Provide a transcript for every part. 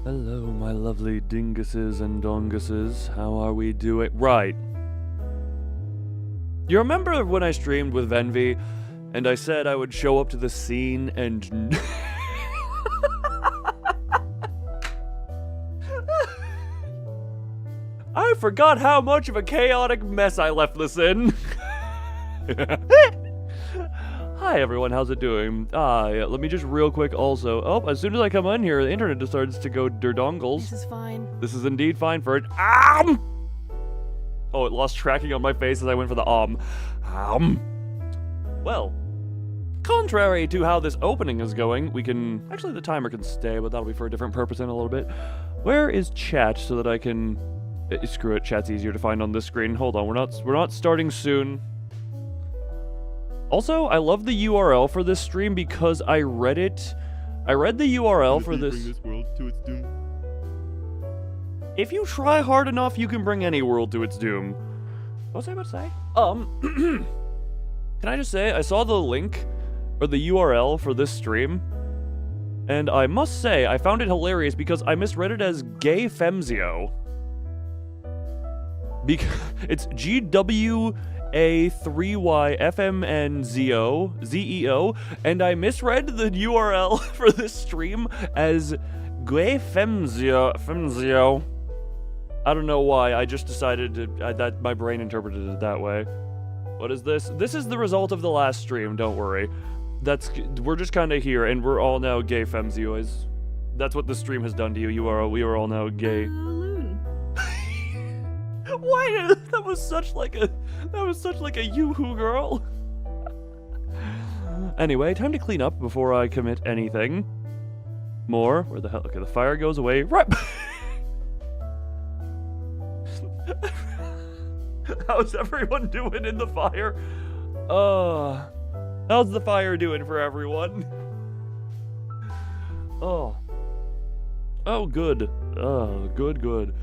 Hello, my lovely dinguses and donguses. How are we doing? Right. You remember when I streamed with Venvi, and I said I would show up to the scene and... I forgot how much of a chaotic mess I left this in. Hi everyone, how's it doing? Yeah, let me just real quick also. Oh, as soon as I come on here, the internet just starts to go derdongles. This is fine. This is indeed fine for it. Oh, it lost tracking on my face as I went for the Well, contrary to how this opening is going, we can... Actually, the timer can stay, but that'll be for a different purpose in a little bit. Where is chat so that I can... Screw it, chat's easier to find on this screen. Hold on, we're not starting soon. Also, I love the URL for this stream because I read it. I read the URL for this. Bring this world to its doom. If you try hard enough, you can bring any world to its doom. What was I about to say? Can I just say, I saw the link, or the URL for this stream, and I must say, I found it hilarious because I misread it as gay femzio. Because it's GWA3YFMNZO, and I misread the URL for this stream as gay femzio. I don't know why, I just decided to, that my brain interpreted it that way. What is this? This is the result of the last stream, don't worry. We're just kinda here, and we're all now gay femziois. That's what the stream has done to you, we are all now gay. Why? That was such like a yoo-hoo girl. Anyway, time to clean up before I commit anything more. Where the hell? Okay, the fire goes away. Right. How's everyone doing in the fire? How's the fire doing for everyone? Oh, good. Good.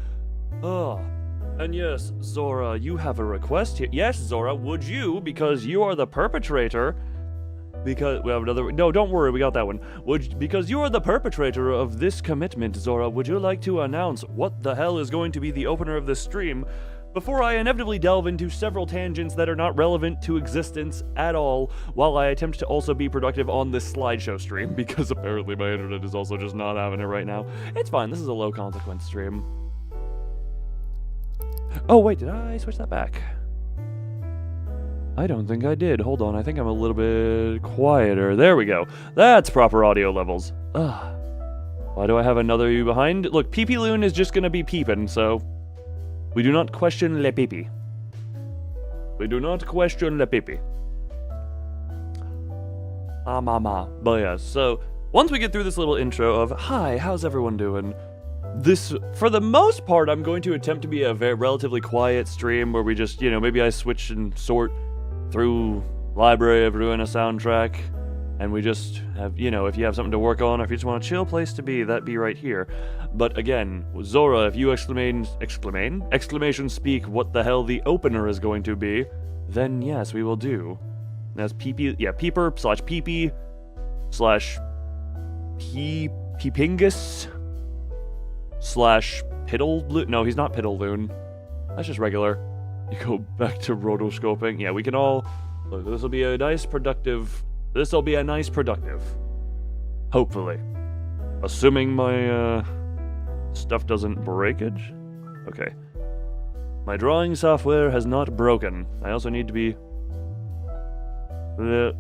And yes, Zora, you have a request here. Yes, Zora, would you, because you are the perpetrator, because we have another. No, don't worry, we got that one. Because you are the perpetrator of this commitment, Zora, would you like to announce what the hell is going to be the opener of this stream before I inevitably delve into several tangents that are not relevant to existence at all, while I attempt to also be productive on this slideshow stream, because apparently my internet is also just not having it right now. It's fine, this is a low consequence stream. Oh, wait, did I switch that back? I don't think I did. Hold on, I think I'm a little bit quieter. There we go. That's proper audio levels. Why do I have another you behind? Look, Pee-Pee Loon is just gonna be peeping, so... We do not question le Pee-Pee. We do not question le Pee-Pee. Mama. But yeah, so... Once we get through this little intro of, hi, how's everyone doing? This, for the most part, I'm going to attempt to be a relatively quiet stream where we just, maybe I switch and sort through library of Ruina soundtrack, and we just have, if you have something to work on, or if you just want a chill place to be, that'd be right here. But again, Zora, if you exclamation speak what the hell the opener is going to be, then yes, we will do. That's peepee, yeah, peeper / peepee / peepingus / Piddle... No, he's not Piddle-loon. That's just regular. You go back to rotoscoping. Yeah, we can all... Look, this will be a nice productive... Hopefully. Assuming my, stuff doesn't breakage? Okay. My drawing software has not broken. I also need to be... The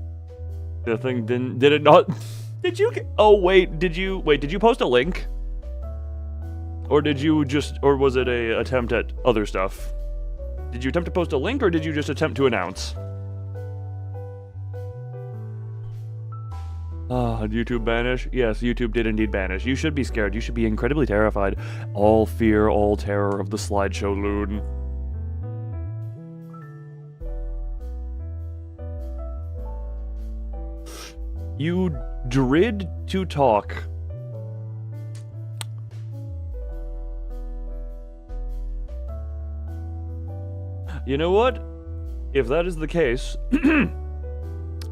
thing didn't... Did it not... Did you... Oh, wait, did you post a link? Or did you just, or was it a attempt at other stuff? Did you attempt to post a link, or did you just attempt to announce? Did YouTube banish? Yes, YouTube did indeed banish. You should be scared. You should be incredibly terrified. All fear, all terror of the slideshow loon. You dread to talk. You know what? If that is the case...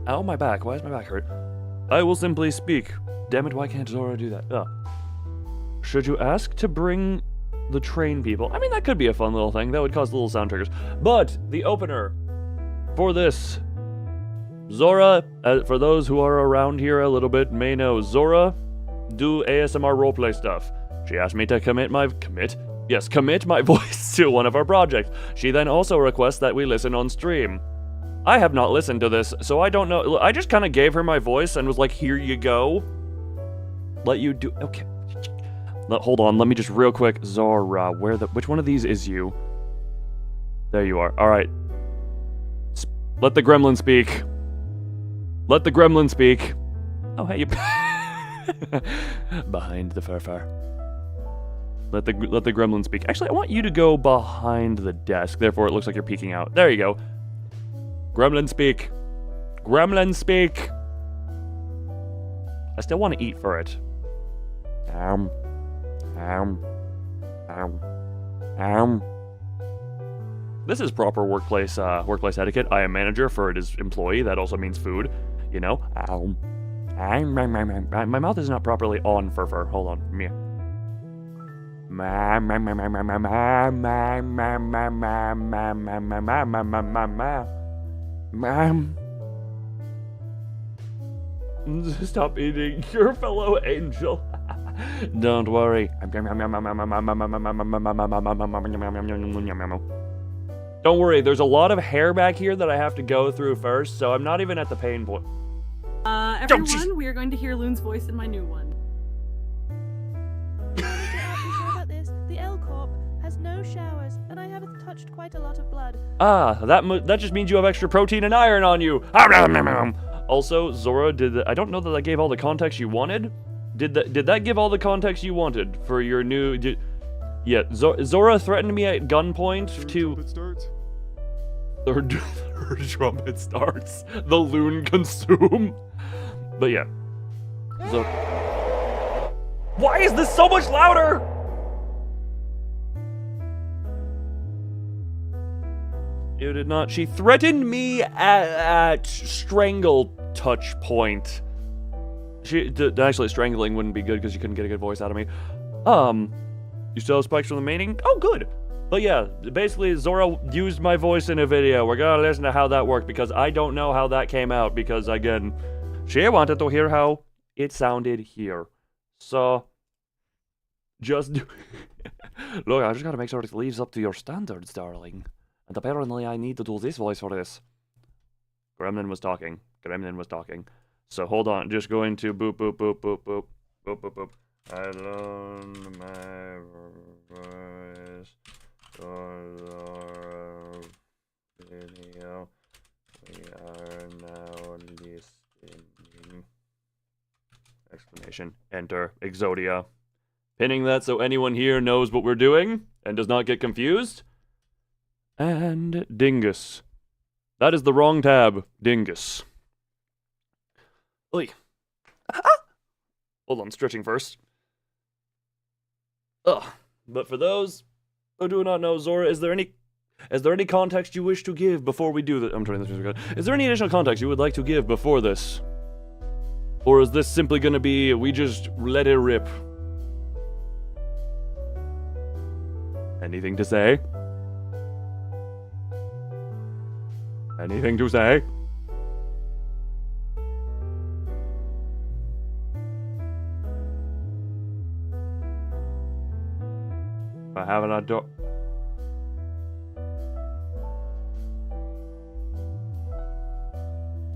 Ow, my back. Why does my back hurt? I will simply speak. Damn it, why can't Zora do that? Should you ask to bring the train people? I mean, that could be a fun little thing. That would cause little sound triggers. But the opener for this, Zora, for those who are around here a little bit, may know, Zora do ASMR roleplay stuff. She asked me to commit my voice to one of our projects. She then also requests that we listen on stream. I have not listened to this, so I don't know. I just kind of gave her my voice and was like, here you go. Let you do, okay. Hold on, let me just real quick. Zora, which one of these is you? There you are, all right. Let the gremlin speak. Let the gremlin speak. Oh, hey, you. Behind the fur. Let the gremlin speak. Actually, I want you to go behind the desk. Therefore, it looks like you're peeking out. There you go. Gremlin speak. Gremlin speak. I still want to eat for it. This is proper workplace etiquette. I am manager for his employee. That also means food. You know. My mouth is not properly on fur. Hold on. Meh. Stop eating your fellow angel. Don't worry. Don't worry, there's a lot of hair back here that I have to go through first, so I'm not even at the pain point. Everyone, we are going to hear Loon's voice in my new one. The L Corp has no showers, and I have touched quite a lot of blood. Ah, that just means you have extra protein and iron on you. Also, Zora, I don't know that I gave all the context you wanted. Did that give all the context you wanted for your new? Yeah, Zora threatened me at gunpoint to. Third trumpet starts. The loon consume. But yeah. Why is this so much louder? You did not. She threatened me at strangle touch point. Actually, strangling wouldn't be good because you couldn't get a good voice out of me. You still have spikes from the meeting? Oh, good. But yeah, basically, Zora used my voice in a video. We're gonna listen to how that worked because I don't know how that came out because, again, she wanted to hear how it sounded here. So, just do. Look, I just gotta make sure it lives up to your standards, darling. And apparently I need to do this voice for this. Gremlin was talking. So hold on, just going to boop, boop, boop, boop, boop, boop, boop, boop. I learned my voice for our video. We are now listening. Explanation. Enter. Exodia. Pinning that so anyone here knows what we're doing and does not get confused. And Dingus. That is the wrong tab. Dingus. Oi. Hold on, stretching first. Ugh. But for those who do not know, Zora, is there any context you wish to give before we do this? I'm turning this music on. Is there any additional context you would like to give before this? Or is this simply gonna be, we just let it rip? Anything to say? Anything to say? I haven't a door.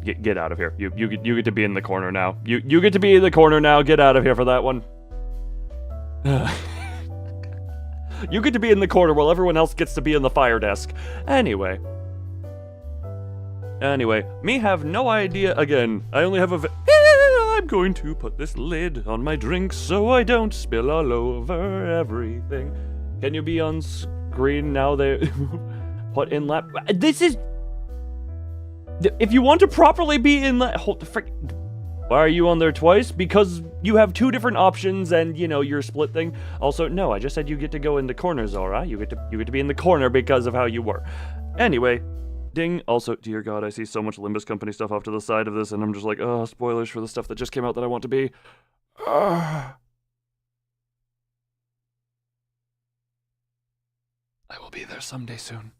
Get out of here. You get to be in the corner now. You get to be in the corner now. Get out of here for that one. You get to be in the corner while everyone else gets to be in the fire desk. Anyway, me have no idea. Again, I only have I'm going to put this lid on my drink so I don't spill all over everything. Can you be on screen now? They put in lap. This is. If you want to properly be in lap. Hold the frick. Why are you on there twice? Because you have two different options and, you know, your split thing. Also, no, I just said you get to go in the corner, Zora. You get to be in the corner because of how you were. Anyway, ding. Also, dear God, I see so much Limbus Company stuff off to the side of this, and I'm just like, oh, spoilers for the stuff that just came out that I want to be. I will be there someday soon.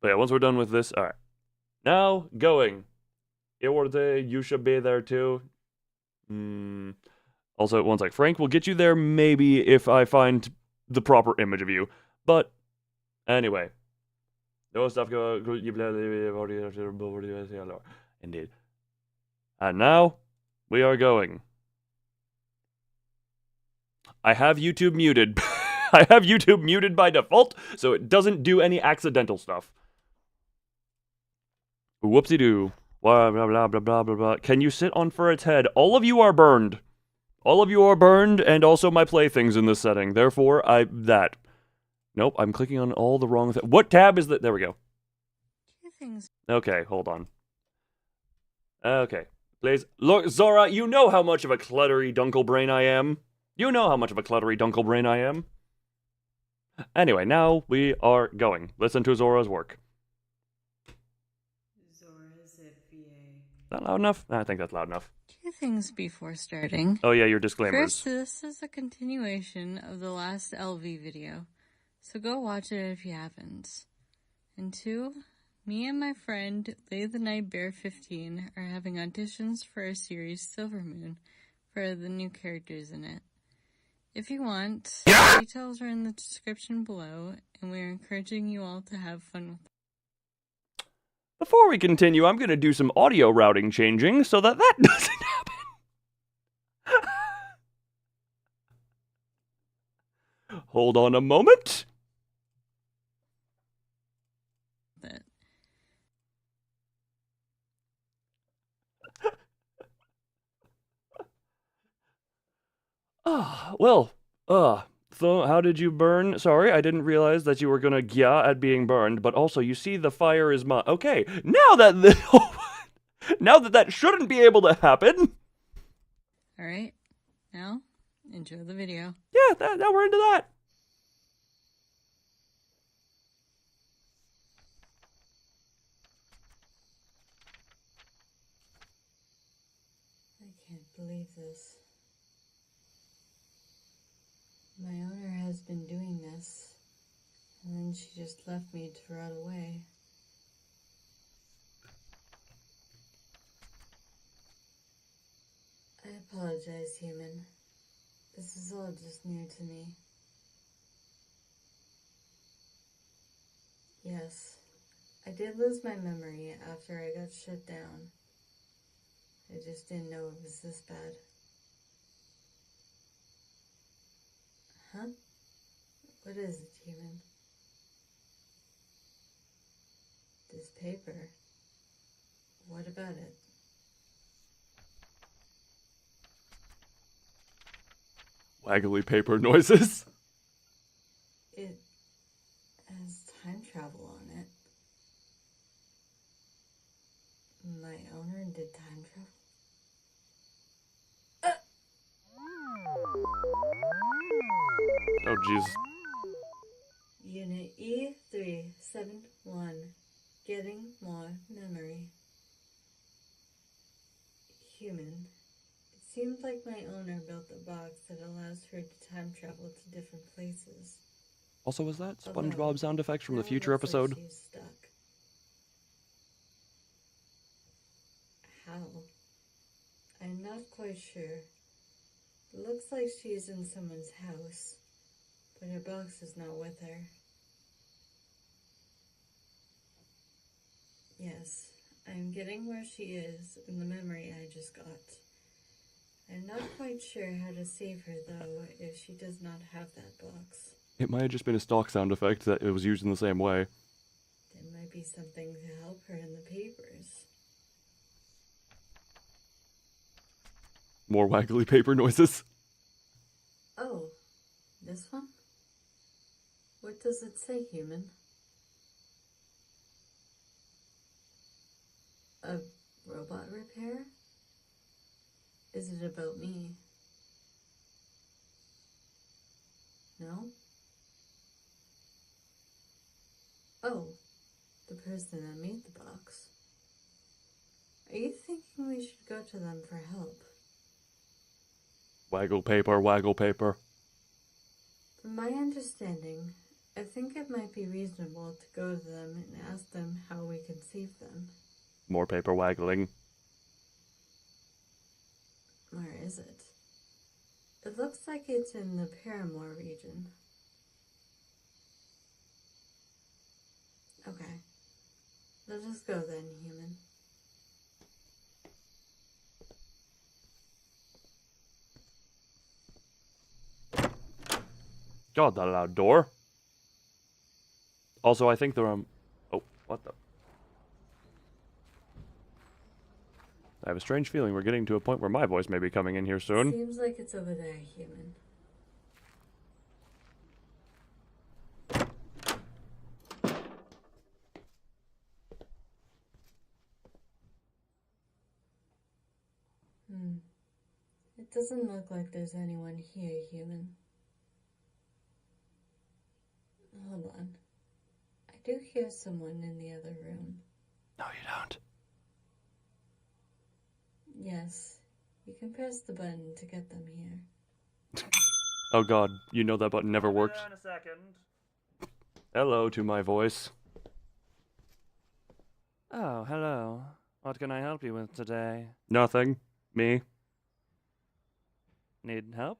But yeah, once we're done with this, alright. Now, going. Iwarte, you should be there too. Also, one sec. Frank will get you there maybe if I find the proper image of you. But, anyway. No stuff go. Indeed. And now, we are going. I have YouTube muted. I have YouTube muted by default, so it doesn't do any accidental stuff. Whoopsie-doo. Blah, blah, blah, blah, blah, blah, blah. Can you sit on for its head? All of you are burned. All of you are burned, and also my playthings in this setting. Therefore, that. Nope, I'm clicking on all the wrong thing. What tab is that? There we go. Okay, hold on. Okay, please. Look, Zora, you know how much of a cluttery dunkle brain I am. You know how much of a cluttery dunkle brain I am. Anyway, now we are going. Listen to Zora's work. Zora's VA. Is that loud enough? I think that's loud enough. 2 things before starting. Oh yeah, your disclaimers. First, this is a continuation of the last LV video, so go watch it if you haven't. And 2, me and my friend, Lay the Night Bear 15, are having auditions for our series Silver Moon for the new characters in it. If you want, details are in the description below, and we're encouraging you all to have fun with it. Before we continue, I'm going to do some audio routing changing so that doesn't happen. Hold on a moment. So how did you burn? Sorry, I didn't realize that you were gonna gya at being burned, but also you see the fire is okay, now that now that shouldn't be able to happen. Alright, now, enjoy the video. Yeah, now we're into that. I can't believe this. My owner has been doing this, and then she just left me to rot away. I apologize, human. This is all just new to me. Yes, I did lose my memory after I got shut down. I just didn't know it was this bad. Huh? What is it, human? This paper. What about it? Waggly paper noises. It has time travel on it. My owner did time travel? Oh, jeez. Unit E371. Getting more memory. Human. It seems like my owner built a box that allows her to time travel to different places. Also, was that Although, SpongeBob sound effects from the now it future looks like episode? she's stuck. How? I'm not quite sure. It looks like she's in someone's house, but her box is not with her. Yes, I'm getting where she is in the memory I just got. I'm not quite sure how to save her, though, if she does not have that box. It might have just been a stock sound effect that it was used in the same way. There might be something to help her in the papers. More waggly paper noises. Oh, this one? What does it say, human? A robot repair? Is it about me? No? Oh, the person that made the box. Are you thinking we should go to them for help? Waggle paper, waggle paper. From my understanding, I think it might be reasonable to go to them and ask them how we can save them. More paper waggling. Where is it? It looks like it's in the Paramore region. Okay. Let us go then, human. God, that loud door. Also, I think they're oh, what the? I have a strange feeling we're getting to a point where my voice may be coming in here soon. Seems like it's over there, human. It doesn't look like there's anyone here, human. Hold on. I do hear someone in the other room. No, you don't. Yes, you can press the button to get them here. Oh god, you know that button never worked. In a second. Hello to my voice. Oh, hello. What can I help you with today? Nothing. Me. Need help?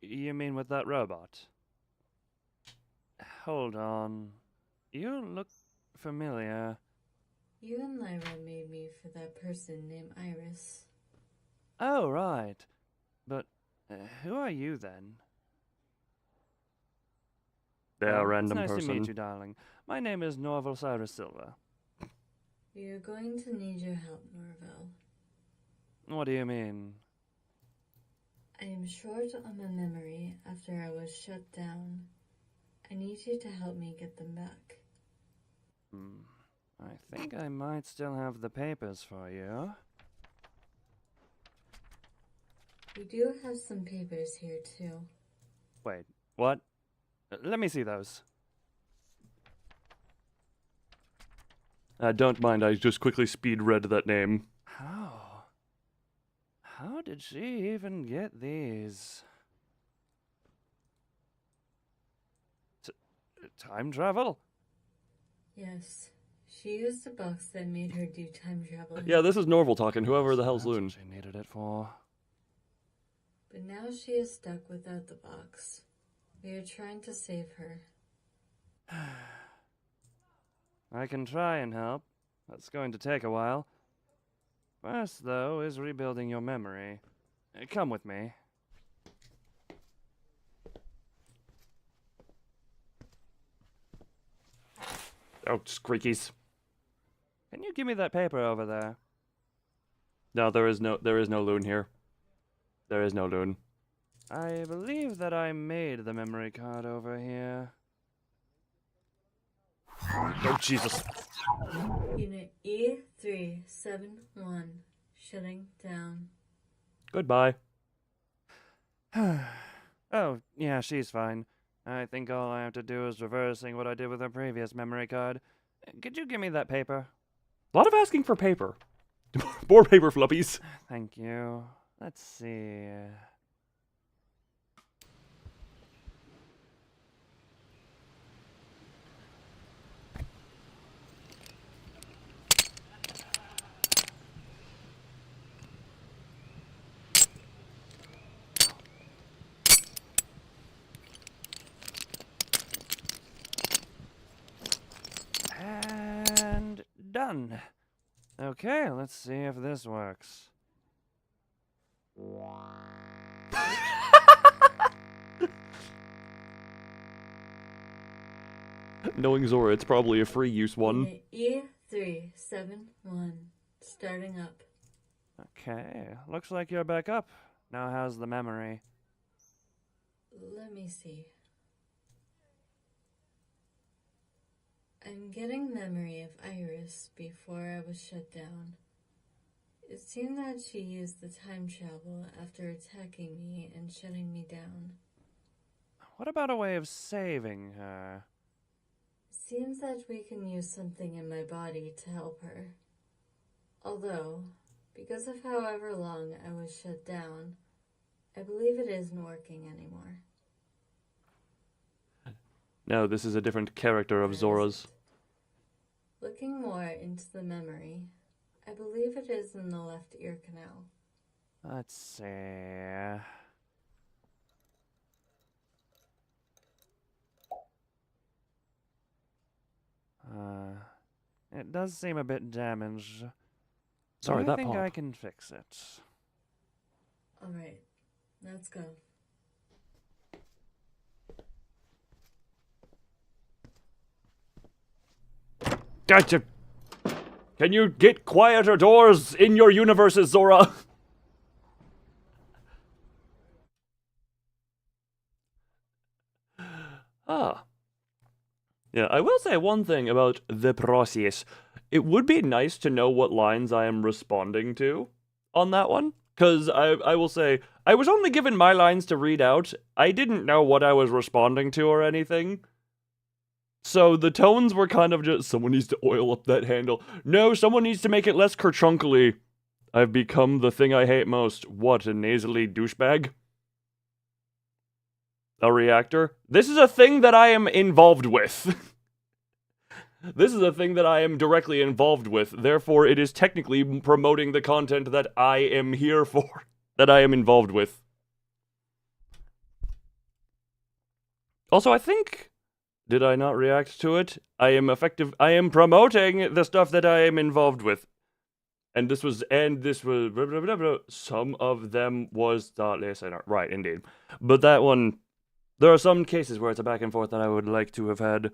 You mean with that robot? Hold on. You look familiar. You and Lyra made me for that person named Iris. Oh, right. But who are you then? They're a random it's nice person. to meet you, darling. My name is Norval Cyrus Silva. We are going to need your help, Norval. What do you mean? I am short on my memory after I was shut down. I need you to help me get them back. I think I might still have the papers for you. We do have some papers here, too. Wait, what? Let me see those. Don't mind, I just quickly speed read that name. How did she even get these? Time travel? Yes. She used the box that made her do time travel. Yeah, this is Norval talking, whoever the hell's That's Loon. what she needed it for. But now she is stuck without the box. We are trying to save her. I can try and help. That's going to take a while. First, though, is rebuilding your memory. Come with me. Oh, squeakies. Can you give me that paper over there? No, there is no Loon here. There is no Loon. I believe that I made the memory card over here. Oh, Jesus. Unit E371. Shutting down. Goodbye. Oh, yeah, she's fine. I think all I have to do is reversing what I did with her previous memory card. Could you give me that paper? A lot of asking for paper. More paper fluppies. Thank you. Let's see. And done. Okay, let's see if this works. Knowing Zora, it's probably a free use one. Unit E371. Starting up. Okay, looks like you're back up. Now how's the memory? Let me see. I'm getting memory of Iris before I was shut down. It seemed that she used the time travel after attacking me and shutting me down. What about a way of saving her? Seems that we can use something in my body to help her. Although, because of however long I was shut down, I believe it isn't working anymore. No, this is a different character of Zora's. Looking more into the memory, I believe it is in the left ear canal. Let's see. It does seem a bit damaged. Sorry, I that think pop. I can fix it. Alright, let's go. Gotcha! Can you get quieter doors in your universes, Zora? Ah. Yeah, I will say one thing about the process. It would be nice to know what lines I am responding to on that one. Because I will say, I was only given my lines to read out. I didn't know what I was responding to or anything. So the tones were kind of just, someone needs to oil up that handle. No, someone needs to make it less kerchunkly. I've become the thing I hate most. What, a nasally douchebag? A reactor? This is a thing that I am involved with. This is a thing that I am directly involved with. Therefore, it is technically promoting the content that I am here for. That I am involved with. Also, I think... Did I not react to it? I am promoting the stuff that I am involved with. And this was, some of them was listener. Right, indeed. But that one, there are some cases where it's a back and forth that I would like to have had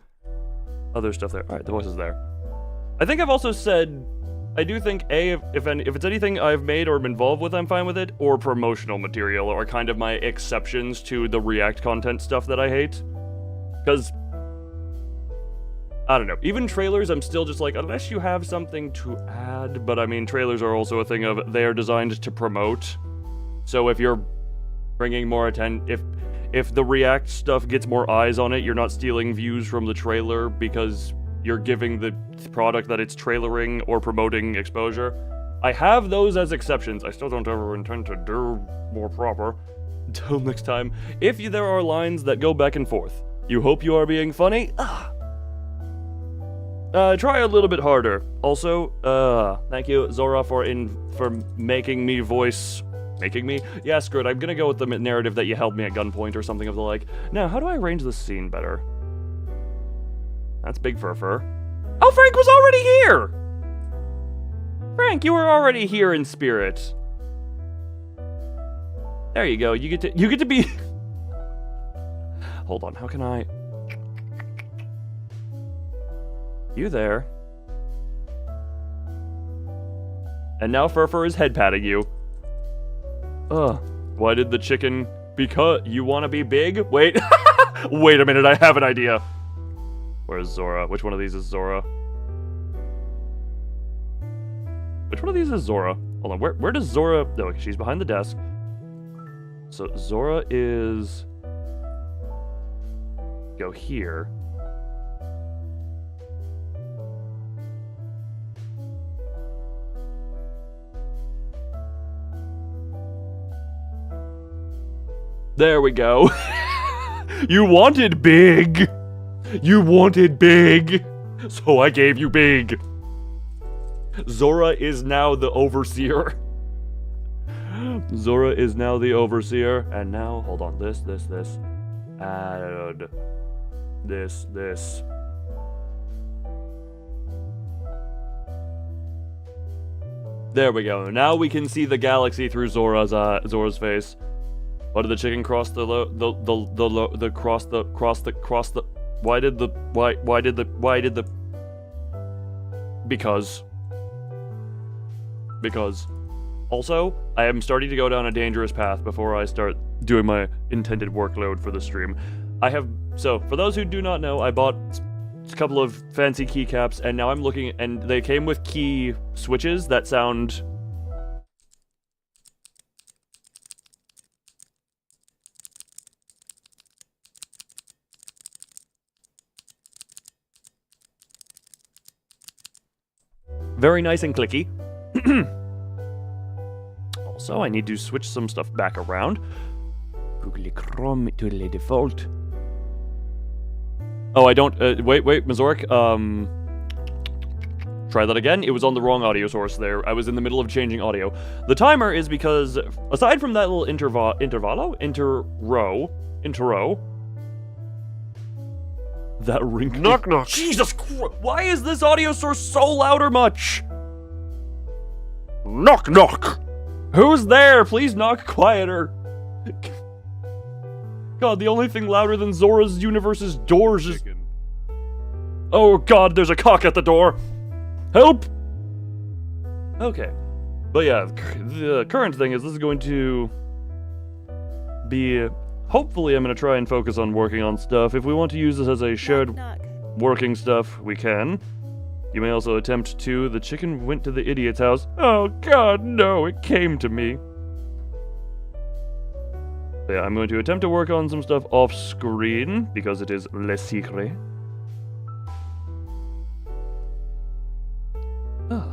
other stuff there. Alright, the voice is there. I think I've also said, I do think, if it's anything I've made or am involved with, I'm fine with it, or promotional material, or kind of my exceptions to the React content stuff that I hate. Because... I don't know. Even trailers, I'm still just like, unless you have something to add. But I mean, trailers are also a thing of, they are designed to promote. So if you're bringing more attention, if the React stuff gets more eyes on it, you're not stealing views from the trailer because you're giving the product that it's trailering or promoting exposure. I have those as exceptions. I still don't ever intend to do more proper. Until next time, if there are lines that go back and forth, you hope you are being funny? Try a little bit harder. Also, thank you, Zora, for making me voice... Making me? Yeah, screw it. I'm gonna go with the narrative that you held me at gunpoint or something of the like. Now, how do I arrange this scene better? That's big fur. Oh, Frank was already here! Frank, you were already here in spirit. There you go. You get to be... Hold on, how can I... You there. And now Furfur is head patting you. Why did the chicken... Because you want to be big? Wait. Wait a minute, I have an idea. Where's Zora? Which one of these is Zora? Which one of these is Zora? Hold on, where does Zora... No, she's behind the desk. So Zora is... Go here. There we go. You wanted big. You wanted big. So I gave you big. Zora is now the overseer. Zora is now the overseer. And now, hold on, this. Add this. There we go. Now we can see the galaxy through Zora's face. Why did the chicken cross the Because. Also, I am starting to go down a dangerous path before I start doing my intended workload for the stream. So, for those who do not know, I bought a couple of fancy keycaps, and now I'm looking, and they came with key switches that sound... very nice and clicky. Also, I need to switch some stuff back around. Google Chrome to the default. Oh, I don't. Wait, Mazork. Try that again. It was on the wrong audio source there. I was in the middle of changing audio. The timer is because, aside from that little interro. That ring. Knock knock. Jesus Christ! Why is this audio source so loud or much? Knock knock. Who's there? Please knock quieter. God, the only thing louder than Zora's universe's doors is... Oh God, there's a cock at the door. Help! Okay. But yeah, the current thing is this is going to be... Hopefully I'm going to try and focus on working on stuff. If we want to use this as a shared Knock, knock. working stuff, we can. You may also attempt to... The chicken went to the idiot's house. Oh God, no, it came to me. But yeah, I'm going to attempt to work on some stuff off screen, because it is le secret.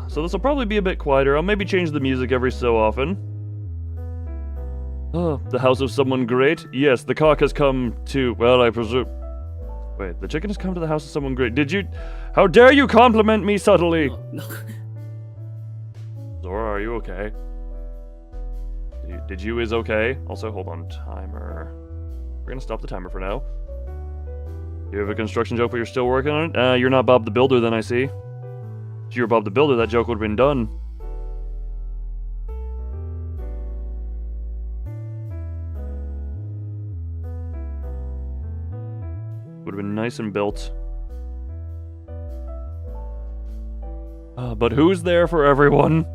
So this will probably be a bit quieter. I'll maybe change the music every so often. The house of someone great? Yes, the cock has come to... Well, I presume... Wait, the chicken has come to the house of someone great. Did you... How dare you compliment me subtly? No. Zora, are you okay? Did you is okay? Also, hold on, timer. We're gonna stop the timer for now. You have a construction joke, but you're still working on it? You're not Bob the Builder then, I see. If you were Bob the Builder, that joke would have been done. Would have been nice and built. But who's there for everyone?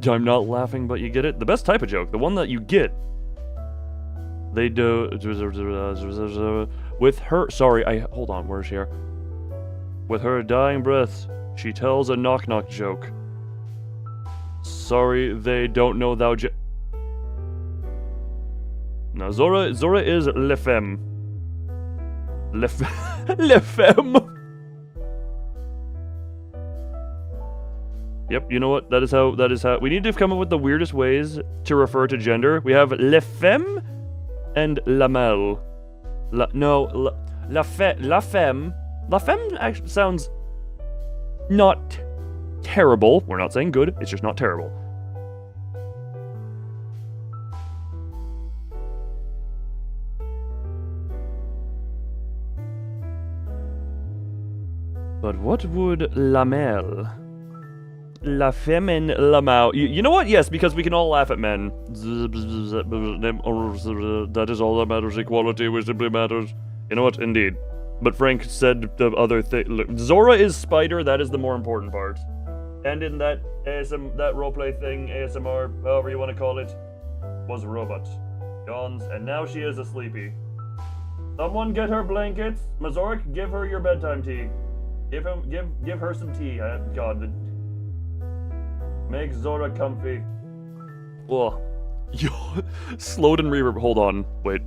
I'm not laughing, but you get it? The best type of joke, the one that you get. They do... With her... Sorry, hold on, where's here? With her dying breath, she tells a knock-knock joke. Sorry, they don't know thou Now, Zora is le femme. Le femme. Yep, you know what? That is how... We need to come up with the weirdest ways to refer to gender. We have le femme and la male. La femme. La femme actually sounds not terrible. We're not saying good, it's just not terrible. But what would la male? La femme and la male. You know what? Yes, because we can all laugh at men. That is all that matters. Equality, which simply matters. You know what? Indeed. But Frank said the other thing. Look, Zora is Spider. That is the more important part. And in that that roleplay thing, ASMR, however you want to call it, was a robot. Yawns, and now she is a sleepy. Someone get her blankets. Mazork, give her your bedtime tea. Give her some tea. God. Make Zora comfy. Ugh. Yo, slowed and reverb. Hold on. Wait.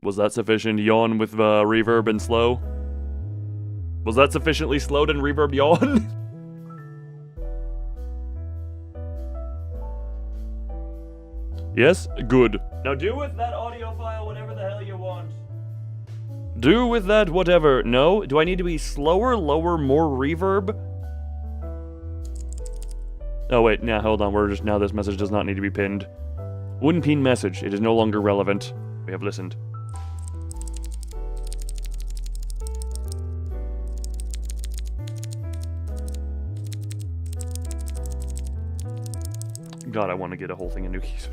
Was that sufficient yawn with reverb and slow? Was that sufficiently slowed and reverb yawn? Yes? Good. Now do with that audio file whatever the hell you want. Do with that whatever. No? Do I need to be slower, lower, more reverb? Oh wait, nah, hold on. Now this message does not need to be pinned. Wouldn't pin message. It is no longer relevant. We have listened. God, I want to get a whole thing in new keys.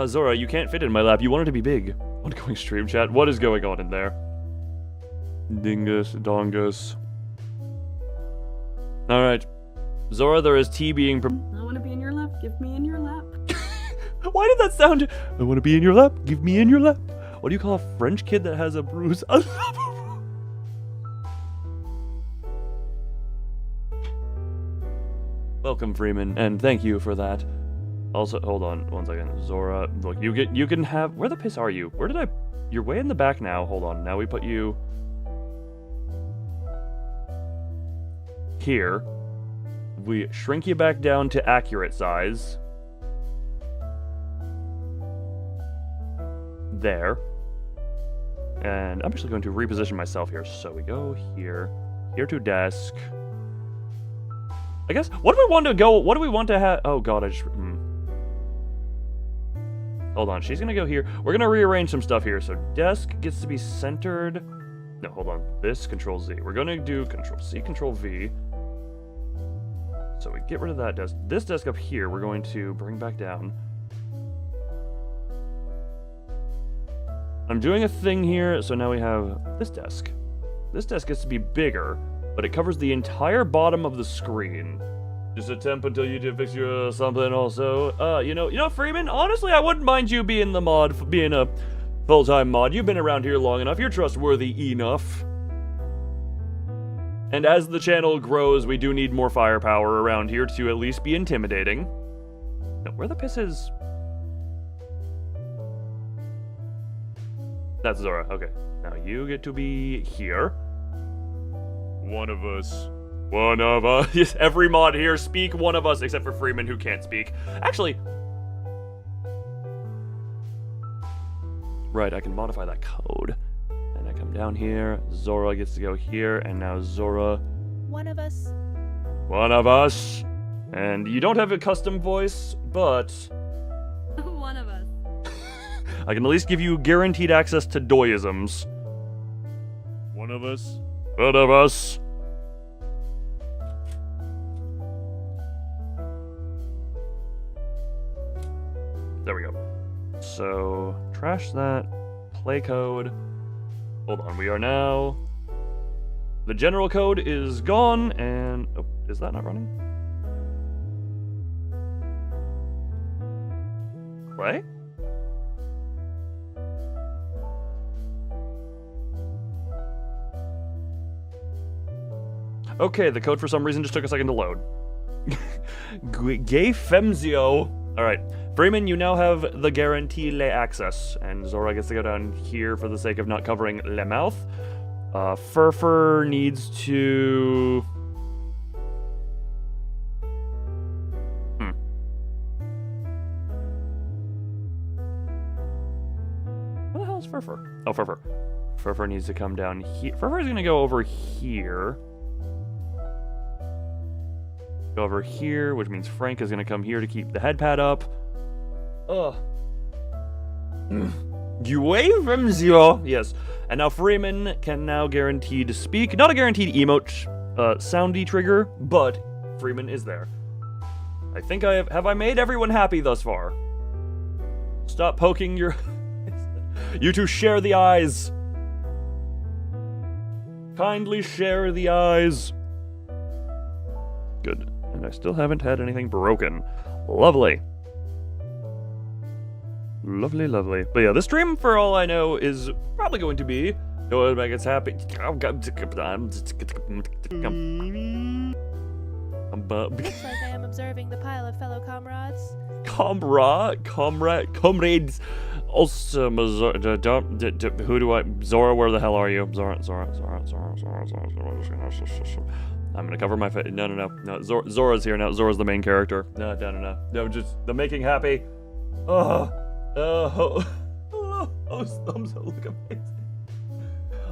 Zora, you can't fit in my lap. You want it to be big. Ongoing stream chat. What is going on in there? Dingus, dongus. Alright. Zora, there is tea being I want to be in your lap. Give me in your lap. Why did that sound? I want to be in your lap. Give me in your lap. What do you call a French kid that has a bruise? Welcome, Freeman, and thank you for that. Also, hold on 1 second. Zora, look, you can have... Where the piss are you? Where did I... You're way in the back now. Hold on. Now we put you... here. We shrink you back down to accurate size. There. And I'm actually going to reposition myself here. So we go here. Here to desk. I guess, what do we want to go... What do we want to have... Oh, God, I just... Hold on, she's gonna go here. We're gonna rearrange some stuff here. So desk gets to be centered. No, hold on. This, Control Z. We're gonna do Control C, Control V. So we get rid of that desk. This desk up here, we're going to bring back down. I'm doing a thing here, so now we have this desk. This desk gets to be bigger, but it covers the entire bottom of the screen. Just a temp until you do fix your something also. You know, Freeman, honestly, I wouldn't mind you being the mod, being a full-time mod. You've been around here long enough. You're trustworthy enough. And as the channel grows, we do need more firepower around here to at least be intimidating. No, where the piss is... That's Zora. Okay. Now you get to be here. One of us. One of us. Yes, every mod here, speak one of us, except for Freeman, who can't speak. Actually... Right, I can modify that code. And I come down here, Zora gets to go here, and now Zora... One of us. One of us. And you don't have a custom voice, but... One of us. I can at least give you guaranteed access to doyisms. One of us. One of us. There we go. So, trash that. Play code. Hold on, we are now... The general code is gone, and... Oh, is that not running? Play? Okay, the code for some reason just took a second to load. Gay Femzio. Alright. Freeman, you now have the guarantee le access, and Zora gets to go down here for the sake of not covering le mouth. Furfur needs to... Where the hell is Furfur? Oh, Furfur. Furfur needs to come down here. Furfur is going to go over here. Go over here, which means Frank is going to come here to keep the head pad up. Ugh. You wave from zero. Yes. And now Freeman can now guarantee to speak. Not a guaranteed emote soundy trigger, but Freeman is there. I think I have I made everyone happy thus far? Stop poking your... You two share the eyes. Kindly share the eyes. Good. And I still haven't had anything broken. Lovely. Lovely, lovely. But yeah, this stream, for all I know, is probably going to be... Go ahead, make us happy. Looks like I am observing the pile of fellow comrades. Comrades. Also, who do I... Zora, where the hell are you? Zora. I'm gonna cover my face. No. Zora's here now. Zora's the main character. No, just the making happy. Those thumbs look amazing.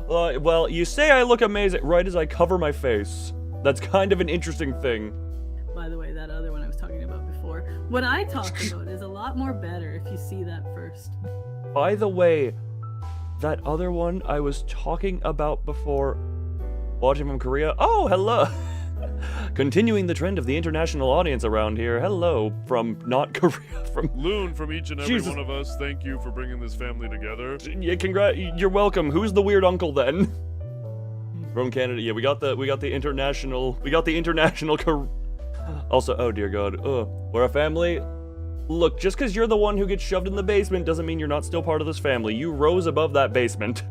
Well, you say I look amazing right as I cover my face. That's kind of an interesting thing. By the way, that other one I was talking about before. What I talked about is a lot more better if you see that first. By the way, that other one I was talking about before, watching from Korea. Oh, hello. Continuing the trend of the international audience around here. Hello from not Korea, from Loon, from each and every Jesus. one of us. Thank you for bringing this family together. Yeah, you're welcome. Who's the weird uncle then? From Canada. Yeah, we got the international. Also, oh dear God. We're a family. Look, just because you're the one who gets shoved in the basement doesn't mean you're not still part of this family. You rose above that basement.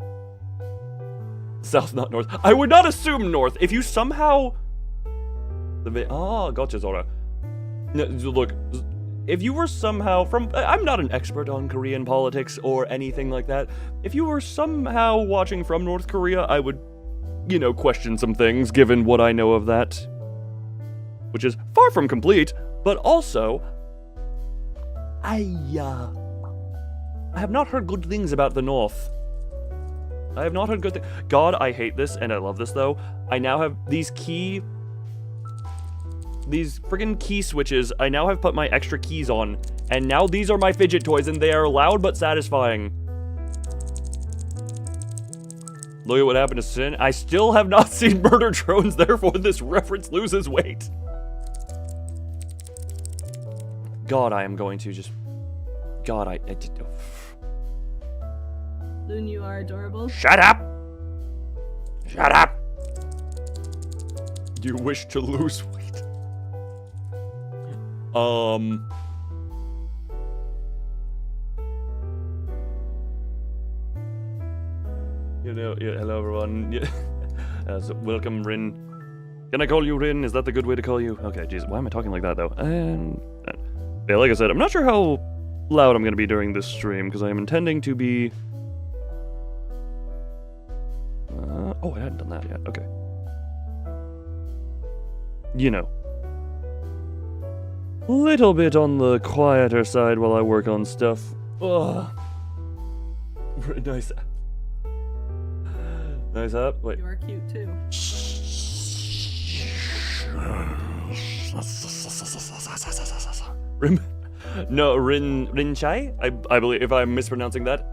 South, not north. I would not assume north. If you somehow... gotcha, Zora. No, look, if you were somehow I'm not an expert on Korean politics or anything like that. If you were somehow watching from North Korea, I would, question some things given what I know of that. Which is far from complete, but also, I have not heard good things about the North. I have not heard good things. God, I hate this, and I love this, though. I now have these friggin' key switches. I now have put my extra keys on, and now these are my fidget toys, and they are loud but satisfying. Look at what happened to Sin. I still have not seen Murder Drones, therefore this reference loses weight. God, I am going to just... God, I did... Loon, you are adorable. Shut up! Shut up! You wish to lose weight. Hello everyone. So welcome, Rin. Can I call you Rin? Is that the good way to call you? Okay, jeez, why am I talking like that, though? Yeah, like I said, I'm not sure how loud I'm gonna be during this stream, because I am intending to be... oh, I hadn't done that yet, okay. Little bit on the quieter side while I work on stuff. Ugh. Nice. Nice up. Wait. You are cute too. Rin Chai? I believe, if I'm mispronouncing that.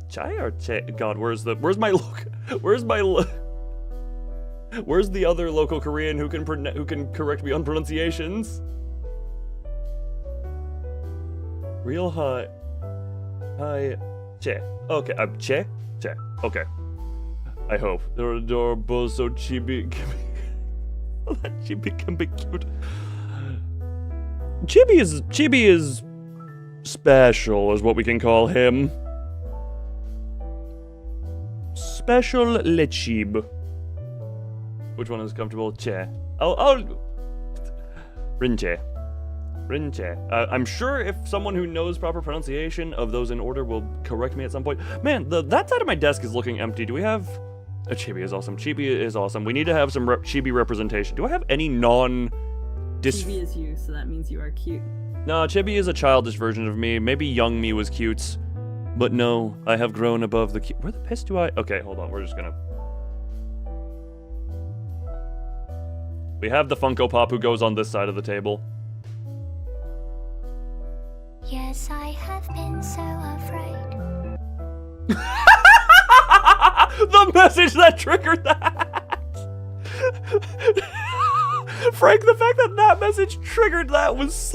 Chai or Che? God, where's the other local Korean who can correct me on pronunciations? Real high. Che. Okay, Che. Okay. I hope. They're adorable, so chibi that chibi can be cute. Chibi is special, is what we can call him. Special lechib. Which one is comfortable? Che. Rinche. I'm sure if someone who knows proper pronunciation of those in order will correct me at some point. Man, that side of my desk is looking empty. Do we have... Chibi is awesome. Chibi is awesome. We need to have some Chibi representation. Do I have any Chibi is you, so that means you are cute. No, Chibi is a childish version of me. Maybe young me was cute. But no, I have grown above the cute. Where the piss do I... Okay, hold on. We're just gonna... We have the Funko Pop who goes on this side of the table. Yes, I have been so afraid. The message that triggered that! Frank, the fact that message triggered that was...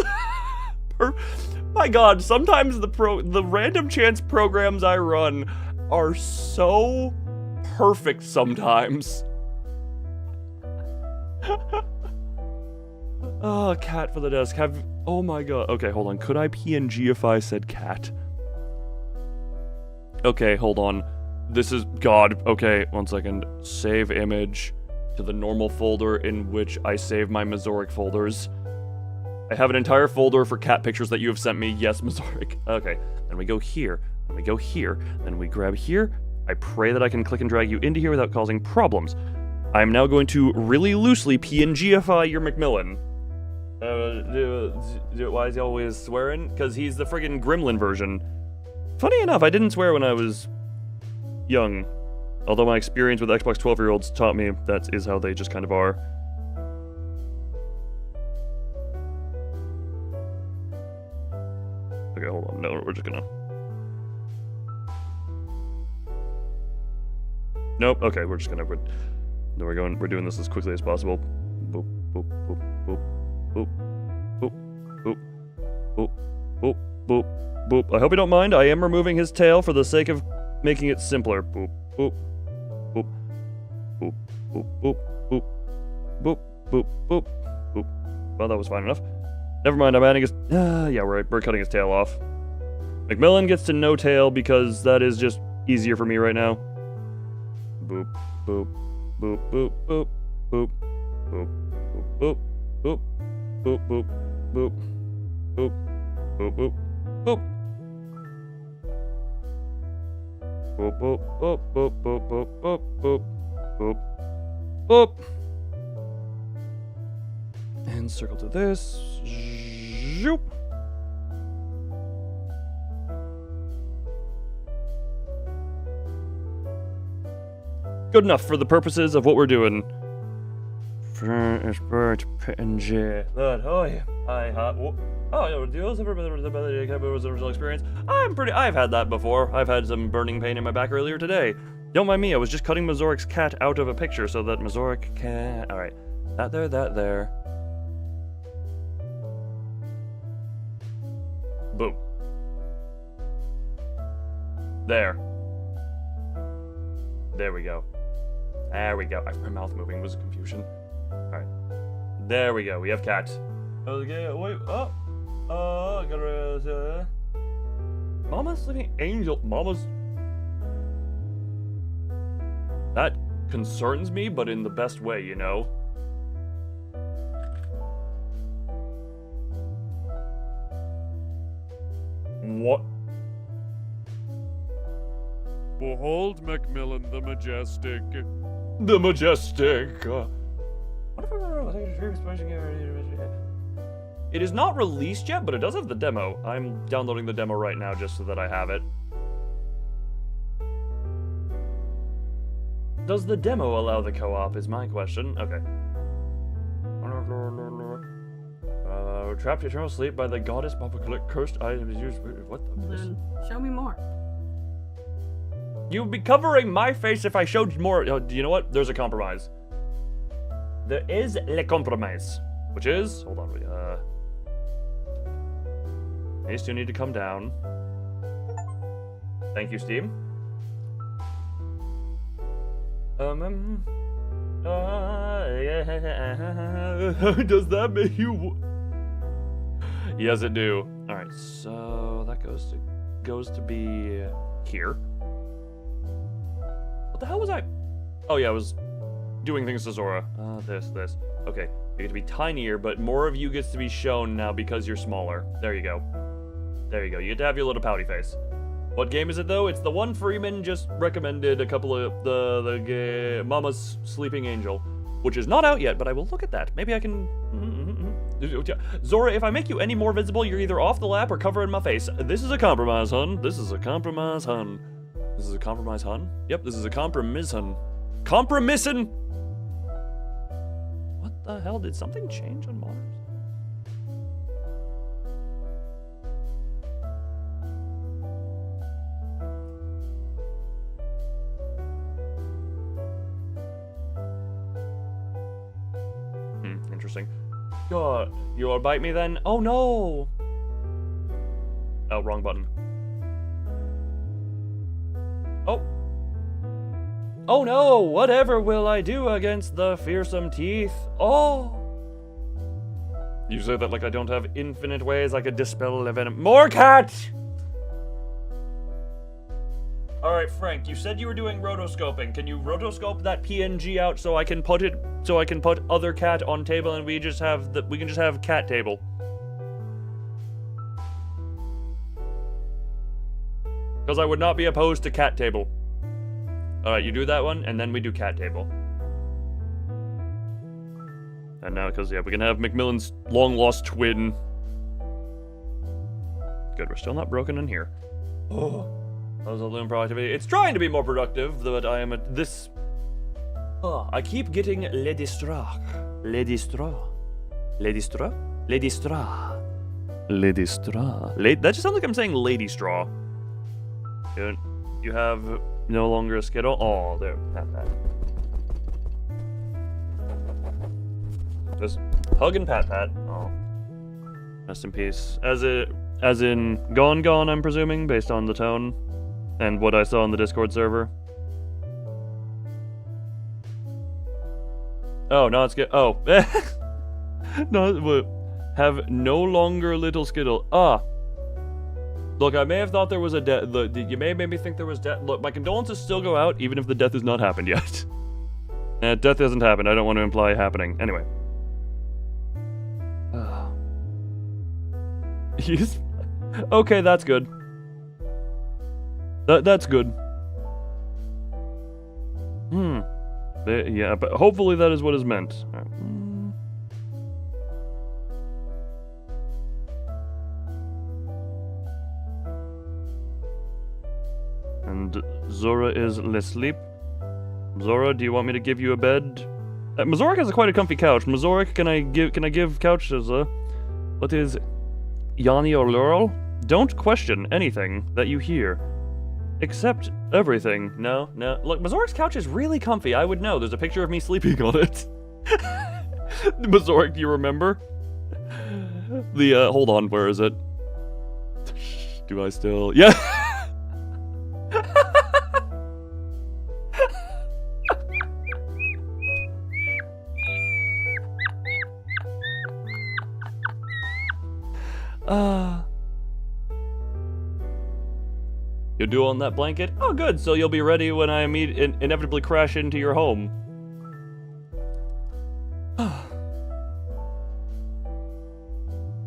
My god, sometimes the random chance programs I run are so perfect sometimes. Oh, cat for the desk. Oh my god. Okay, hold on. Could I PNG if I said cat? Okay, hold on. This is... God. Okay, 1 second. Save image to the normal folder in which I save my Mazoric folders. I have an entire folder for cat pictures that you have sent me. Yes, Mazoric. Okay, then we go here. Then we go here. Then we grab here. I pray that I can click and drag you into here without causing problems. I'm now going to really loosely PNGify your Macmillan. Why is he always swearing? Because he's the friggin' gremlin version. Funny enough, I didn't swear when I was young. Although my experience with Xbox 12-year-olds taught me that is how they just kind of are. Okay, hold on. No, we're just gonna... Nope. Okay, we're just gonna... We're doing this as quickly as possible. Boop, boop, boop, boop, boop, boop, boop, boop, boop, boop, boop. I hope you don't mind. I am removing his tail for the sake of making it simpler. Boop, boop, boop, boop, boop, boop, boop, boop, boop, boop, boop. Well, that was fine enough. Never mind. I'm adding his... yeah, we're cutting his tail off. Macmillan gets to no tail because that is just easier for me right now. Boop, boop. Boop, boop, boop, boop, boop, boop, boop, boop, Boop, boop, boop, boop, boop, boop, boop. Boop, boop, boop, boop, boop, boop, boop, boop, boop, boop. And circle to this. Zoop. Good enough for the purposes of what we're doing. PNG. Oh yeah. Original experience. I've had that before. I've had some burning pain in my back earlier today. Don't mind me, I was just cutting Mazoric's cat out of a picture so that Mazoric can. Alright. That there. Boom. There. There we go. There we go. My mouth moving was a confusion. Alright. There we go. We have cat. Okay, wait. I gotta. Mama's sleeping angel. Mama's. That concerns me, but in the best way, you know? What? Behold Macmillan the Majestic. The Majestic. It is not released yet, but it does have the demo. I'm downloading the demo right now just so that I have it. Does the demo allow the co-op is my question. Okay. Trapped eternal sleep by the goddess Baba collect cursed items used. What the? Then show me more. You'd be covering my face if I showed more. You know what? There's a compromise. There is le compromise, which is hold on. These two need to come down. Thank you, Steam. Does that make you? Yes, it do. All right, so that goes to be here. What the hell was I? Oh yeah, I was doing things to Zora. This. Okay, you get to be tinier, but more of you gets to be shown now because you're smaller. There you go. There you go. You get to have your little pouty face. What game is it though? It's the one Freeman just recommended a couple of the Mama's Sleeping Angel, which is not out yet, but I will look at that. Maybe I can. Zora, if I make you any more visible, you're either off the lap or covering my face. This is a compromise, hun. This is a compromise, hun. This is a compromise, hun. Yep, this is a compromise, hun. Compromissin'. What the hell? Did something change on monitors? Interesting. You'll bite me then? Oh no! Oh, wrong button. Oh. Oh no! Whatever will I do against the fearsome teeth? Oh! You say that like I don't have infinite ways I could dispel the venom. More cat! Alright, Frank, you said you were doing rotoscoping. Can you rotoscope that PNG out so I can put other cat on table and we can just have cat table? Because I would not be opposed to cat table. Alright, you do that one, and then we do cat table. And now, because, yeah, we can have Macmillan's long-lost twin. Good, we're still not broken in here. Oh, that was a little productivity. It's trying to be more productive, but I am at this... Oh, I keep getting Le Distrac. Le Distrac. Le Distrac? Le Distrac. Le Distrac. That just sounds like I'm saying Lady Straw. Good. You have no longer a Skittle. Oh, there. Pat. Just hug and pat. Oh. Rest in peace. As in gone, I'm presuming, based on the tone and what I saw on the Discord server. Oh, no, it's good. Oh. No, have no longer little Skittle. Ah. Look, I may have thought there was a death. You may have made me think there was death. Look, my condolences still go out, even if the death has not happened yet. Death hasn't happened. I don't want to imply happening. Anyway. He's... Okay, that's good. That's good. Yeah, but hopefully that is what is meant. Alright. And Zora is asleep. Zora, do you want me to give you a bed? Mazorik has quite a comfy couch. Mazorik, can I give couches what is Yanni or Laurel? Don't question anything that you hear. Accept everything. No. Look, Mazorik's couch is really comfy. I would know. There's a picture of me sleeping on it. Mazorik, do you remember? Hold on, where is it? Do I still? Yeah! You do on that blanket? Oh, good. So you'll be ready when I inevitably crash into your home.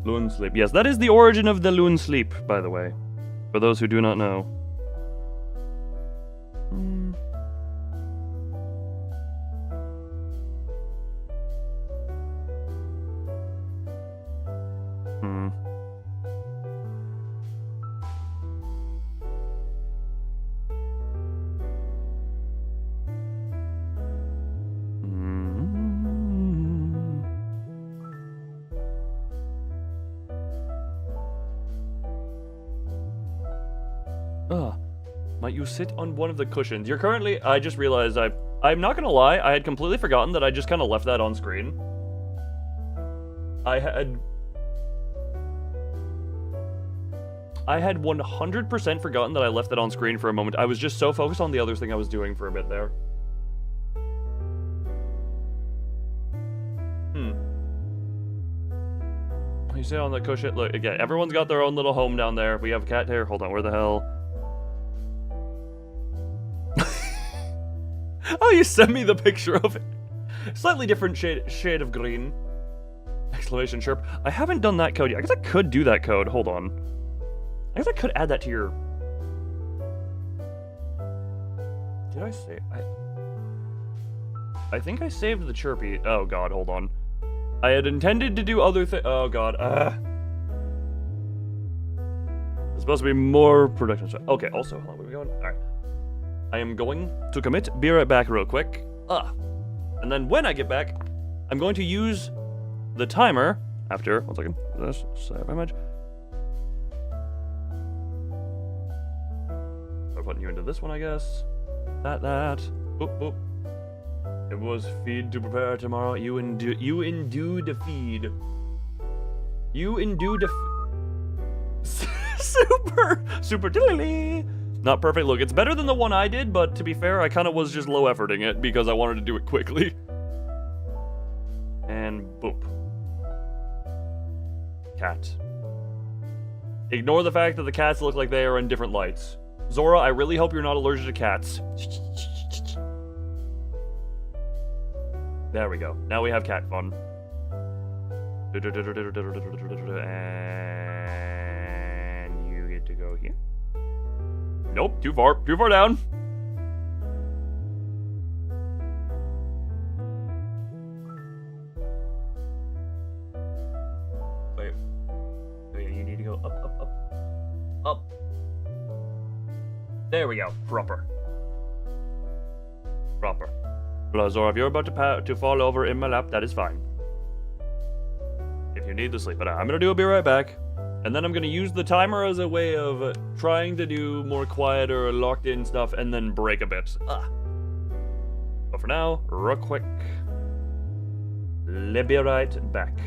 Loon sleep. Yes, that is the origin of the loon sleep, by the way. For those who do not know. Might you sit on one of the cushions? You're currently... I just realized I'm not gonna lie, I had completely forgotten that I just kind of left that on screen. I had 100% forgotten that I left that on screen for a moment. I was just so focused on the other thing I was doing for a bit there. You sit on the cushion. Look, again, everyone's got their own little home down there. We have a cat here. Hold on, where the hell? Oh, you sent me the picture of it. Slightly different shade of green. Exclamation chirp. I haven't done that code yet. I guess I could do that code. Hold on. I guess I could add that to your... Did I say... I think I saved the chirpy. Oh god, hold on. I had intended to do other things. Oh god. It's supposed to be more production stuff. Okay, also, hold on, where are we going? Alright. I am going to commit. Be right back real quick. And then when I get back, I'm going to use the timer after, one second, this, save image. I'm putting you into this one, I guess. That. Boop, boop. It was feed to prepare tomorrow. You endue the feed. You endue the super diddly. Not perfect. Look, it's better than the one I did, but to be fair, I kind of was just low efforting it because I wanted to do it quickly. And boop. Cat. Ignore the fact that the cats look like they are in different lights. Zora, I really hope you're not allergic to cats. There we go. Now we have cat fun. And you get to go here. Nope, too far down. Wait, you need to go up. There we go, proper. Zora, if you're about to fall over in my lap, that is fine. If you need to sleep, but I'm gonna be right back. And then I'm going to use the timer as a way of trying to do more quieter, locked-in stuff, and then break a bit. But for now, real quick, I'll be right back.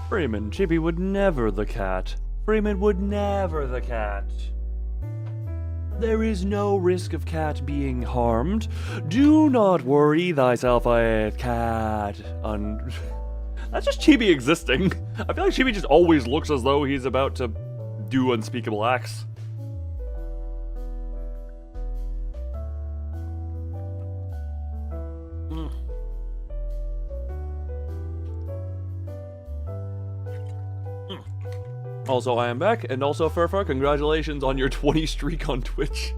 Freeman, Chippy would never the cat. Freeman would never the cat. There is no risk of cat being harmed. Do not worry thyself, cat. That's just Chibi existing. I feel like Chibi just always looks as though he's about to do unspeakable acts. Also, I am back, and also, Furfur, congratulations on your 20 streak on Twitch.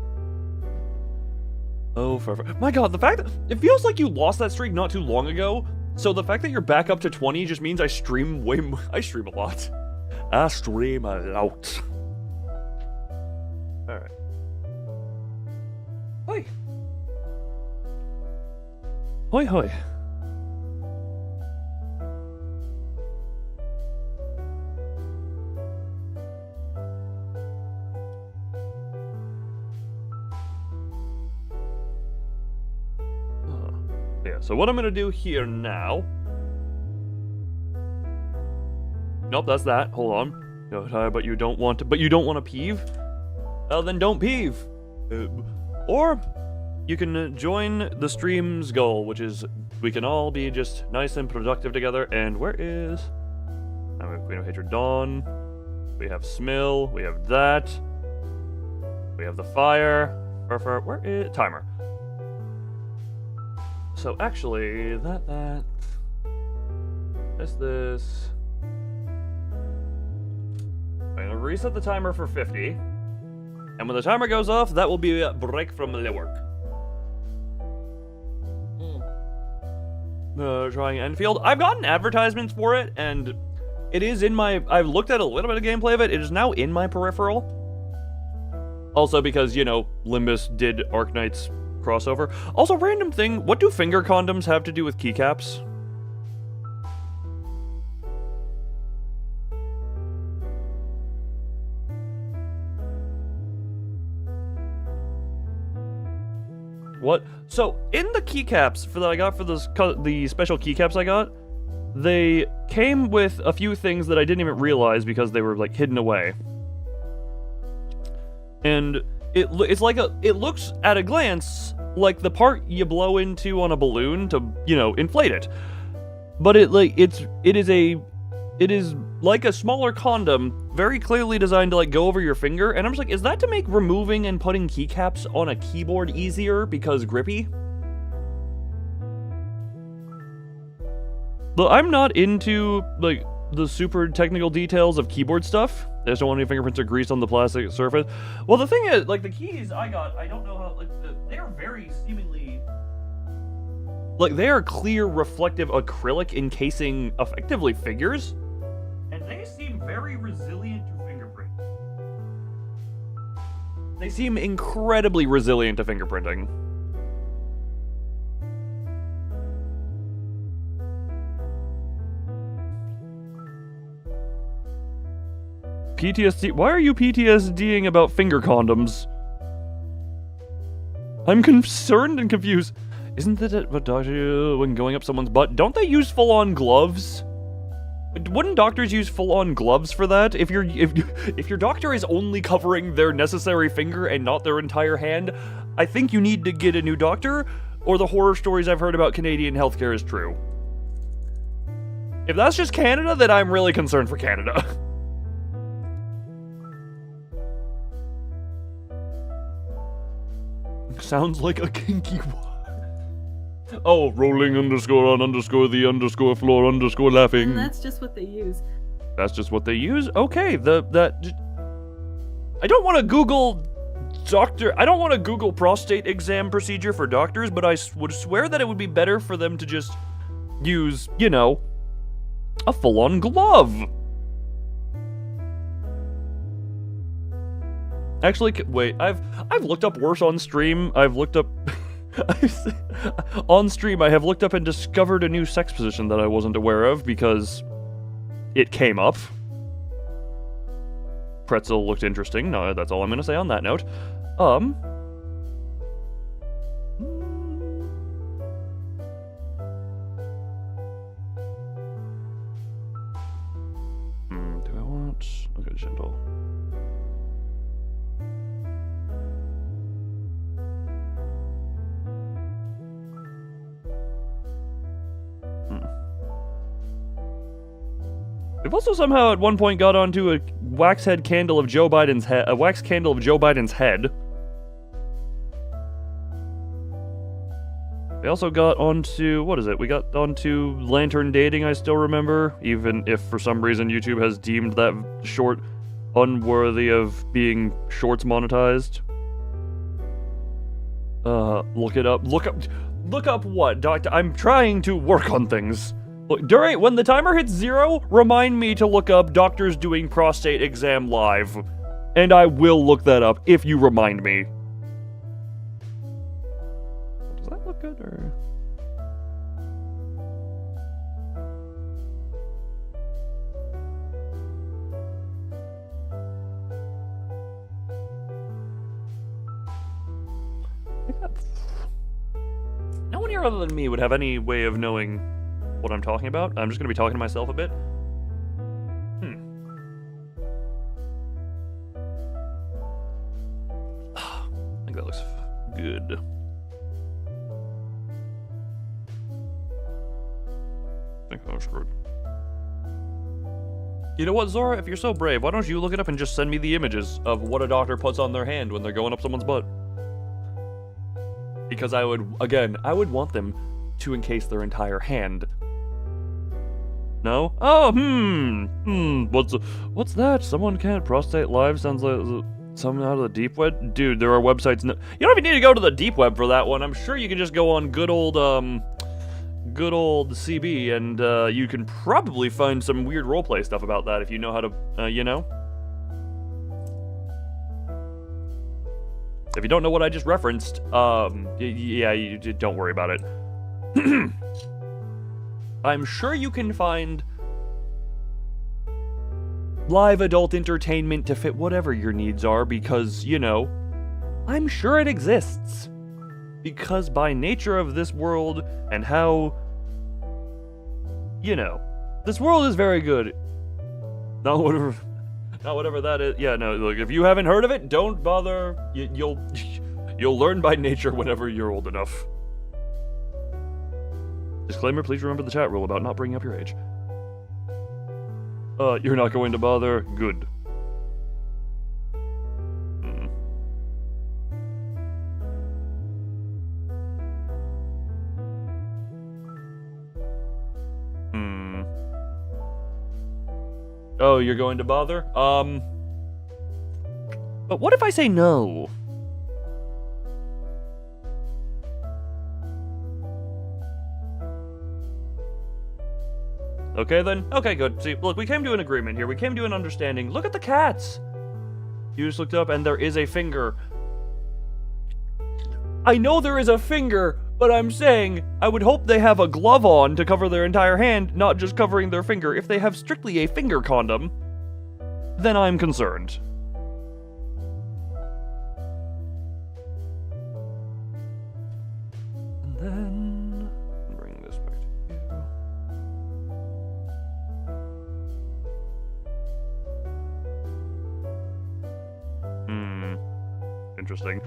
Oh, Furfur. My god, the fact that it feels like you lost that streak not too long ago, so the fact that you're back up to 20 just means I stream way more. I stream a lot. I stream a lot. Alright. Hoi. Hoi hoi. Yeah, so what I'm gonna do here now. Nope, that's that. Hold on. No, but you don't want to peeve? Well, then don't peeve. Or you can join the stream's goal, which is we can all be just nice and productive together. And where is? We have Queen of Hatred Dawn. We have Smill. We have that. We have the fire. Where is timer? So actually, this. I'm gonna reset the timer for 50. And when the timer goes off, that will be a break from the work. Trying Enfield. I've gotten advertisements for it, and it is in my... I've looked at a little bit of gameplay of it. It is now in my peripheral. Also because, you know, Limbus did Arknight's crossover. Also, random thing, what do finger condoms have to do with keycaps? What? So, in the keycaps that I got for the special keycaps I got, they came with a few things that I didn't even realize because they were, like, hidden away. And it looks at a glance like the part you blow into on a balloon to, you know, inflate it. But it is like a smaller condom, very clearly designed to like go over your finger, and I'm just like, is that to make removing and putting keycaps on a keyboard easier because grippy? But I'm not into like the super technical details of keyboard stuff. I just don't want any fingerprints or grease on the plastic surface. Well, the thing is, like the keys I got, I don't know how, like they are very seemingly, like they are clear, reflective acrylic encasing effectively figures, and they seem very resilient to fingerprint. They seem incredibly resilient to fingerprinting. PTSD? Why are you PTSDing about finger condoms? I'm concerned and confused. Isn't that what doctor when going up someone's butt? Don't they use full-on gloves? Wouldn't doctors use full-on gloves for that? If your doctor is only covering their necessary finger and not their entire hand, I think you need to get a new doctor, or the horror stories I've heard about Canadian healthcare is true. If that's just Canada, then I'm really concerned for Canada. Sounds like a kinky one. Oh, rolling underscore on underscore the underscore floor underscore laughing. And that's just what they use. That's just what they use? Okay, I don't want to Google I don't want to Google prostate exam procedure for doctors, but I would swear that it would be better for them to just use, you know, a full-on glove. Actually, wait, I've looked up worse on stream. I've looked up... on stream, I have looked up and discovered a new sex position that I wasn't aware of because it came up. Pretzel looked interesting. No, that's all I'm going to say on that note. We've also somehow at one point got onto a wax candle of Joe Biden's head. We also got onto, what is it? We got onto lantern dating, I still remember, even if for some reason YouTube has deemed that short unworthy of being shorts monetized. Look it up. Look up what, Doctor? I'm trying to work on things. Look, when the timer hits 0, remind me to look up doctors doing prostate exam live. And I will look that up if you remind me. Does that look good, or...? No one here other than me would have any way of knowing what I'm talking about. I'm just going to be talking to myself a bit. I think that looks good. I think that looks good. You know what, Zora? If you're so brave, why don't you look it up and just send me the images of what a doctor puts on their hand when they're going up someone's butt? Because I would want them to encase their entire hand. No? Oh, what's that? Someone can't prostate live sounds like something out of the deep web? Dude, there are websites. You don't even need to go to the deep web for that one. I'm sure you can just go on good old CB and you can probably find some weird roleplay stuff about that if you know how to, you know? If you don't know what I just referenced, yeah, don't worry about it. I'm sure you can find live adult entertainment to fit whatever your needs are because, you know, I'm sure it exists. Because by nature of this world and how, you know, this world is very good. Not whatever that is. Yeah, no, look, if you haven't heard of it, don't bother. You'll learn by nature whenever you're old enough. Disclaimer, please remember the chat rule about not bringing up your age. You're not going to bother? Good. Oh, you're going to bother? But what if I say no? Okay then. Okay, good. See, look, we came to an agreement here. We came to an understanding. Look at the cats! You just looked up and there is a finger. I know there is a finger, but I'm saying I would hope they have a glove on to cover their entire hand, not just covering their finger. If they have strictly a finger condom, then I'm concerned. And then bring this back to you. Interesting.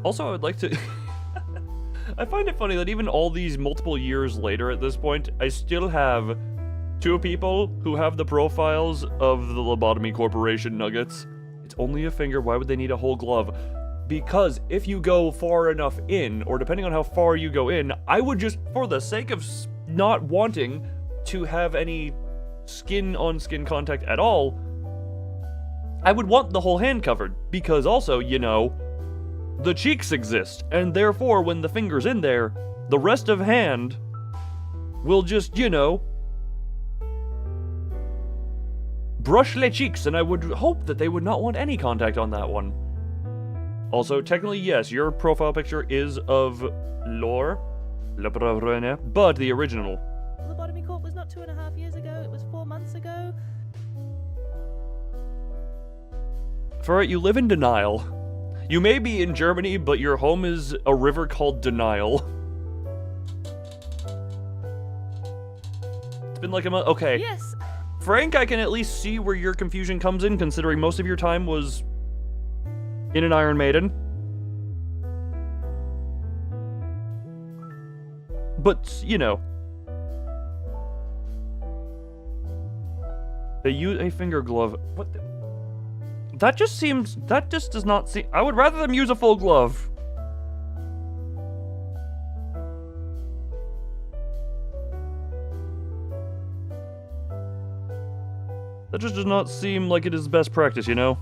Also, I would like to... I find it funny that even all these multiple years later at this point, I still have 2 people who have the profiles of the Lobotomy Corporation nuggets. It's only a finger, why would they need a whole glove? Because if you go far enough in, or depending on how far you go in, I would just, for the sake of not wanting to have any skin-on-skin contact at all, I would want the whole hand covered. Because also, you know, the cheeks exist, and therefore, when the finger's in there, the rest of hand will just, you know, brush les cheeks, and I would hope that they would not want any contact on that one. Also, technically, yes, your profile picture is of Lore, but the original. Lobotomy Corp was not 2.5 years ago, it was 4 months ago. For it, you live in denial. You may be in Germany, but your home is a river called Denial. It's been like a month. Okay. Yes. Frank, I can at least see where your confusion comes in, considering most of your time was in an Iron Maiden. But, you know. They use a finger glove. What the? That just does not seem... I would rather them use a full glove. That just does not seem like it is best practice, you know?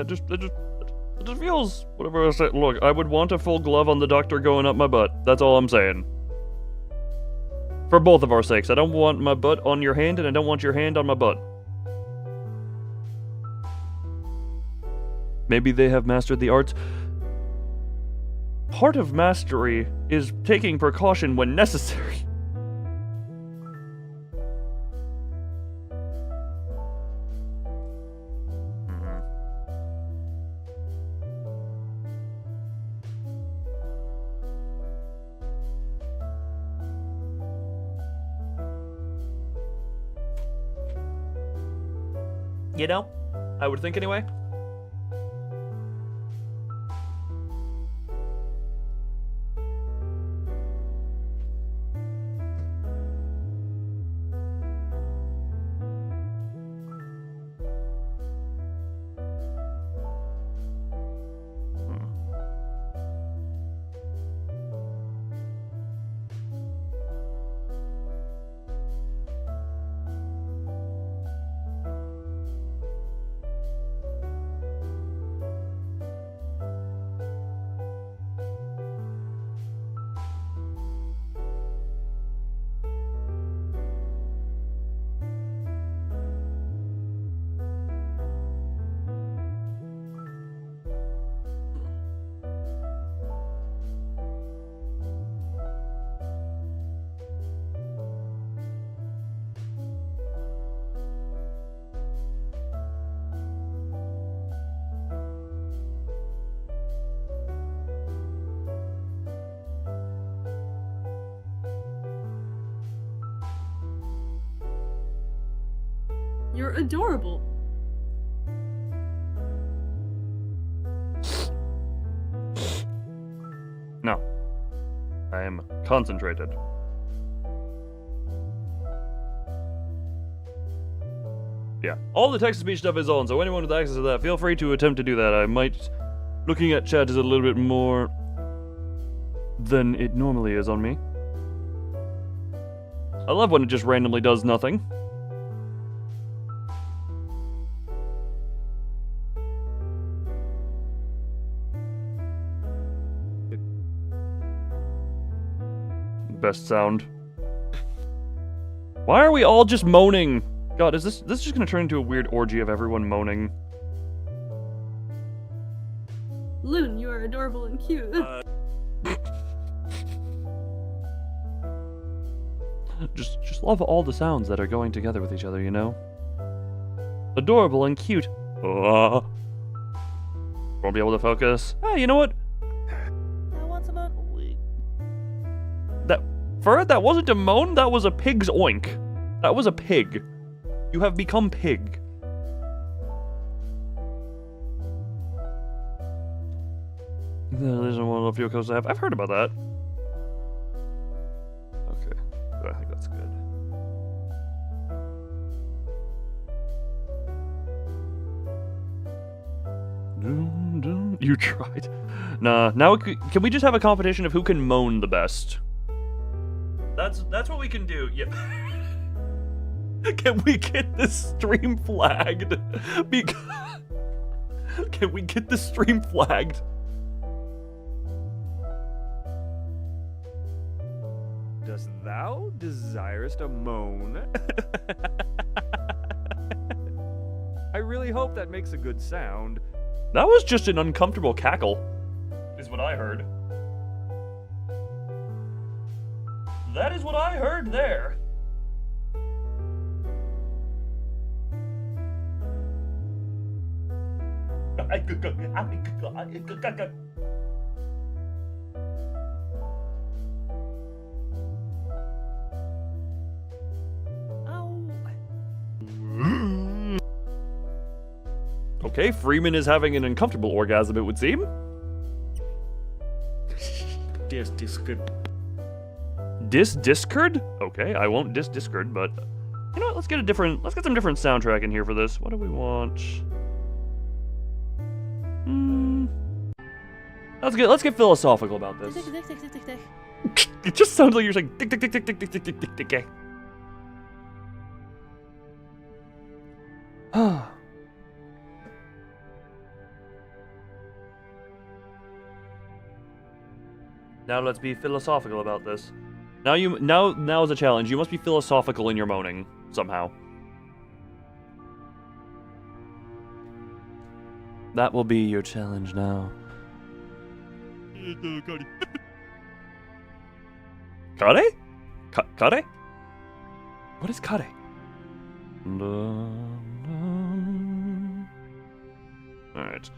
It just feels whatever I say. Look, I would want a full glove on the doctor going up my butt. That's all I'm saying. For both of our sakes. I don't want my butt on your hand, and I don't want your hand on my butt. Maybe they have mastered the arts. Part of mastery is taking precaution when necessary. You know? I would think anyway. You're adorable. No. I am concentrated. Yeah. All the text-to-speech stuff is on, so anyone with access to that, feel free to attempt to do that. I might... Looking at chat is a little bit more than it normally is on me. I love when it just randomly does nothing. Best sound. Why are we all just moaning? God, is this just gonna turn into a weird orgy of everyone moaning? Loon, you are adorable and cute. Just love all the sounds that are going together with each other, you know? Adorable and cute. Won't be able to focus. Hey, you know what? I want a moan. That wasn't a moan, that was a pig's oink. That was a pig. You have become pig. There isn't one of your codes I have. I've heard about that. Okay. I think that's good. You tried. Nah, now can we just have a competition of who can moan the best? That's what we can do. Yep. Can we get this stream flagged? Because can we get this stream flagged? Dost thou desirest a moan? I really hope that makes a good sound. That was just an uncomfortable cackle, is what I heard. That is what I heard there. Okay, Freeman is having an uncomfortable orgasm, it would seem. Discord. Discord? Okay, I won't Discord, but you know what? Let's get some different soundtrack in here for this. What do we want? Let's get philosophical about this. It just sounds like you're saying tick tick tick tick tick tick tick tick tick tick. Now let's be philosophical about this. Now is a challenge. You must be philosophical in your moaning somehow. That will be your challenge now. Kare? Kare? What is kare? Alright.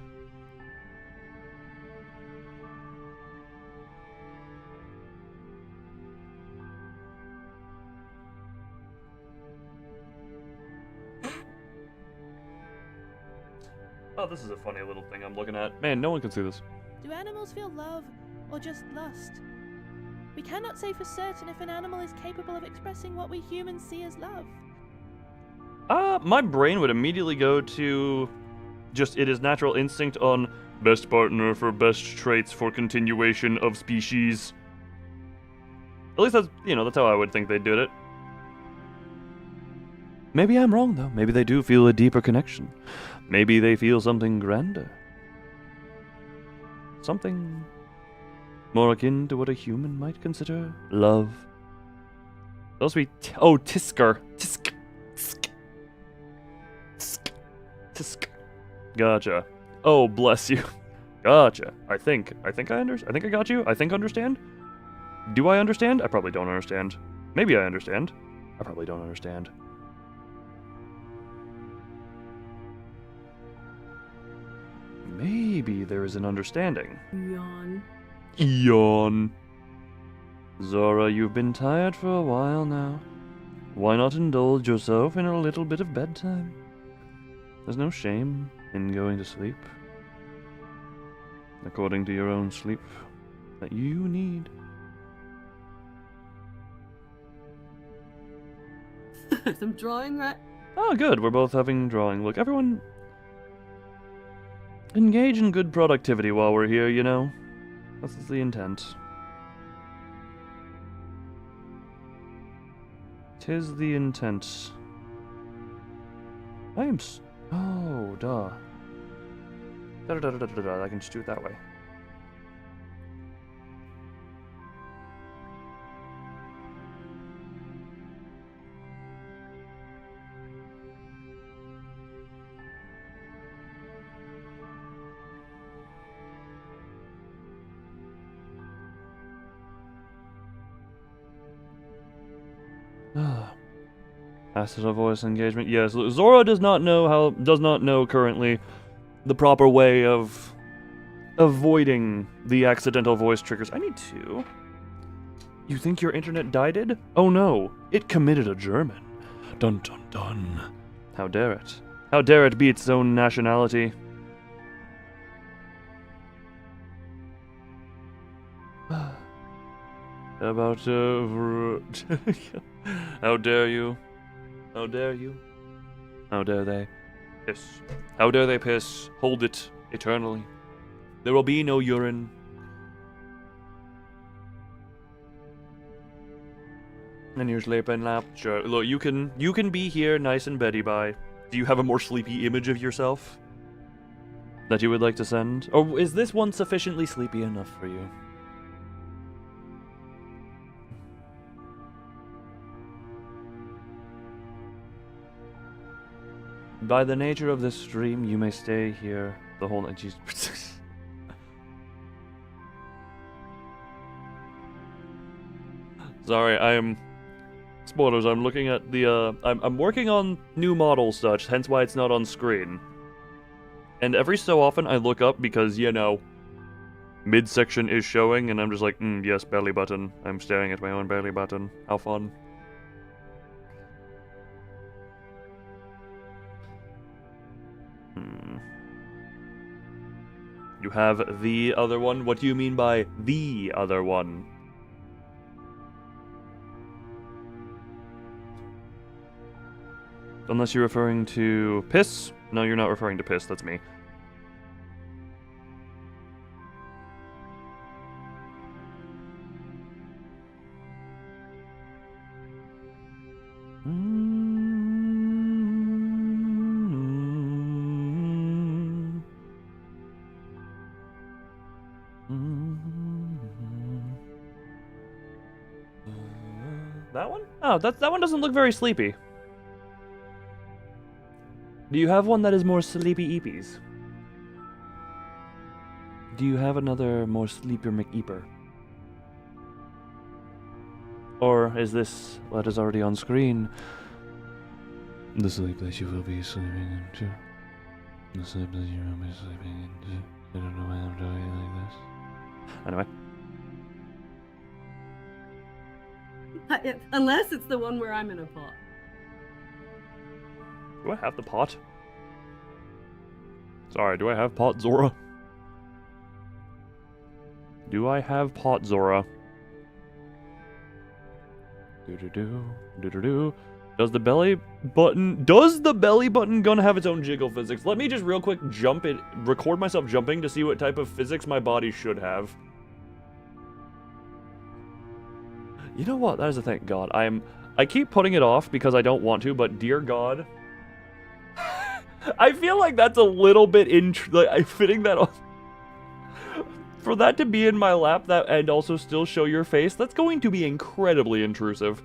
Oh, this is a funny little thing I'm looking at. Man, no one can see this. Do animals feel love or just lust? We cannot say for certain if an animal is capable of expressing what we humans see as love. My brain would immediately go to just it is natural instinct on best partner for best traits for continuation of species. At least that's how I would think they did it. Maybe I'm wrong though. Maybe they do feel a deeper connection. Maybe they feel something grander. Something more akin to what a human might consider love. Those be Tisker. Tisk. Gotcha. Oh, bless you. Gotcha. I think I got you. I think understand. Do I understand? I probably don't understand. Maybe I understand. I probably don't understand. Maybe there is an understanding. Yawn. Yawn. Zora, you've been tired for a while now. Why not indulge yourself in a little bit of bedtime? There's no shame in going to sleep. According to your own sleep that you need. Some drawing, right? Oh, good. We're both having drawing. Look, everyone... engage in good productivity while we're here, you know? This is the intent. 'Tis the intent. Oh, duh. I can just do it that way. Acid of voice engagement. Yes, Zora does not know currently the proper way of avoiding the accidental voice triggers. I need to. You think your internet died? Oh no, it committed a German. Dun dun dun. How dare it? How dare it be its own nationality? About how dare you? How dare you? How dare they? Piss. How dare they piss? Hold it eternally. There will be no urine. And you're sleeping lap. Sure. Look, you can be here nice and Betty by. Do you have a more sleepy image of yourself that you would like to send? Or is this one sufficiently sleepy enough for you? By the nature of this stream, you may stay here the whole night. Jeez. Sorry, I am... Spoilers, I'm looking at the, I'm working on new model such, hence why it's not on screen. And every so often I look up because, you know, midsection is showing, and I'm just like, yes, belly button. I'm staring at my own belly button. How fun. one. You have the other one? What do you mean by the other one? Unless you're referring to piss? No, you're not referring to piss, that's me. That one? Oh, that one doesn't look very sleepy. Do you have one that is more sleepy eepies? Do you have another more sleeper McEeper? Or is this what is already on screen? The sleep that you will be sleeping into. The sleep that you will be sleeping into. I don't know why I'm doing it like this. Anyway. Unless it's the one where I'm in a pot. Do I have the pot? Sorry, do I have pot, Zora? Do I have pot, Zora? Do-do-do. Does the belly button gonna have its own jiggle physics? Let me just real quick record myself jumping to see what type of physics my body should have. You know what? That is the thing. God, I keep putting it off because I don't want to, but dear God, I feel like that's a little bit I'm fitting that on. For that to be in my lap and also still show your face, that's going to be incredibly intrusive.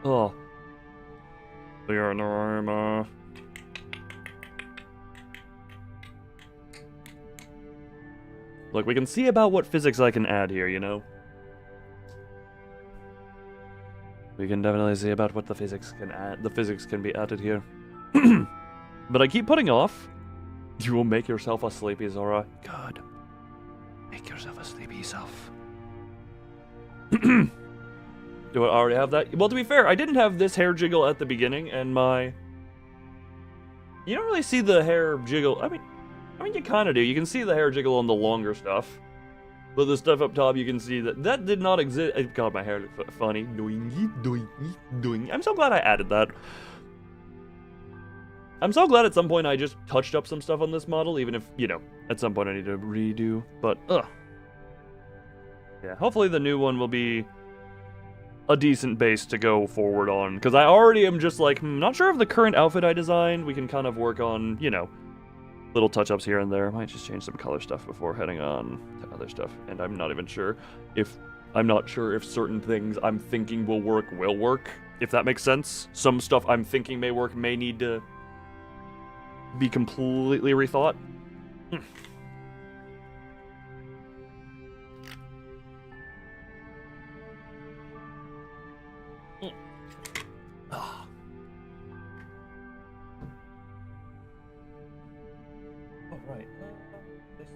Oh. Look, we can see about what physics I can add here, you know? We can definitely see about what the physics can be added here. But I keep putting off. You will make yourself a sleepy, Zora. God. Make yourself a sleepy self. Do I already have that? Well, to be fair, I didn't have this hair jiggle at the beginning, and my... You don't really see the hair jiggle. I mean, you kind of do. You can see the hair jiggle on the longer stuff. But the stuff up top, you can see that did not exist. God, my hair looked funny. Doing. I'm so glad I added that. I'm so glad at some point I just touched up some stuff on this model, even if, you know, at some point I need to redo. But, yeah, hopefully the new one will be a decent base to go forward on. Because I already am just like, not sure if the current outfit I designed, we can kind of work on, you know, little touch-ups here and there. Might just change some color stuff before heading on to other stuff. And I'm not sure if certain things I'm thinking will work, if that makes sense. Some stuff I'm thinking may work may need to be completely rethought. Oh, right. This.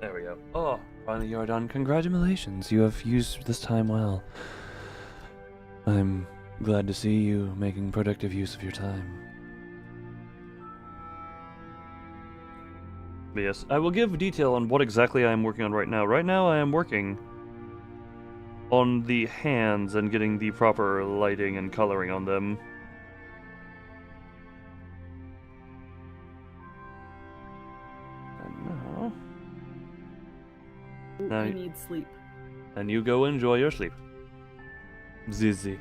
There we go. Oh, finally you are done. Congratulations, you have used this time well. I'm glad to see you making productive use of your time. Yes, I will give detail on what exactly I am working on right now. Right now I am working on the hands and getting the proper lighting and coloring on them. Now, I need sleep. And you go enjoy your sleep. Zizi.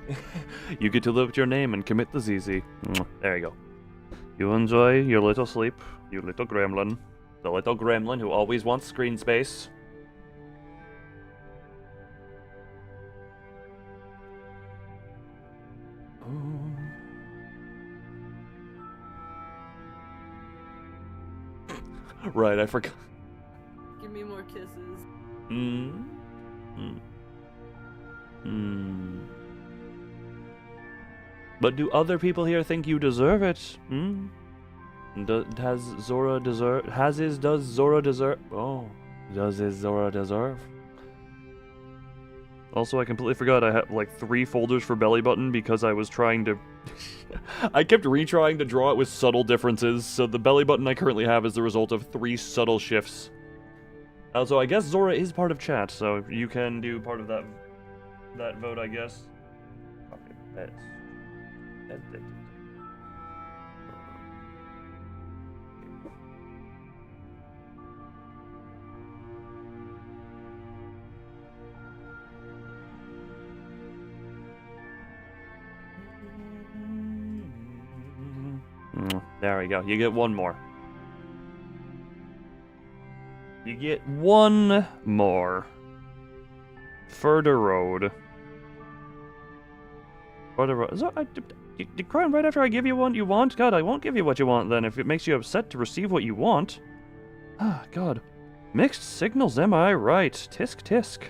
You get to live with your name and commit the Zizi. There you go. You enjoy your little sleep, you little gremlin. The little gremlin who always wants screen space. Right, I forgot. Give me more kisses. But do other people here think you deserve it? Does Zora deserve? Does Zora deserve? Oh, does Zora deserve? Also, I completely forgot I had like 3 folders for belly button because I was trying to. I kept retrying to draw it with subtle differences, so the belly button I currently have is the result of 3 subtle shifts. Also, I guess Zora is part of chat, so you can do part of that vote, I guess. Okay, that's addicted. There we go. You get one more. You get one more. Further road. Further road. So, you crying right after I give you one you want? God, I won't give you what you want then if it makes you upset to receive what you want. Ah, God. Mixed signals, am I right? Tisk tisk.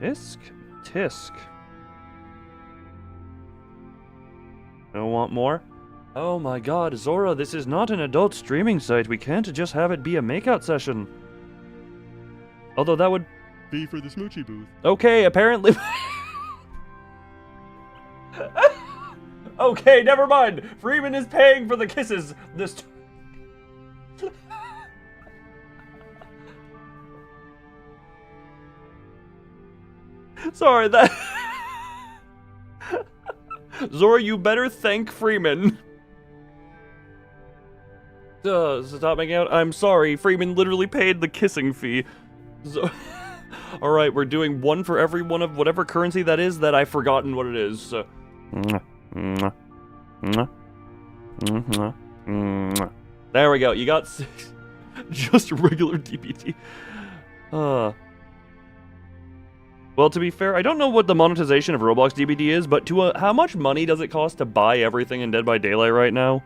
Tisk tisk. Don't want more? Oh my god, Zora, this is not an adult streaming site. We can't just have it be a makeout session. Although that would Be for the smoochie booth. Okay, apparently. Okay, never mind. Freeman is paying for the kisses this Sorry, that Zora, you better thank Freeman. Stop making out. I'm sorry, Freeman literally paid the kissing fee. Alright, we're doing one for every one of whatever currency that is that I've forgotten what it is, so. There we go, you got 6. Just regular DPT. Well, to be fair, I don't know what the monetization of Roblox DBD is, but how much money does it cost to buy everything in Dead by Daylight right now?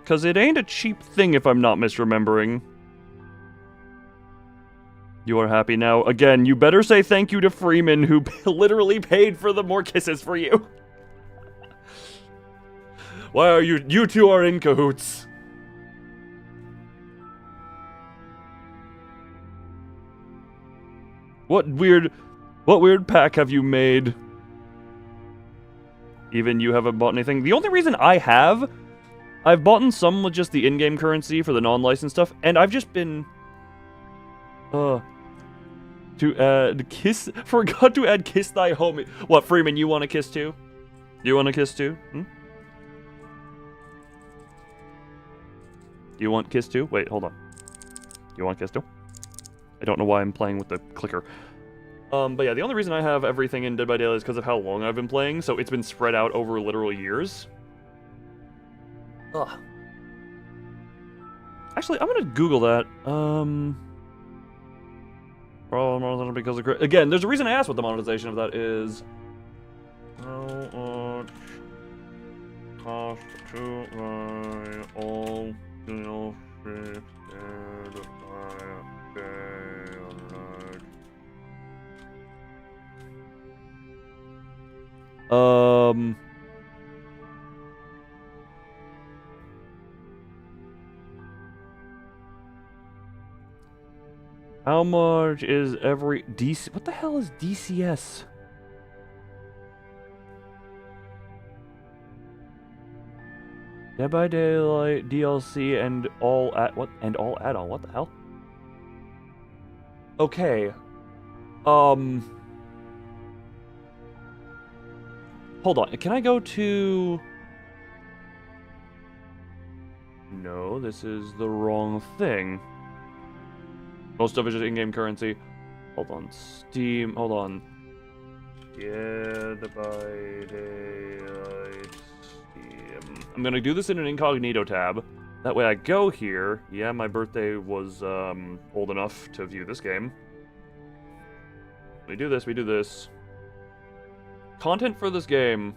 Because it ain't a cheap thing if I'm not misremembering. You are happy now. Again, you better say thank you to Freeman, who literally paid for the more kisses for you. Why are you two are in cahoots. What weird pack have you made? Even you haven't bought anything. The only reason I've bought some with just the in-game currency for the non-licensed stuff, and I've just been to add kiss. Forgot to add kiss thy homie. What, Freeman? You want to kiss too? You want to kiss too? You want kiss too? Wait, hold on. You want kiss too? I don't know why I'm playing with the clicker. But yeah, the only reason I have everything in Dead by Daylight is because of how long I've been playing, so it's been spread out over literal years. Ugh. Actually, I'm gonna Google that. Because of, again, there's a reason I asked what the monetization of that is. How much cost to buy all DLC and how much is every DC? What the hell is DCS? Dead by Daylight DLC and all add-on. What the hell? Okay. Hold on. Can I go to... No, this is the wrong thing. Most of it is in-game currency. Hold on. Steam. Hold on. Dead by Daylight Steam. I'm gonna do this in an incognito tab. That way I go here. Yeah, my birthday was old enough to view this game. We do this. Content for this game.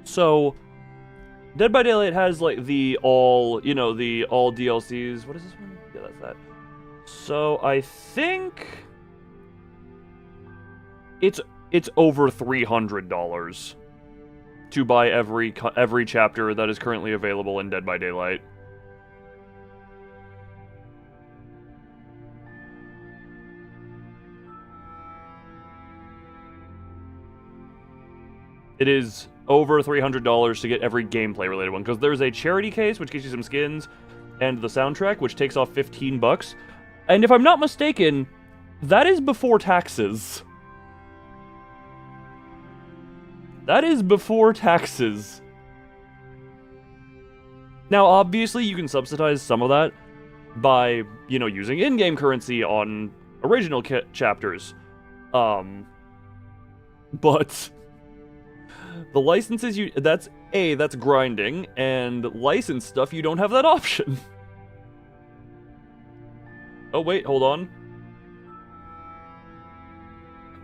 So, Dead by Daylight has like the all DLCs. What is this one? Yeah, that's that. So I think it's over $300 to buy every chapter that is currently available in Dead by Daylight. It is over $300 to get every gameplay related one, because there's a charity case which gives you some skins and the soundtrack which takes off $15. And if I'm not mistaken, that is before taxes. That is before taxes. Now, obviously, you can subsidize some of that by, using in-game currency on original chapters. But the licenses that's grinding, and license stuff, you don't have that option. Oh, wait, hold on.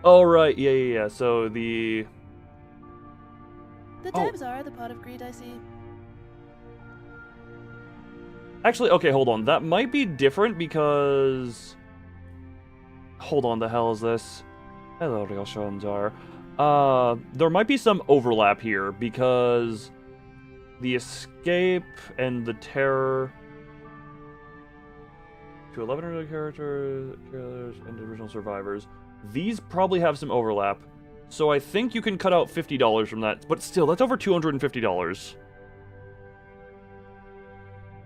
Oh, right, yeah. So The devs are the pot of greed, I see. Actually, okay, hold on. That might be different because... Hold on, the hell is this? Hello, Real Shonzar. There might be some overlap here because the escape and the terror to 11 original characters and original survivors. These probably have some overlap. So I think you can cut out $50 from that, but still, that's over $250.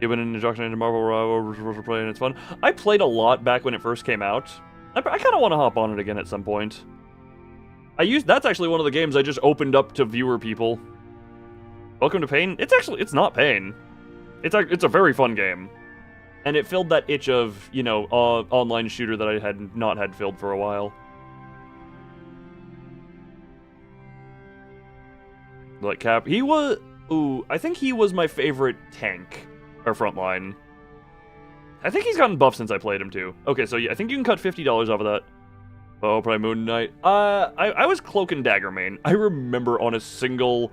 Given an introduction into Marvel Rivals play and it's fun. I played a lot back when it first came out. I kind of want to hop on it again at some point. That's actually one of the games I just opened up to viewer people. Welcome to Pain. It's not Pain. It's a very fun game. And it filled that itch of, online shooter that I had not had filled for a while. Like Cap, I think he was my favorite tank, or frontline. I think he's gotten buffed since I played him too. Okay, so yeah, I think you can cut $50 off of that. Oh, probably Moon Knight. I was Cloak and Dagger main. I remember on a single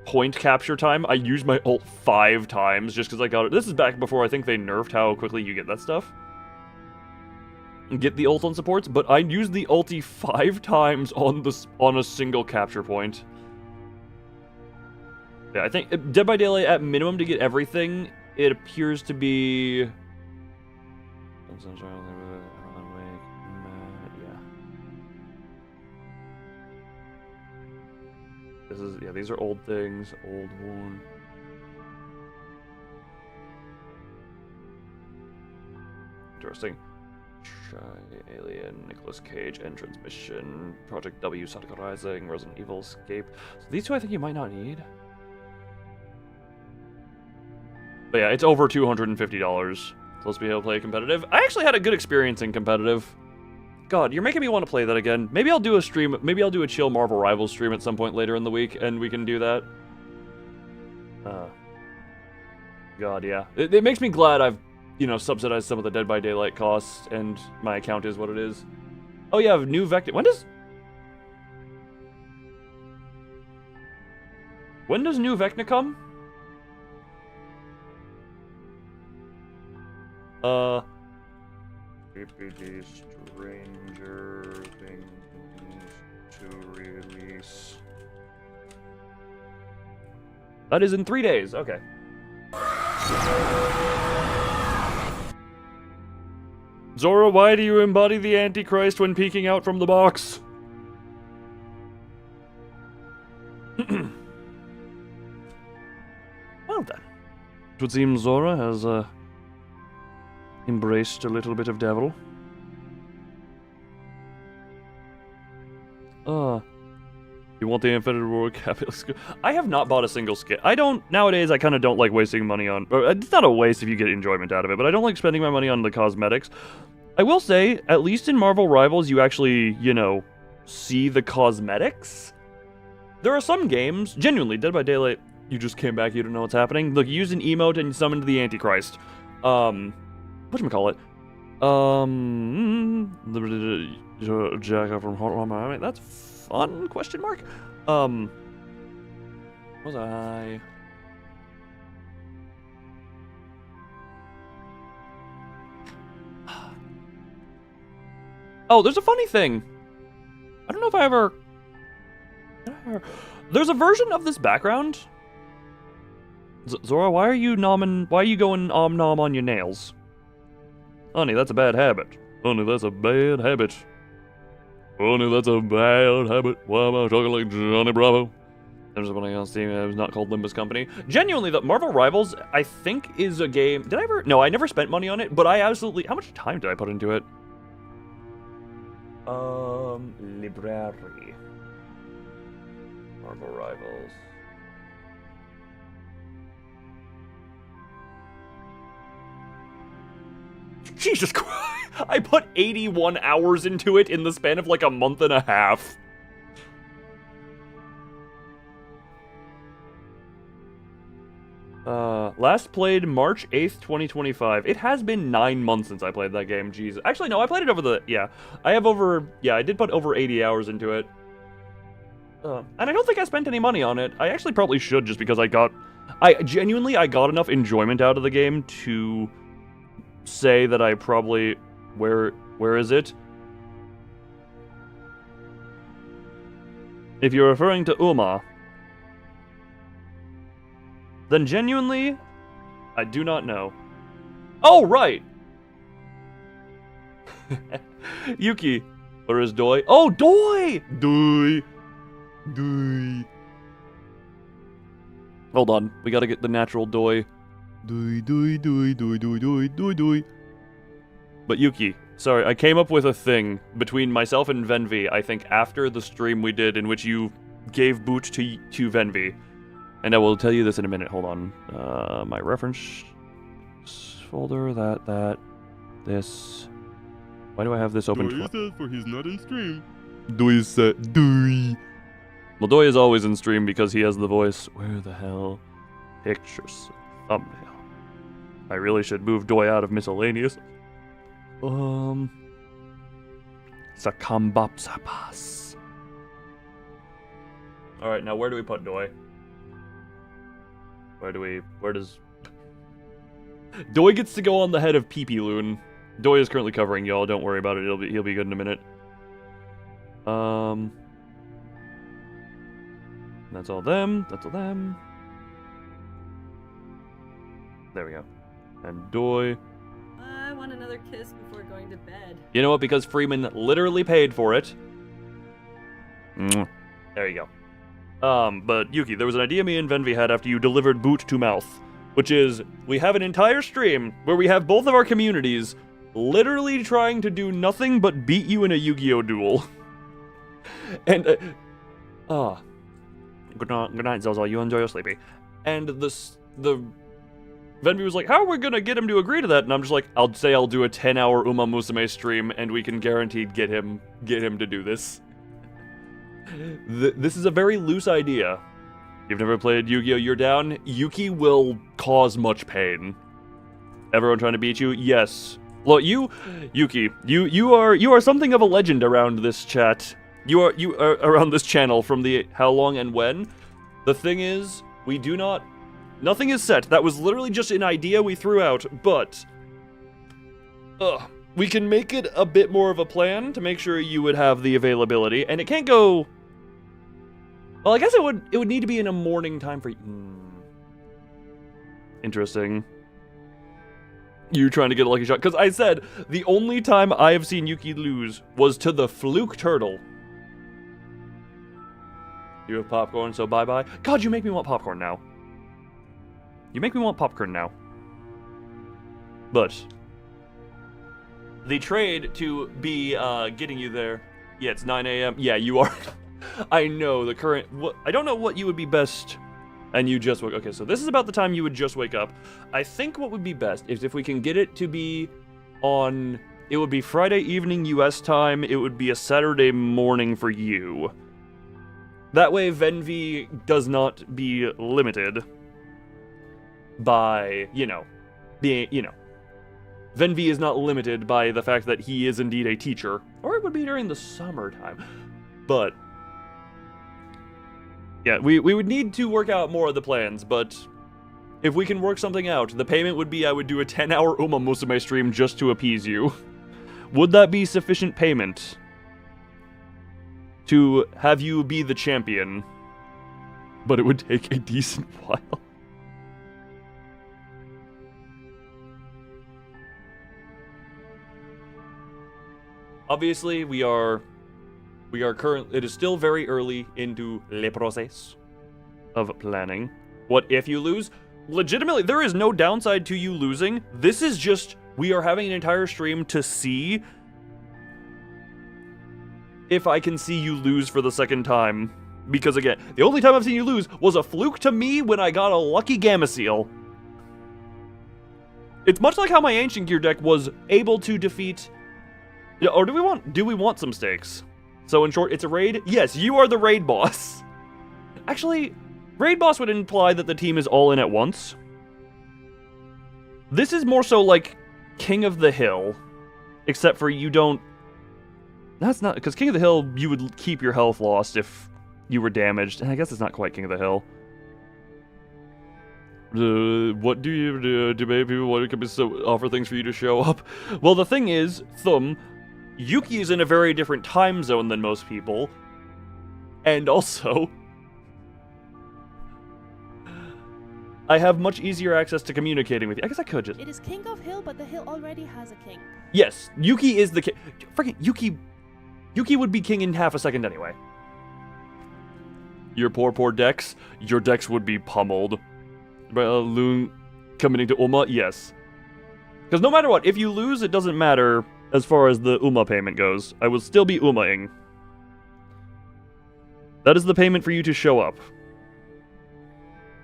point capture time, I used my ult 5 times just because I got it. This is back before I think they nerfed how quickly you get that stuff. Get the ult on supports, but I used the ulti 5 times on a single capture point. Yeah, I think Dead by Daylight, at minimum, to get everything, it appears to be... Yeah. These are old things. Old one. Interesting. Shy Alien, Nicolas Cage, Entrance Mission, Project W, Sonic Rising, Resident Evil, Escape. So these two I think you might not need. But yeah, it's over $250. So let's be able to play competitive. I actually had a good experience in competitive. God, you're making me want to play that again. Maybe I'll do a stream. Maybe I'll do a chill Marvel Rivals stream at some point later in the week, and we can do that. God, yeah. It makes me glad I've, subsidized some of the Dead by Daylight costs, and my account is what it is. Oh yeah, new Vecna. When does new Vecna come? PPD Stranger Things to release. That is in 3 days. Okay. Zora, why do you embody the Antichrist when peeking out from the box? Well then. It would seem Zora has embraced a little bit of devil. You want the Infinite War capitalist? I have not bought a single skin. I don't, nowadays, I kind of don't like wasting money on, or it's not a waste if you get enjoyment out of it, but I don't like spending my money on the cosmetics. I will say, at least in Marvel Rivals, you actually, you know, see the cosmetics. There are some games, genuinely, Dead by Daylight, you just came back, you don't know what's happening. Look, you use an emote and you summoned the Antichrist. Whatchamacallit? Jack from Hotline, that's fun, question mark? Was I... Oh, there's a funny thing. I don't know if I ever... There's a version of this background. Zora, why are you going nom on your nails? Honey, that's a bad habit. Honey, that's a bad habit. Honey, that's a bad habit. Why am I talking like Johnny Bravo? There's something else team that was not called Limbus Company. Genuinely, the Marvel Rivals, I think, is a game... Did I ever... No, I never spent money on it, but I absolutely... How much time did I put into it? Library. Marvel Rivals. Jesus Christ! I put 81 hours into it in the span of like a month and a half. Last played March 8th, 2025. It has been 9 months since I played that game, jeez. Actually, no, I played it over the... Yeah. I did put over 80 hours into it. And I don't think I spent any money on it. I actually probably should, just because I got enough enjoyment out of the game to say that I probably... Where is it? If you're referring to Uma, then genuinely, I do not know. Oh, right! Yuki. Or is Doi? Oh, Doi! Doi! Doi. Hold on, we gotta get the natural Doi. Doi, Doi, Doi, Doi, Doi, Doi, Doi, Doi. But Yuki, sorry, I came up with a thing between myself and Venvi, I think after the stream we did in which you gave boot to Venvi. And I will tell you this in a minute, hold on. My reference folder, this. Why do I have this open? Doi says for he's not in stream. Doi said, Doi. Well, Doi is always in stream because he has the voice. Where the hell? Pictures. Thumbnail. I really should move Doi out of miscellaneous. Sakambapsapas. Alright, now where do we put Doi? Where does... Doi gets to go on the head of Pee-Pee Loon. Doi is currently covering y'all, don't worry about it, he'll be good in a minute. That's all them, There we go. And Doi. I want another kiss before going to bed. You know what, because Freeman literally paid for it. There you go. But Yuki, there was an idea me and Venvi had after you delivered boot to mouth, which is, we have an entire stream where we have both of our communities literally trying to do nothing but beat you in a Yu-Gi-Oh! Duel. And, good night, Zozo, you enjoy your sleepy. And the Venvi was like, how are we gonna get him to agree to that? And I'm just like, I'll do a 10-hour Uma Musume stream, and we can guaranteed get him to do this. This is a very loose idea. You've never played Yu-Gi-Oh! You're down? Yuki will cause much pain. Everyone trying to beat you? Yes. Well, Yuki, you are something of a legend around this chat. You are around this channel from the how long and when. The thing is, nothing is set. That was literally just an idea we threw out, but we can make it a bit more of a plan to make sure you would have the availability, and it can't go... Well, I guess it would need to be in a morning time for you. Interesting. You trying to get a lucky shot? Because I said, the only time I have seen Yuki lose was to the Fluke Turtle. You have popcorn, so bye-bye. God, you make me want popcorn now. You make me want popcorn now. But, the trade to be getting you there. Yeah, it's 9 a.m. Yeah, you are. I know the current. I don't know what you would be best. And you just woke. Okay, so this is about the time you would just wake up. I think what would be best is if we can get it to be on. It would be Friday evening U.S. time. It would be a Saturday morning for you. That way, Venvi does not be limited by, Venvi is not limited by the fact that he is indeed a teacher. Or it would be during the summertime. But, yeah, we would need to work out more of the plans, but if we can work something out, the payment would be I would do a 10-hour Uma Musume stream just to appease you. Would that be sufficient payment to have you be the champion? But it would take a decent while. Obviously, we are it is still very early into le process of planning. What if you lose? Legitimately, there is no downside to you losing. This is just, we are having an entire stream to see if I can see you lose for the second time. Because again, the only time I've seen you lose was a fluke to me when I got a lucky Gamma Seal. It's much like how my Ancient Gear deck was able to defeat... Or do we want some stakes? So in short, it's a raid? Yes, you are the raid boss. Actually, raid boss would imply that the team is all in at once. This is more so like King of the Hill. Except for you don't... That's not... Because King of the Hill, you would keep your health lost if you were damaged. And I guess it's not quite King of the Hill. What do you do? Maybe people want to offer things for you to show up? Well, the thing is, Yuki is in a very different time zone than most people. And also, I have much easier access to communicating with you. I guess I could just... It is King of Hill, but the hill already has a king. Yes, Yuki is the king. Freaking Yuki would be king in half a second anyway. Your poor decks. Your decks would be pummeled. Loon committing to Uma? Yes. Because no matter what, if you lose, it doesn't matter as far as the Uma payment goes. I will still be Uma-ing. That is the payment for you to show up.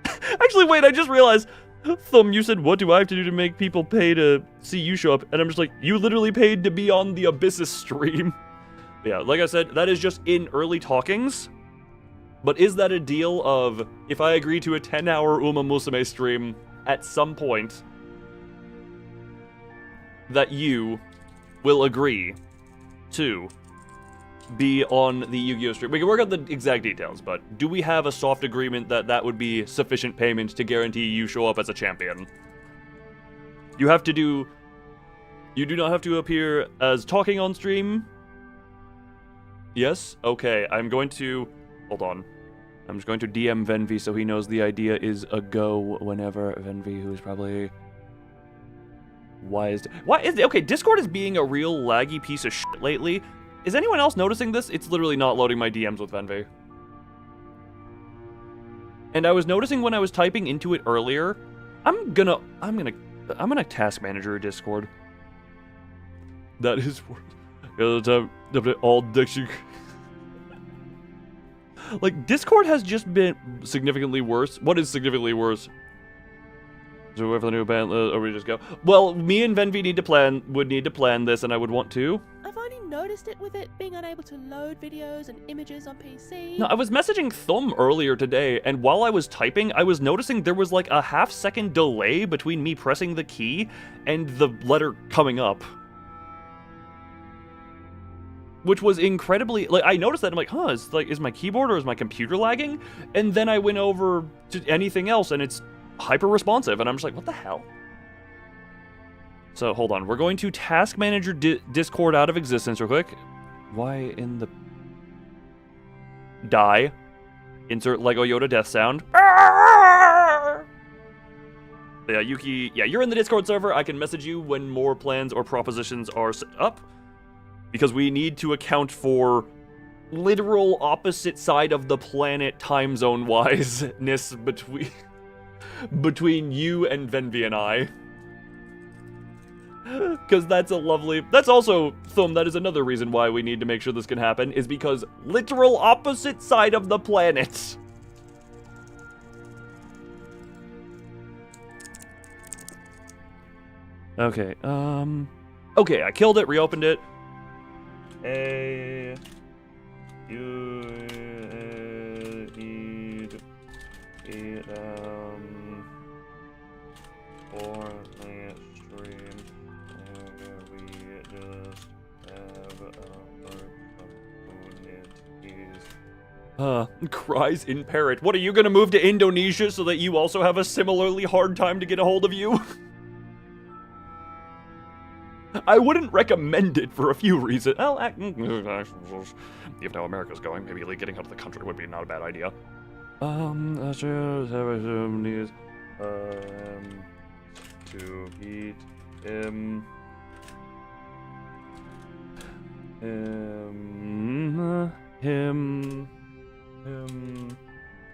Actually, wait, I just realized, you said, what do I have to do to make people pay to see you show up? And I'm just like, you literally paid to be on the Abyssus stream. Yeah, like I said, that is just in early talkings. But is that a deal of, if I agree to a 10-hour Uma Musume stream at some point, that you will agree to be on the Yu-Gi-Oh! Stream? We can work out the exact details, but do we have a soft agreement that that would be sufficient payment to guarantee you show up as a champion? You do not have to appear as talking on stream? Yes? Okay, hold on. I'm just going to DM Venvi so he knows the idea is a go whenever Venvi, who is probably... Okay, Discord is being a real laggy piece of shit lately. Is anyone else noticing this? It's literally not loading my DMs with Venvi. And I was noticing when I was typing into it earlier, I'm gonna task manager Discord. That is all Dixie. Like, Discord has just been significantly worse. What is significantly worse? So wait for the new band, or we just go? Well, me and Venvi would need to plan this, and I would want to. I've only noticed it with it being unable to load videos and images on PC. No, I was messaging Thumb earlier today, and while I was typing, I was noticing there was like a half-second delay between me pressing the key and the letter coming up. Which was incredibly, like, I noticed that, I'm like, is my keyboard or is my computer lagging? And then I went over to anything else, and it's hyper responsive, and I'm just like, what the hell? So hold on, we're going to task manager Discord out of existence real quick. Why in the die? Insert Lego Yoda death sound. Yeah, Yuki. Yeah, you're in the Discord server. I can message you when more plans or propositions are set up, because we need to account for literal opposite side of the planet time zone wiseness between you and Venvi and I. Because that's a lovely... That's also, Thumb, that is another reason why we need to make sure this can happen, is because literal opposite side of the planet. Okay, okay, I killed it, reopened it. Cries in parrot. What, are you gonna move to Indonesia so that you also have a similarly hard time to get a hold of you? I wouldn't recommend it for a few reasons. Well, even how America's going, maybe getting out of the country would be not a bad idea. To beat him.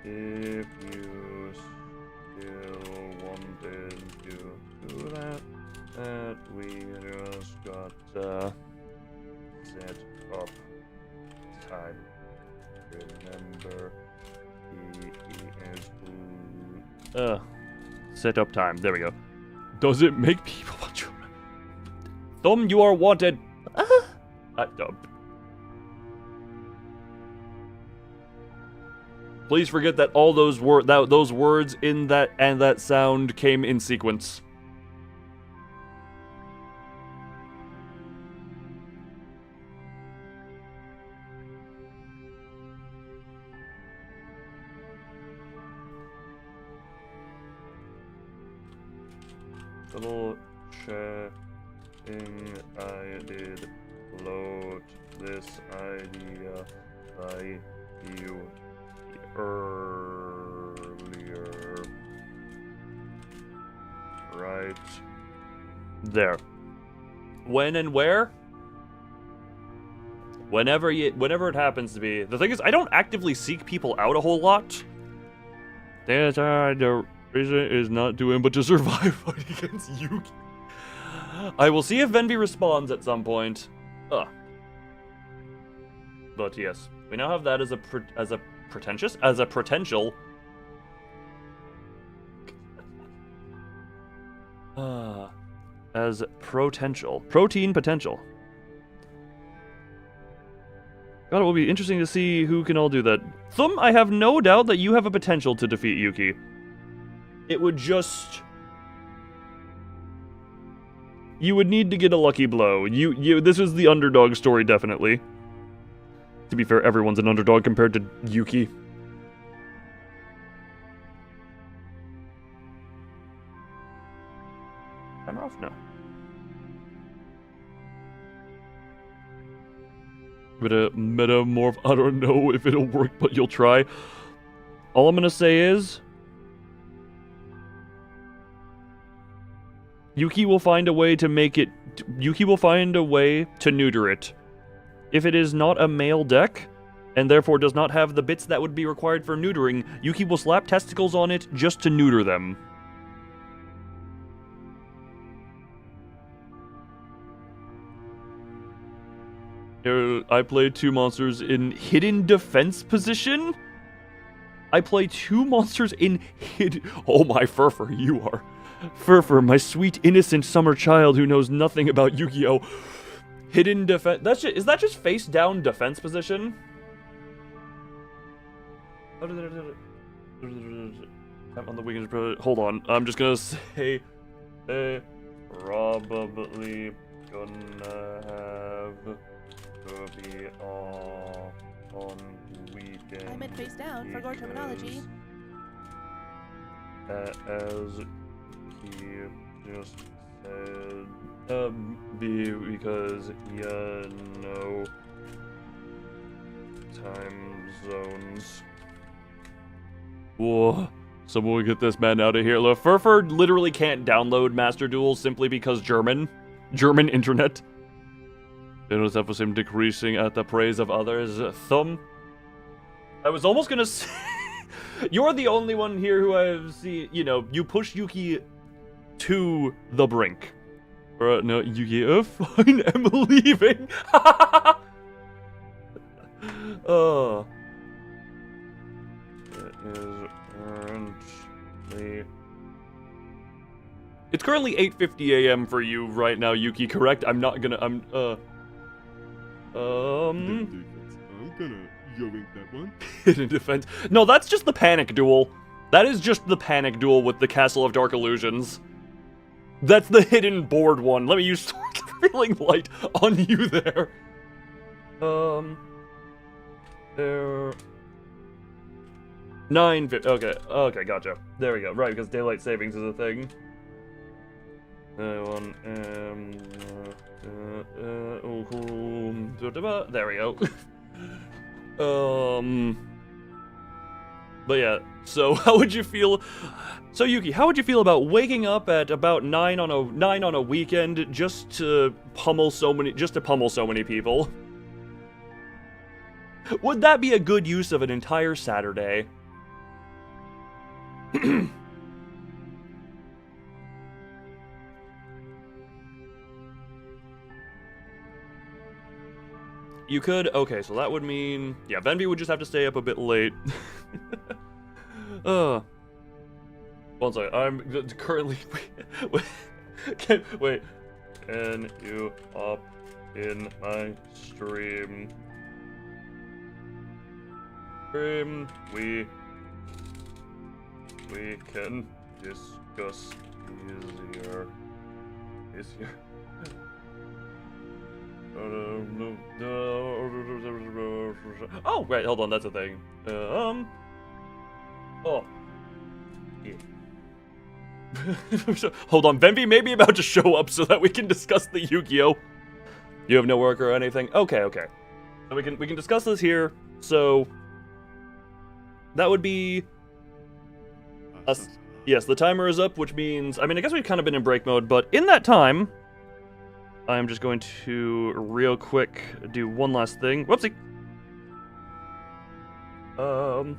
If you still wanted to do that we just got set up time. Remember, he is set up time. There we go. Does it make people want you? Thumb, you are wanted. Please forget that all those words in that and that sound came in sequence. Double checking, I did load this idea by you earlier. Right there. When and where? Whenever it happens to be. The thing is, I don't actively seek people out a whole lot. The reason is not to him, but to survive fight against Yuki. I will see if Venvi responds at some point. But yes, we now have that as a potential. As protein potential. God, it will be interesting to see who can all do that. Thumb, I have no doubt that you have a potential to defeat Yuki. It would just... You would need to get a lucky blow. This is the underdog story, definitely. To be fair, everyone's an underdog compared to Yuki. I'm off now. Metamorph, I don't know if it'll work, but you'll try. All I'm gonna say is... Yuki will find a way to make it... Yuki will find a way to neuter it. If it is not a male deck, and therefore does not have the bits that would be required for neutering, Yuki will slap testicles on it just to neuter them. I play 2 monsters in hidden defense position? I play 2 monsters in hidden... Oh my Furfur, you are... Furfur, my sweet innocent summer child who knows nothing about Yu-Gi-Oh! Hidden defense... Is that just face down defense position? I'm on the weekend. Hold on, I'm just gonna say... probably gonna have... to be on weekend. I meant face down for gore terminology. As he just said, because no time zones. Whoa. Someone will get this man out of here. Furfur literally can't download Master Duel simply because German internet. They don't have him decreasing at the praise of others. Thumb. I was almost gonna say... You're the only one here who I've seen... You know, you push Yuki to the brink. No, Yuki, fine, I'm leaving. Oh. It is currently... It's currently 8:50 a.m. for you right now, Yuki, correct? I'm not gonna, I'm gonna yoink that one. Hidden defense. No, that's just the panic duel. That is just the panic duel with the Castle of Dark Illusions. That's the hidden board one. Let me use Thrilling Light on you there. There... 9:50. Okay, gotcha. There we go. Right, because daylight savings is a thing. There we go. But yeah, so how would you feel? So Yuki, how would you feel about waking up at about 9 on a weekend just to pummel so many people? Would that be a good use of an entire Saturday? You could, okay, so that would mean, yeah, Venvi would just have to stay up a bit late. One second, I'm currently, wait, can you hop in my stream? We can discuss easier. Oh, right, hold on, that's a thing. Oh. Yeah. Hold on, Venvi may be about to show up so that we can discuss the Yu-Gi-Oh! You have no work or anything? Okay. So we can discuss this here, so... That would be... us. Yes, the timer is up, which means... I mean, I guess we've kind of been in break mode, but in that time... I'm just going to real quick do one last thing. Whoopsie. Hold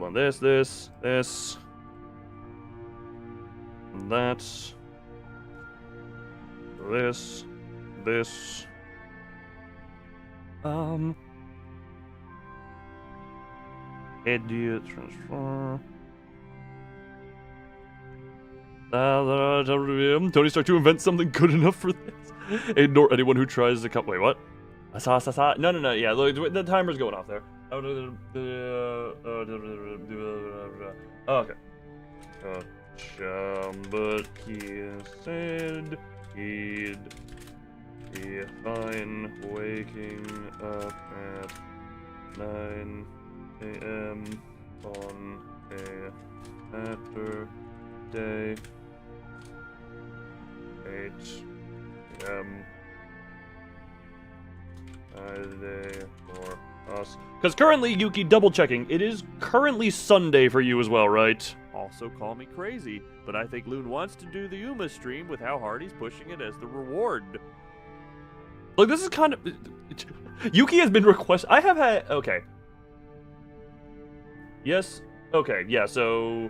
on. This, and that. This. Idiot transfer. Tony Stark to invent something good enough for this. Ignore anyone who tries to come. Wait, what? No. Yeah, look, the timer's going off there. Okay. But he said he'd be fine waking up at 9 a.m. on a Saturday. 8 p.m. Friday for us. Because currently, Yuki, double checking, it is currently Sunday for you as well, right? Also call me crazy, but I think Loon wants to do the Uma stream with how hard he's pushing it as the reward. Like, this is kind of... Yuki has been requested... I have had... Okay. Yes? Okay, yeah, so...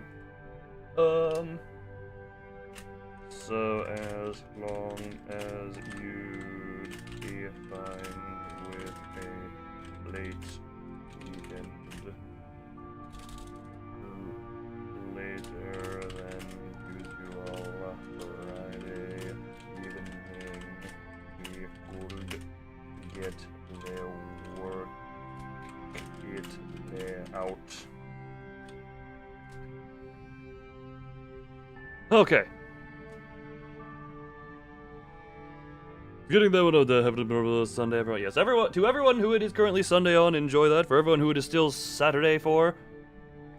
So as long as you'd be fine with a late weekend, later than usual Friday evening, we would get their work out. Okay. Getting that one of the Heaven Sunday, everyone. Yes, everyone. To everyone who it is currently Sunday on, enjoy that. For everyone who it is still Saturday for,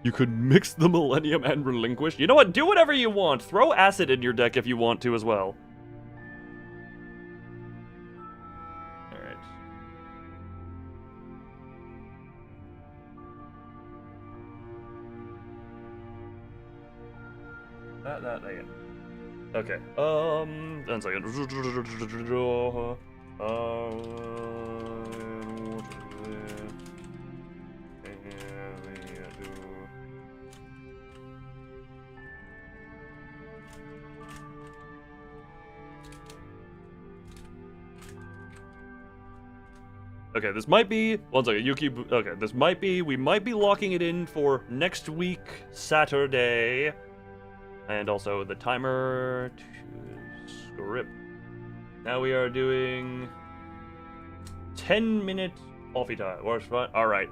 you could mix the Millennium and Relinquish. You know what? Do whatever you want. Throw acid in your deck if you want to as well. Alright. That again. Okay. 1 second. Okay, this might be... One second, Yuki... Okay, this might be... We might be locking it in for next week, Saturday. And also the timer to script. Now we are doing... 10-minute offie time. Works fine. Alright.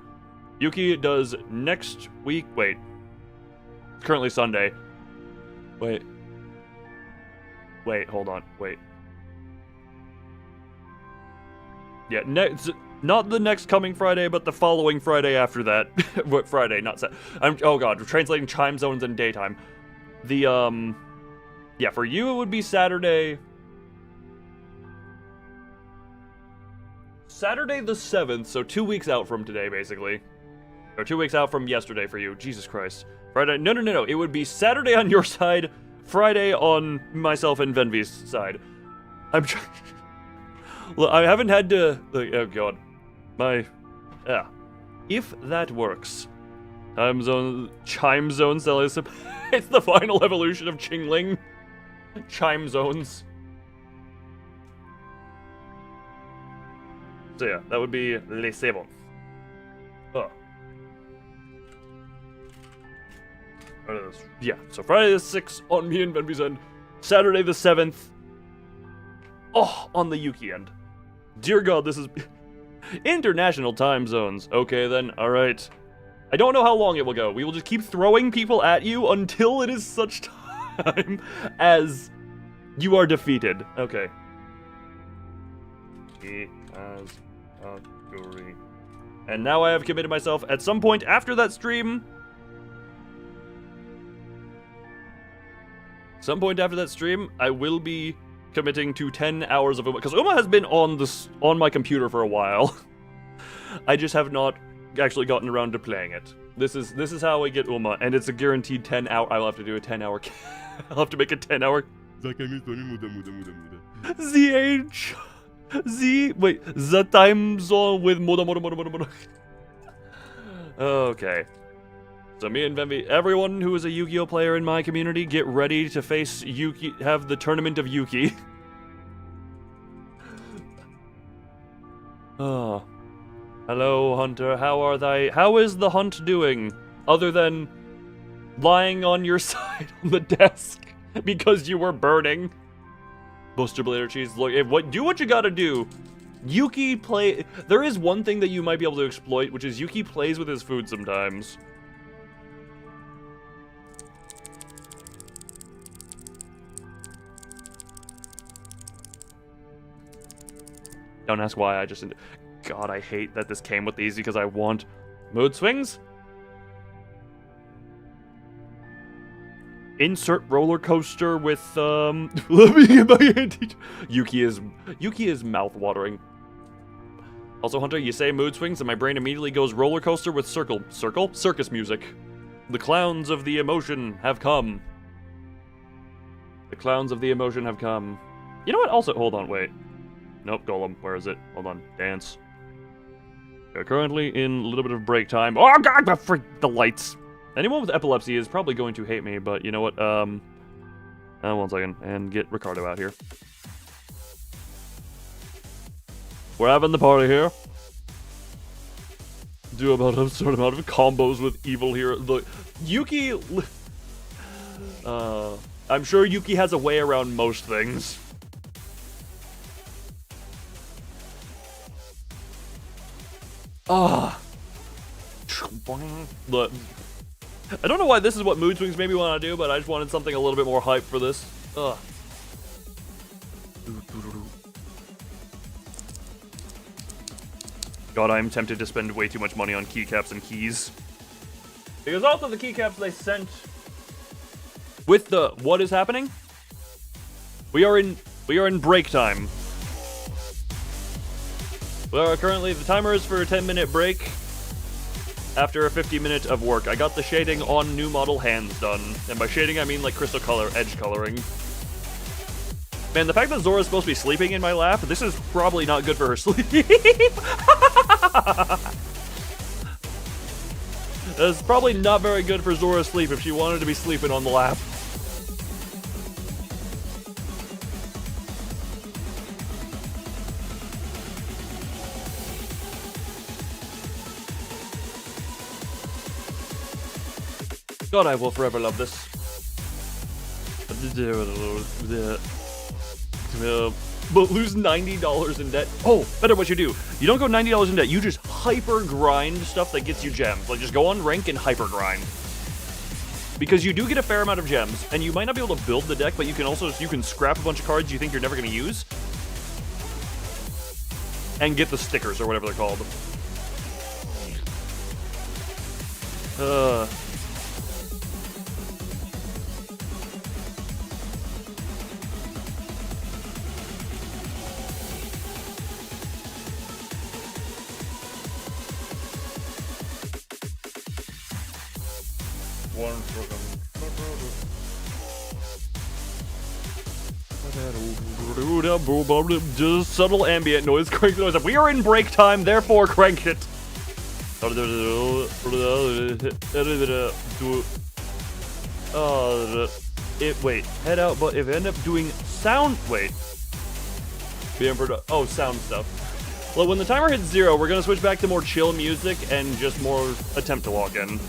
Yuki does next week... Wait. It's currently Sunday. Wait. Wait, hold on. Wait. Yeah, next... Not the next coming Friday, but the following Friday after that. What Friday? Not oh god, we're translating time zones and daytime. The, yeah, for you it would be Saturday. Saturday the 7th, so 2 weeks out from today, basically. Or 2 weeks out from yesterday for you. Jesus Christ. Friday, no. It would be Saturday on your side, Friday on myself and Venvi's side. I'm trying... Look, I haven't had to... Oh god. Yeah. If that works. Chime zone cell. It's the final evolution of Qingling. Chime zones. So yeah, that would be le 7th. Oh. Yeah, so Friday the 6th on me and Venvi's end. Saturday the 7th. Oh, on the Yuki end. Dear God, this is... International time zones. Okay then, alright. I don't know how long it will go. We will just keep throwing people at you until it is such time as you are defeated. Okay. He has a jury. And now I have committed myself at some point after that stream. Some point after that stream, I will be committing to 10 hours of Uma, because Uma has been on my computer for a while. I just have not actually gotten around to playing it. This is how I get Uma, and it's a guaranteed 10 hour. I'll have to do a 10 hour. I'll have to make a 10 hour. Wait, the time zone with moda. Okay. So me and Venvi, everyone who is a Yu-Gi-Oh player in my community, get ready to face Yuki, have the tournament of Yuki. Oh. Hello, Hunter, how is the hunt doing? Other than lying on your side on the desk because you were burning. Buster Blader Cheese, look, do what you gotta do. Yuki there is one thing that you might be able to exploit, which is Yuki plays with his food sometimes. Don't ask why, God, I hate that this came with these because I want mood swings. Insert roller coaster with, let me get my hand. Yuki is mouth-watering. Also, Hunter, you say mood swings and my brain immediately goes roller coaster with circus music. The clowns of the emotion have come. The clowns of the emotion have come. You know what? Also, hold on, wait. Nope, Golem. Where is it? Hold on. Dance. We're currently in a little bit of break time. Oh, God! Freak the lights! Anyone with epilepsy is probably going to hate me, but you know what? 1 second. And get Ricardo out here. We're having the party here. Do about a certain amount of combos with evil here. Look, Yuki... I'm sure Yuki has a way around most things. Look, I don't know why this is what mood swings made me want to do, but I just wanted something a little bit more hype for this. God, I'm tempted to spend way too much money on keycaps and keys. Because also the keycaps they sent with the what is happening? We are in break time. Well, currently the timer is for a 10-minute break after a 50-minute of work. I got the shading on new model hands done. And by shading, I mean like crystal color, edge coloring. Man, the fact that Zora's supposed to be sleeping in my lap, this is probably not good for her sleep. That's probably not very good for Zora's sleep if she wanted to be sleeping on the lap. God, I will forever love this. But lose $90 in debt. Oh, better what you do. You don't go $90 in debt. You just hyper grind stuff that gets you gems. Like, just go on rank and hyper grind. Because you do get a fair amount of gems, and you might not be able to build the deck, but you can scrap a bunch of cards you think you're never going to use. And get the stickers, or whatever they're called. Just subtle ambient noise. Crank the noise up. We are in break time, therefore crank it. Wait, head out, but if I end up doing sound, sound stuff. Well, when the timer hits 0, we're gonna switch back to more chill music and just more attempt to walk in.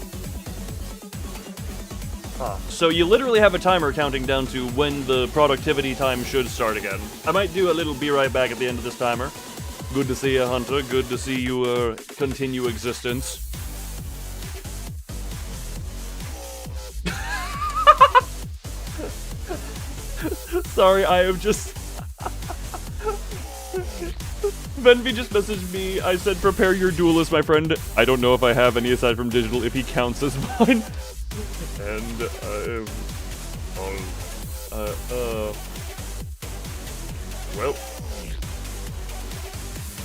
So you literally have a timer counting down to when the productivity time should start again. I might do a little be right back at the end of this timer. Good to see you, Hunter. Good to see you continue existence. Sorry, I have just... Venvi just messaged me. I said, prepare your duelist, my friend. I don't know if I have any aside from digital, if he counts as mine. And well,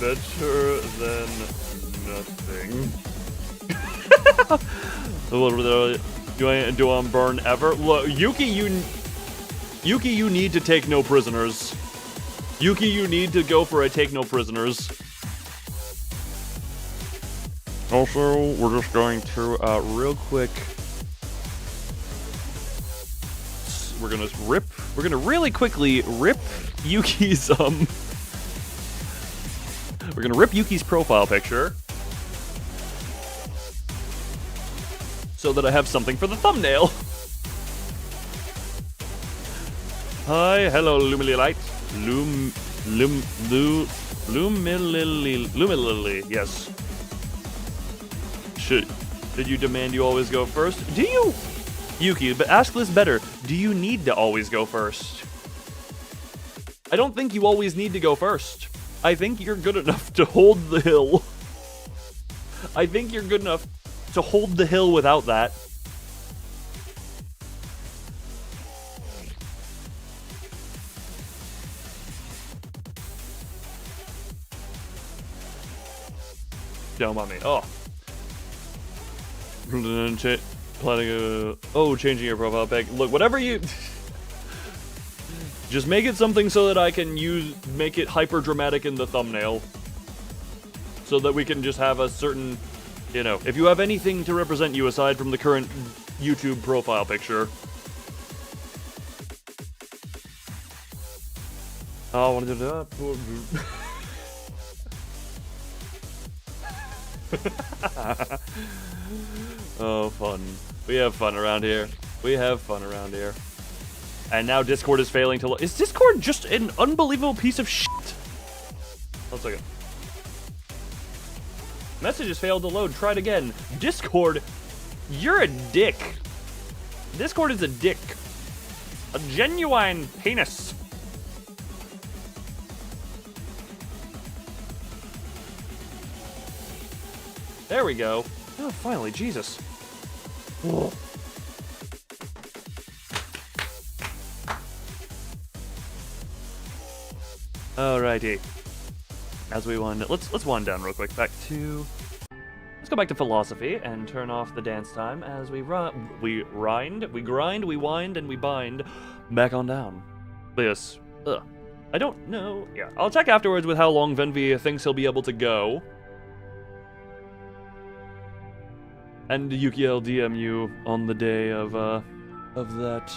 better than nothing. Do I burn ever? Look, Yuki, you need to take no prisoners. Yuki, you need to go for a take no prisoners. Also, we're just going to real quick. We're gonna really quickly rip Yuki's we're gonna rip Yuki's profile picture so that I have something for the thumbnail. Hi, hello, Lumililite. Lumilily, yes. Did you demand you always go first? Do you? Yuki, but ask this better. Do you need to always go first? I don't think you always need to go first. I think you're good enough to hold the hill. I think you're good enough to hold the hill without that. Don't mind me. Oh. Changing your profile pic. Look, whatever you... Just make it something so that I can make it hyper dramatic in the thumbnail. So that we can just have a certain, if you have anything to represent you aside from the current YouTube profile picture. I want to do that. Oh, fun. We have fun around here. And now Discord is failing to load. Is Discord just an unbelievable piece of shit? 1 second. Messages failed to load. Try it again. Discord, you're a dick. Discord is a dick. A genuine penis. There we go. Oh, finally, Jesus. Whoa. Alrighty. As we wind, let's wind down real quick. Let's go back to philosophy and turn off the dance time as we grind, we wind, and we bind back on down. Yes. I don't know. Yeah, I'll check afterwards with how long Venvi thinks he'll be able to go. And Yuki, I'll DM you on the day of that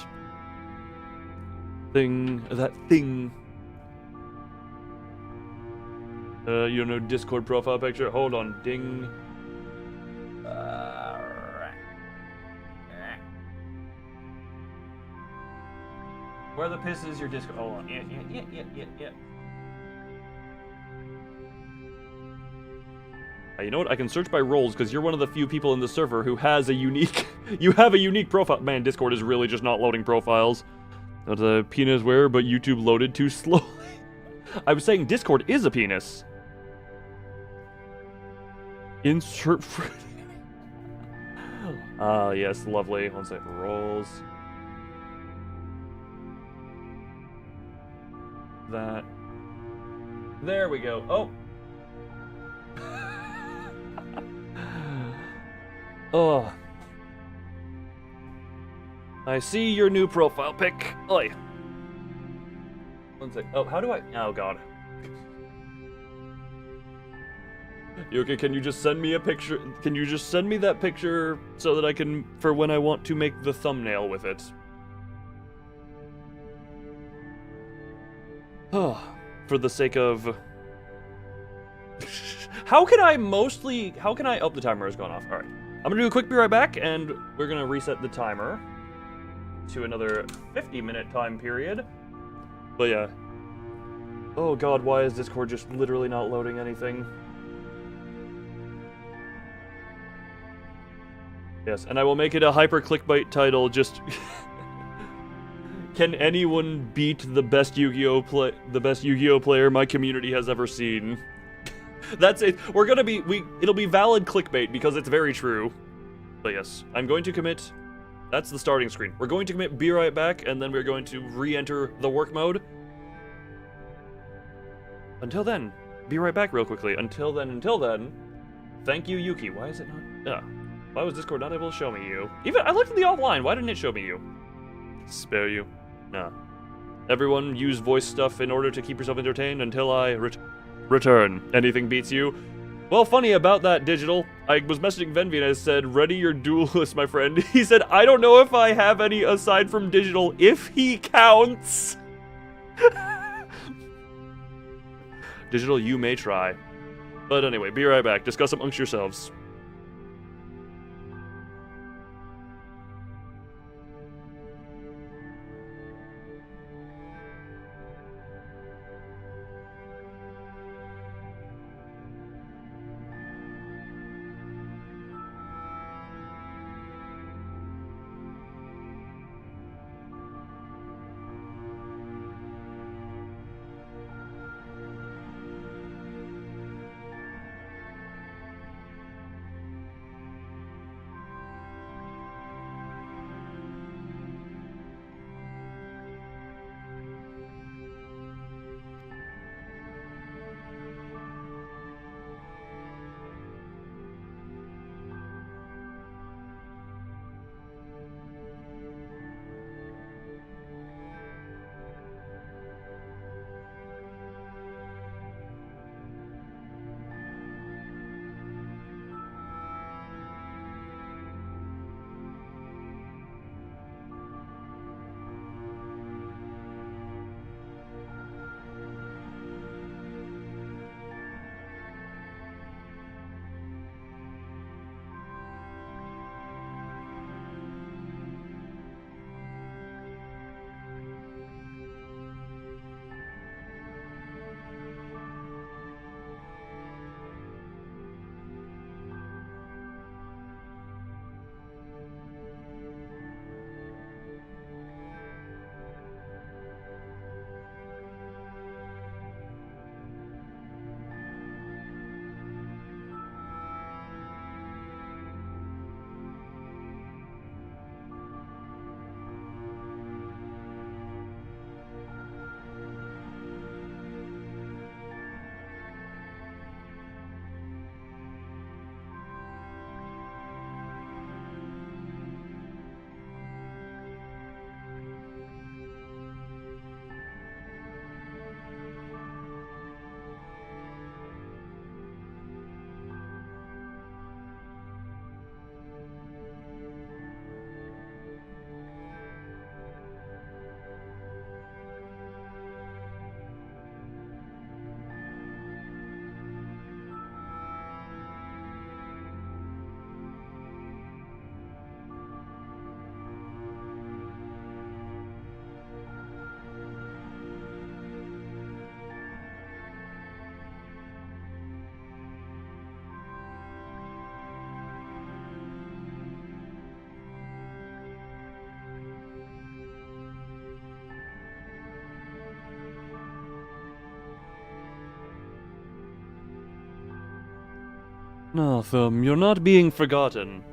thing. Discord profile picture. Hold on, ding. Where the piss is your Discord? Hold on. Yeah. You know what? I can search by roles because you're one of the few people in the server who has a unique. You have a unique profile. Man, Discord is really just not loading profiles. Not a penis where, but YouTube loaded too slowly. I was saying Discord is a penis. Insert. Yes, lovely. One second. Roles. That. There we go. Oh. Oh. I see your new profile pic. Oi. One sec. Oh, how do I? Oh, God. You okay? Can you just send me a picture? Can you just send me that picture so that I can, for when I want to make the thumbnail with it? Oh, for the sake of... How can I... Oh, the timer has gone off. Alright. I'm gonna do a quick be right back, and we're gonna reset the timer to another 50-minute time period. But yeah. Oh god, why is Discord just literally not loading anything? Yes, and I will make it a hyper clickbait title, just... Can anyone beat the best Yu-Gi-Oh player my community has ever seen? That's it. It'll be valid clickbait because it's very true. But yes, I'm going to commit. That's the starting screen. We're going to commit be right back, and then we're going to re-enter the work mode. Until then, be right back real quickly. Until then, thank you, Yuki. Why is it not? Why was Discord not able to show me you? Even I looked at the offline. Why didn't it show me you? Spare you? Nah. Everyone use voice stuff in order to keep yourself entertained until I return. Anything beats you? Well, funny about that, Digital. I was messaging Venvi and I said, ready your duelist, my friend. He said, I don't know if I have any aside from Digital, if he counts. Digital, you may try. But anyway, be right back. Discuss amongst yourselves. No, Thumb, you're not being forgotten.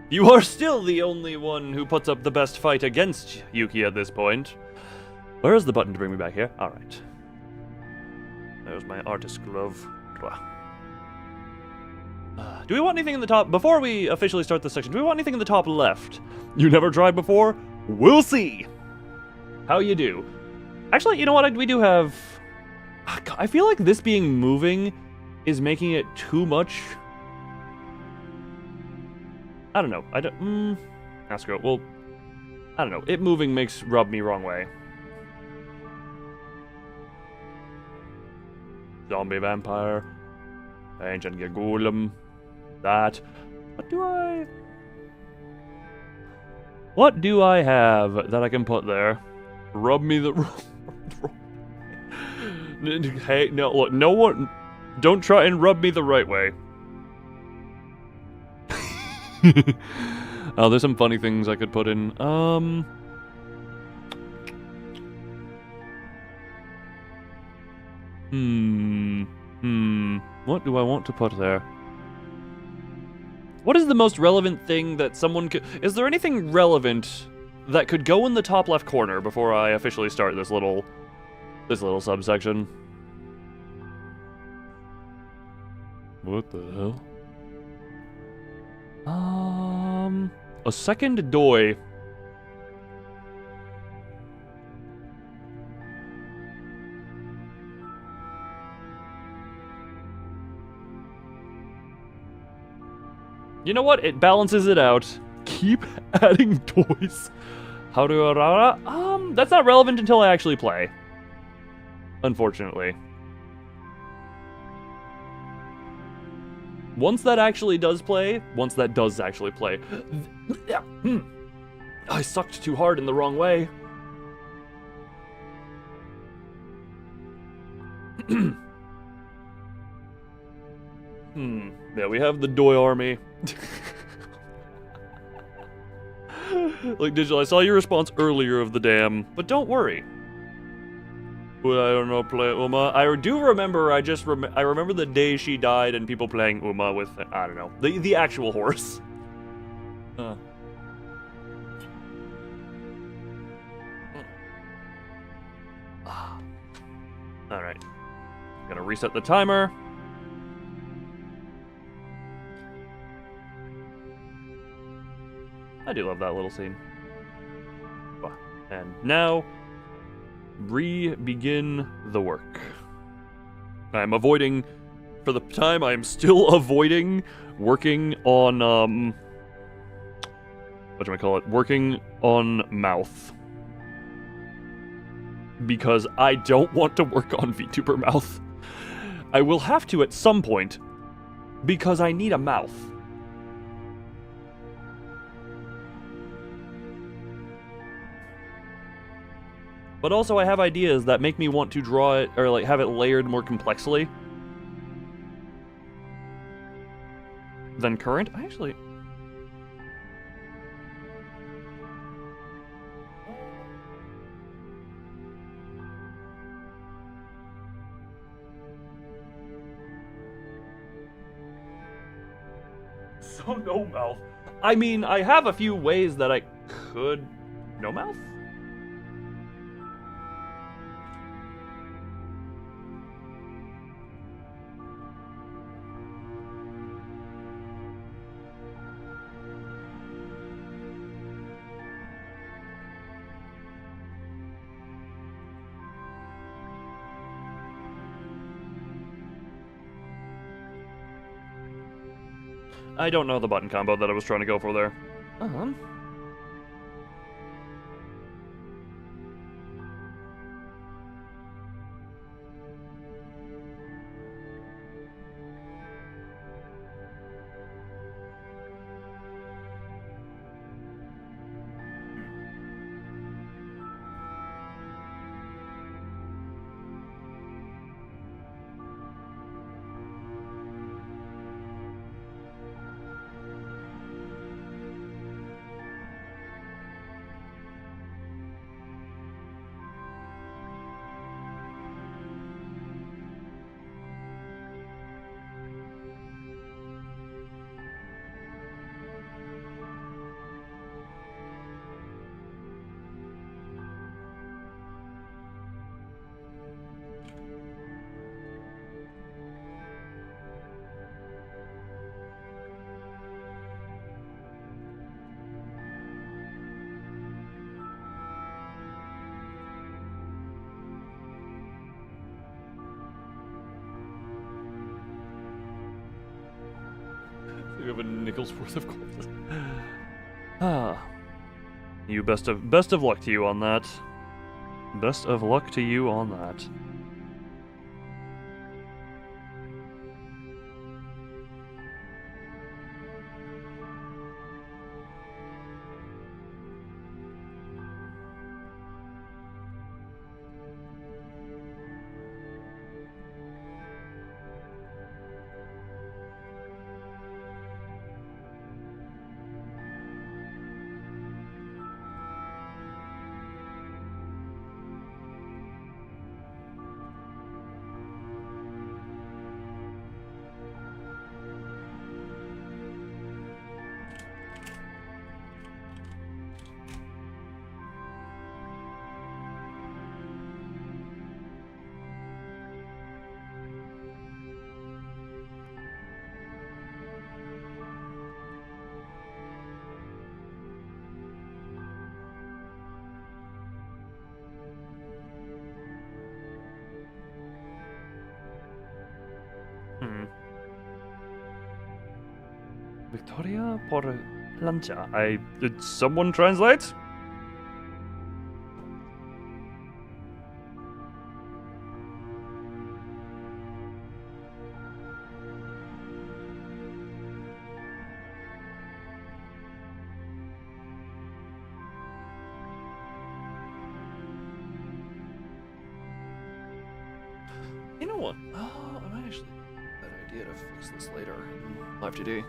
You are still the only one who puts up the best fight against Yuki at this point. Where is the button to bring me back here? Alright. There's my artist glove. Do we want anything in the top? Before we officially start this section, do we want anything in the top left? You never tried before? We'll see! How you do? Actually, you know what? We do have... I feel like this being moving is making it too much. I don't know. I don't... Screw it. Well, I don't know. It moving rub me wrong way. Zombie vampire. Ancient golem. That. What do I have that I can put there? Rub me the... Hey, no, look, no one... Don't try and rub me the right way. Oh, there's some funny things I could put in. What do I want to put there? What is the most relevant thing that someone could... Is there anything relevant that could go in the top left corner before I officially start this little subsection? What the hell? A second doi. You know what? It balances it out. Keep adding toys. How do I... That's not relevant until I actually play. Unfortunately. Once that does actually play... I sucked too hard in the wrong way. Yeah, we have the Doi army. Like, Digital, I saw your response earlier of the dam, but don't worry. Well, I don't know, play Uma. I do remember, I remember the day she died and people playing Uma with, I don't know, the actual horse. Alright. Gonna reset the timer. I do love that little scene. And now, re-begin the work. I'm avoiding, for the time, I'm still avoiding working on, whatchamacallit, working on mouth. Because I don't want to work on VTuber mouth. I will have to at some point, because I need a mouth. But also I have ideas that make me want to draw it, or like have it layered more complexly than current. I actually... So no mouth. I mean, I have a few ways that I could... No mouth? I don't know the button combo that I was trying to go for there. You have a nickel's worth of gold. Ah. You best of luck to you on that. Best of luck to you on that. Victoria por plancha. Did someone translate? You know what? Oh, I'm actually a better idea to fix this later in Live TD.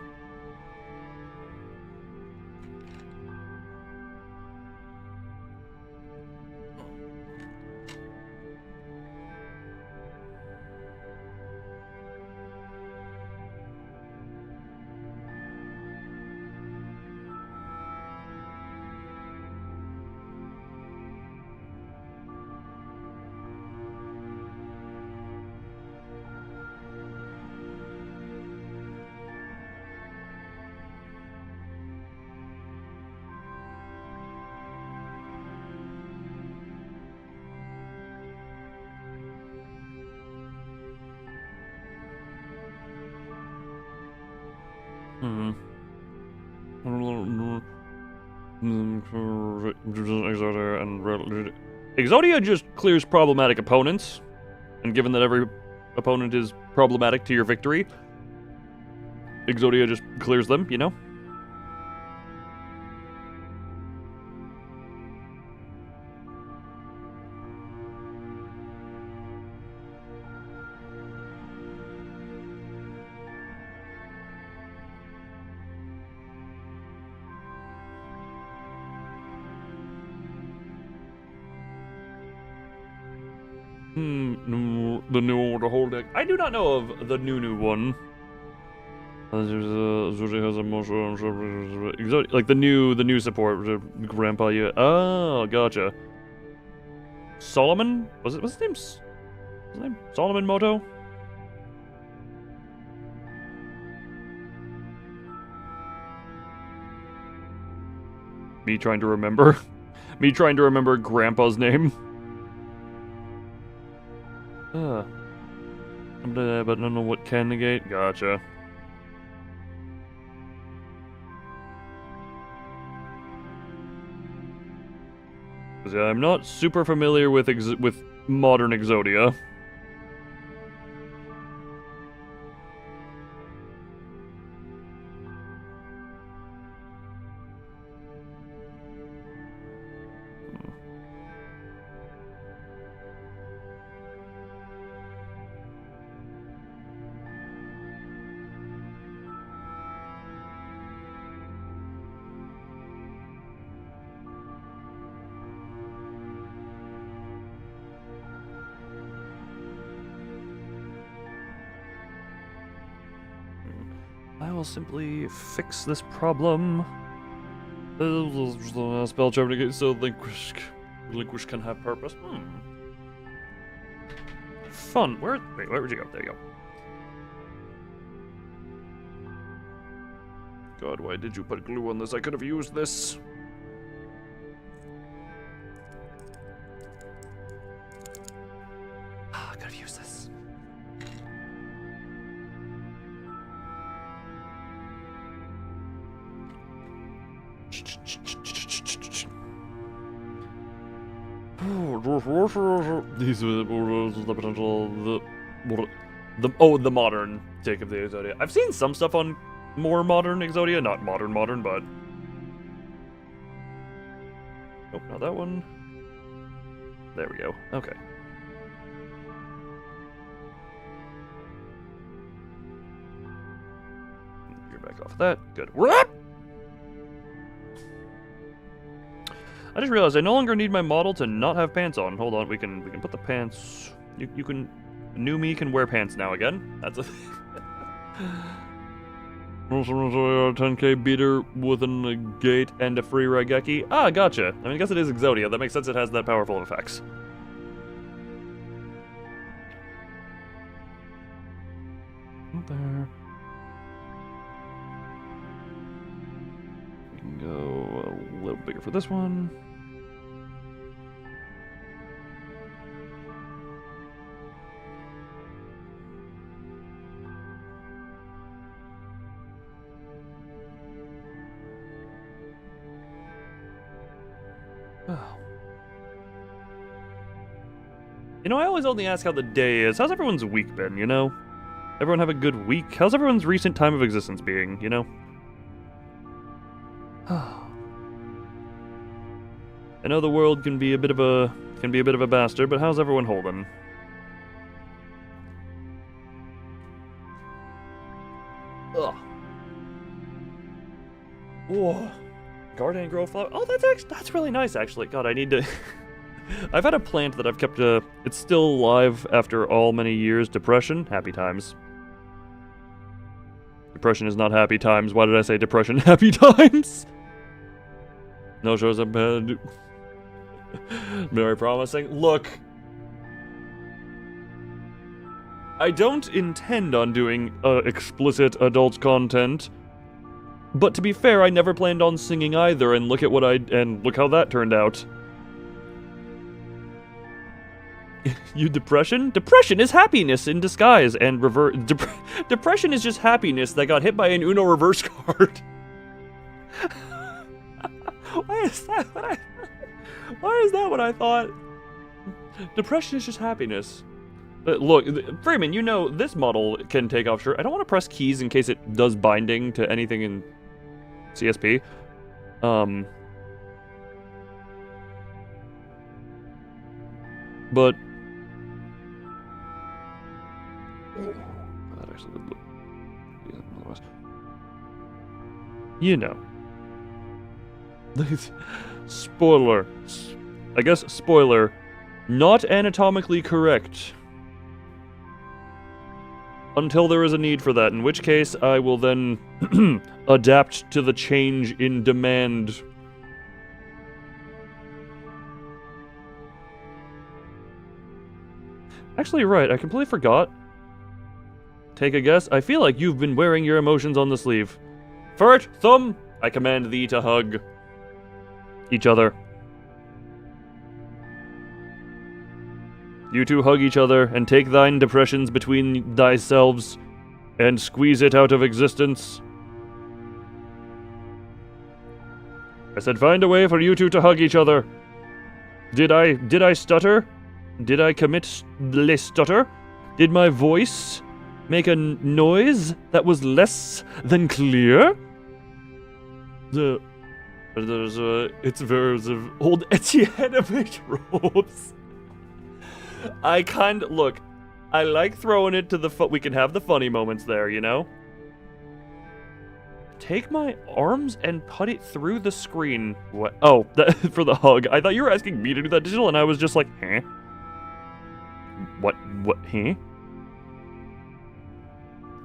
Exodia just clears problematic opponents, and given that every opponent is problematic to your victory, Exodia just clears them, you know? The whole deck. I do not know of the new one. Like the new support. Grandpa, yeah. Oh, gotcha. Solomon? What's his name? Solomon Moto? Me trying to remember. Me trying to remember Grandpa's name. But I don't know what can negate. Gotcha. Yeah, I'm not super familiar with modern Exodia. I will simply fix this problem. Spell check so Linquish can have purpose. Fun. Wait, where'd you go? There you go. God, why did you put glue on this? I could have used this. I could have used this. These are the potential the modern take of the Exodia. I've seen some stuff on more modern Exodia, not modern, but nope, not that one. There we go. Okay. You're back off of that. Good. I just realized I no longer need my model to not have pants on. Hold on, we can put the pants. You can. New me can wear pants now again. That's a thing. 10k beater with a gate and a free Raigeki. Ah, gotcha. I mean, I guess it is Exodia. That makes sense. It has that powerful of effects. There. We can go a little bigger for this one. Oh. You know, I always only ask how the day is. How's everyone's week been, you know? Everyone have a good week? How's everyone's recent time of existence being, you know? I know the world can be a bit of a bastard, but how's everyone holding? Ugh. Whoa. Garden grow flower. Oh, that's really nice, actually. God, I need to. I've had a plant that I've kept. It's still alive after all many years. Depression, happy times. Depression is not happy times. Why did I say depression? Happy times. No shows up bad. Very promising. Look, I don't intend on doing explicit adult content. But to be fair, I never planned on singing either, and look how that turned out. You depression? Depression is happiness in disguise, and depression is just happiness that got hit by an Uno reverse card. Why is that what I thought? Depression is just happiness. Look, Freeman, you know, this model can take off shirt. I don't want to press keys in case it does binding to anything in CSP. But that actually would look, you know. Spoiler. I guess spoiler. Not anatomically correct. Until there is a need for that, in which case I will then adapt to the change in demand. Actually, right, I completely forgot. Take a guess. I feel like you've been wearing your emotions on the sleeve. Furt, Thumb, I command thee to hug each other. You two hug each other, and take thine depressions between thyselves, and squeeze it out of existence. I said find a way for you two to hug each other. Did I stutter? Did I commit le stutter? Did my voice make a noise that was less than clear? It's very old Etienne robes. Look, I like throwing it to the we can have the funny moments there, you know? Take my arms and put it through the screen. What? Oh, for the hug. I thought you were asking me to do that digital, and I was just like, huh? What, huh?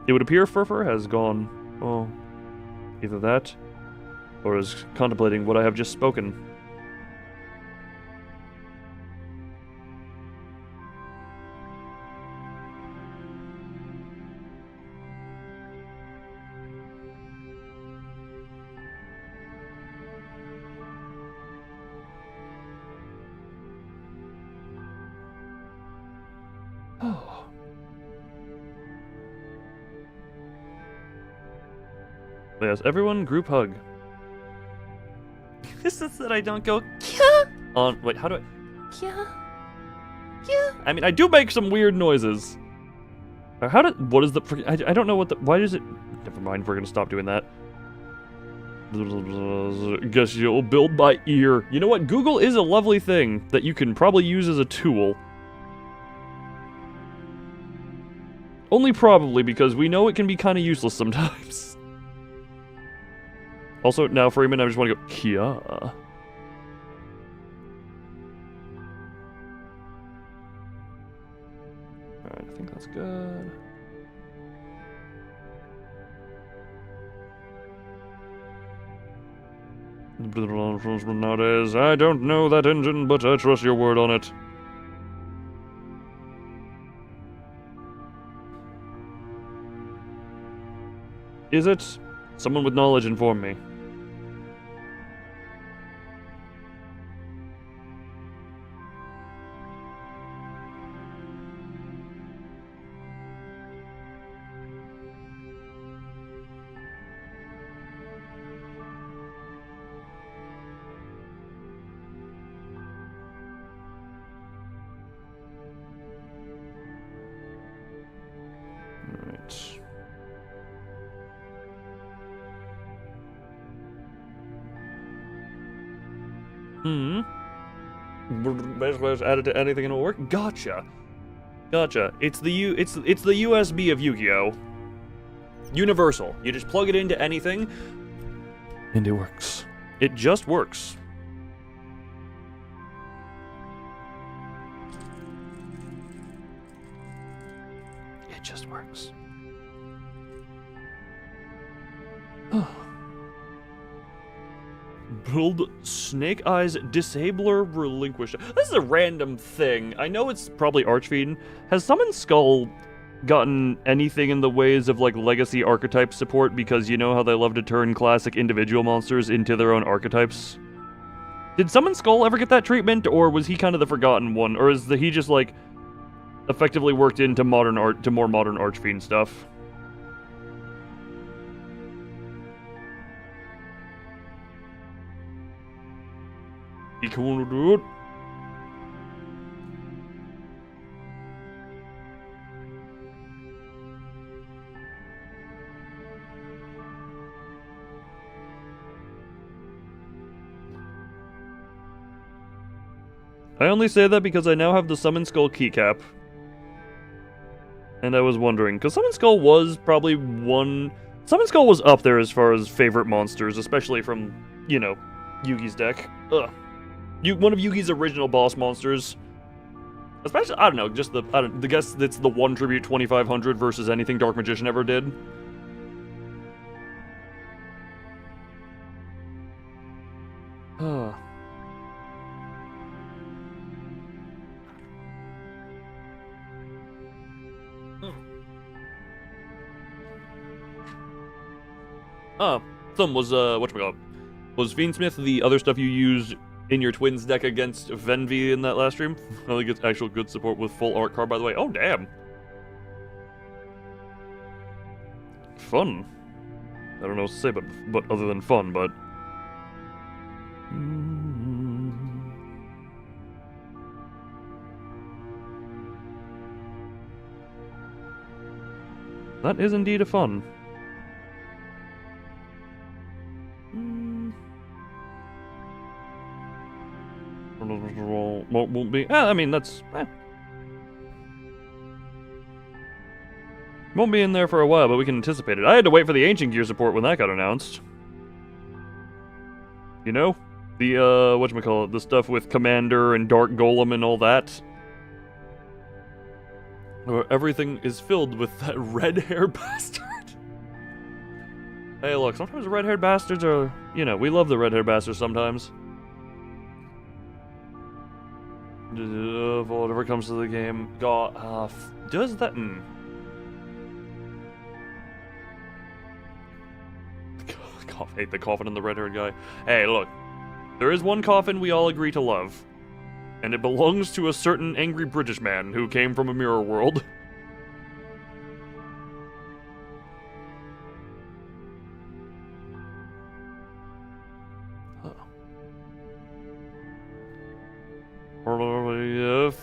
It would appear Furfur has gone, oh, either that, or is contemplating what I have just spoken. Yes, everyone group hug. It's just that I don't go Kya on. Wait, how do I? Kya. I mean, I do make some weird noises. How did? What is the? I don't know what the. Why does it? Never mind. We're gonna stop doing that. Guess you'll build by ear. You know what? Google is a lovely thing that you can probably use as a tool. Only probably because we know it can be kind of useless sometimes. Also, now Freeman, I just want to go Kia. Alright, I think that's good. Nowadays, I don't know that engine, but I trust your word on it. Is it? Someone with knowledge inform me. Alright. Basically, just add it to anything and it'll work. Gotcha. Gotcha. It's the USB of Yu-Gi-Oh. Universal. You just plug it into anything, and it works. It just works. It just works. Build Snake Eyes Disabler Relinquisher. This is a random thing. I know it's probably Archfiend. Has Summon Skull gotten anything in the ways of, like, legacy archetype support? Because you know how they love to turn classic individual monsters into their own archetypes? Did Summon Skull ever get that treatment, or was he kind of the forgotten one? Or is he just, like, effectively worked into modern art, to more modern Archfiend stuff? He cool, dude. I only say that because I now have the Summon Skull keycap. And I was wondering, because Summon Skull was probably one... Summon Skull was up there as far as favorite monsters, especially from, you know, Yugi's deck. Ugh. One of Yugi's original boss monsters. Especially, I don't know, just the guess that's the one tribute 2500 versus anything Dark Magician ever did. Thumb was, whatchamacallit? Was Fiendsmith the other stuff you used in your twins deck against Venvi in that last stream? I think it's actual good support with full art card, by the way. Oh, damn. Fun. I don't know what to say, but other than fun, but... That is indeed a fun. Won't be. I mean, that's. Won't be in there for a while, but we can anticipate it. I had to wait for the Ancient Gear support when that got announced. You know? The, whatchamacallit, the stuff with Commander and Dark Golem and all that. Where everything is filled with that red-haired bastard. Hey, look, sometimes red-haired bastards are, you know, we love the red-haired bastards sometimes. Whatever comes to the game, does that? Hate the coffin and the red-haired guy. Hey, look, there is one coffin we all agree to love, and it belongs to a certain angry British man who came from a mirror world.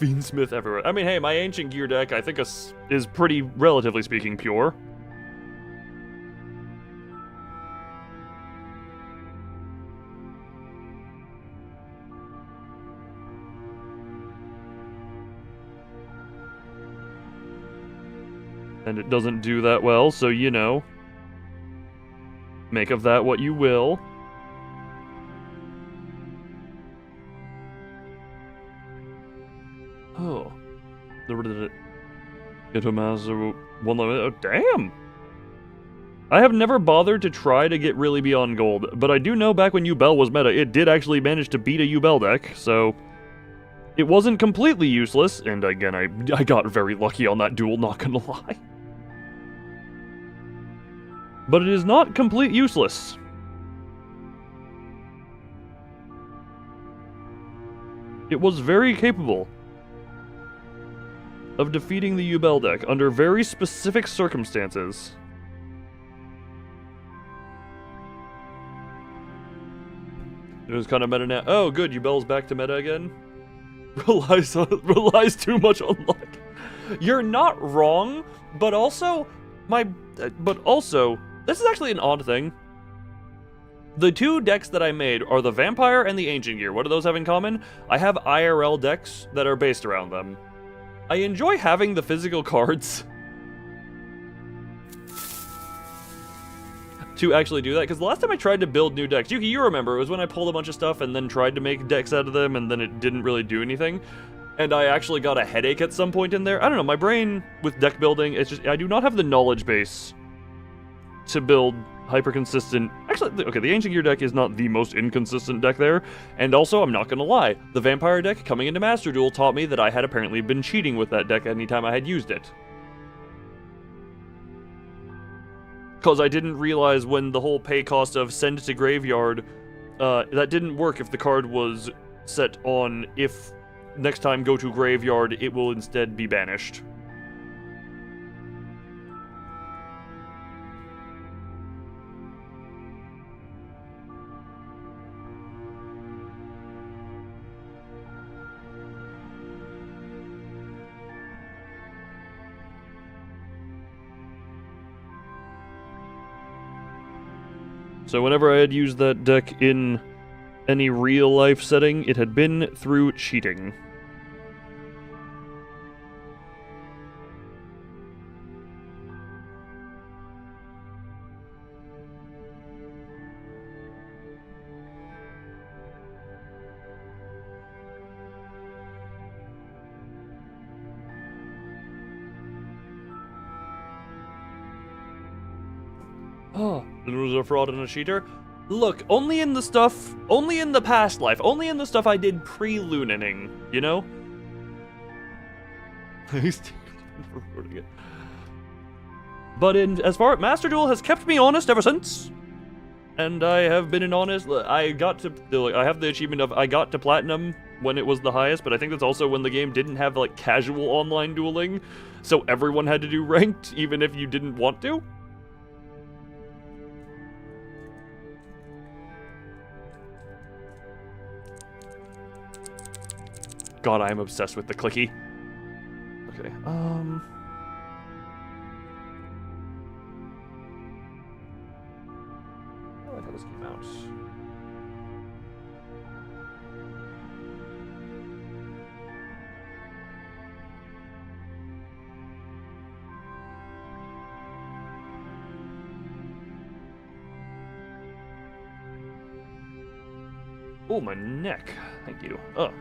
Fiendsmith everywhere. I mean, hey, my Ancient Gear deck, I think, is pretty, relatively speaking, pure. And it doesn't do that well, so, you know, make of that what you will. Oh. Get a master one limit. Oh, damn! I have never bothered to try to get really beyond gold, but I do know back when Ubel was meta, it did actually manage to beat a Ubel deck, so it wasn't completely useless, and again, I got very lucky on that duel, not gonna lie. But it is not complete useless. It was very capable of defeating the Ubel deck under very specific circumstances. It was kind of meta now. Oh, good, Ubel's back to meta again. Relies too much on luck. You're not wrong, but also this is actually an odd thing. The two decks that I made are the Vampire and the Ancient Gear. What do those have in common? I have IRL decks that are based around them. I enjoy having the physical cards to actually do that, because the last time I tried to build new decks, Yuki, you remember, it was when I pulled a bunch of stuff and then tried to make decks out of them, and then it didn't really do anything. And I actually got a headache at some point in there. I don't know, my brain with deck building, it's just, I do not have the knowledge base to build hyper-consistent... Actually, okay, the Ancient Gear deck is not the most inconsistent deck there, and also, I'm not gonna lie, the Vampire deck coming into Master Duel taught me that I had apparently been cheating with that deck anytime I had used it. Because I didn't realize when the whole pay cost of send to graveyard, that didn't work if the card was set on if next time go to graveyard, it will instead be banished. So whenever I had used that deck in any real-life setting, it had been through cheating. Oh, it was a fraud and a cheater? Look, only in the past life, only in the stuff I did pre-lunaning, you know? But as far as Master Duel has kept me honest ever since. And I have been an honest, I have the achievement of, I got to Platinum when it was the highest, but I think that's also when the game didn't have, like, casual online dueling, so everyone had to do ranked, even if you didn't want to. God, I am obsessed with the clicky. Okay, how this came out. Oh, my neck. Thank you. Oh.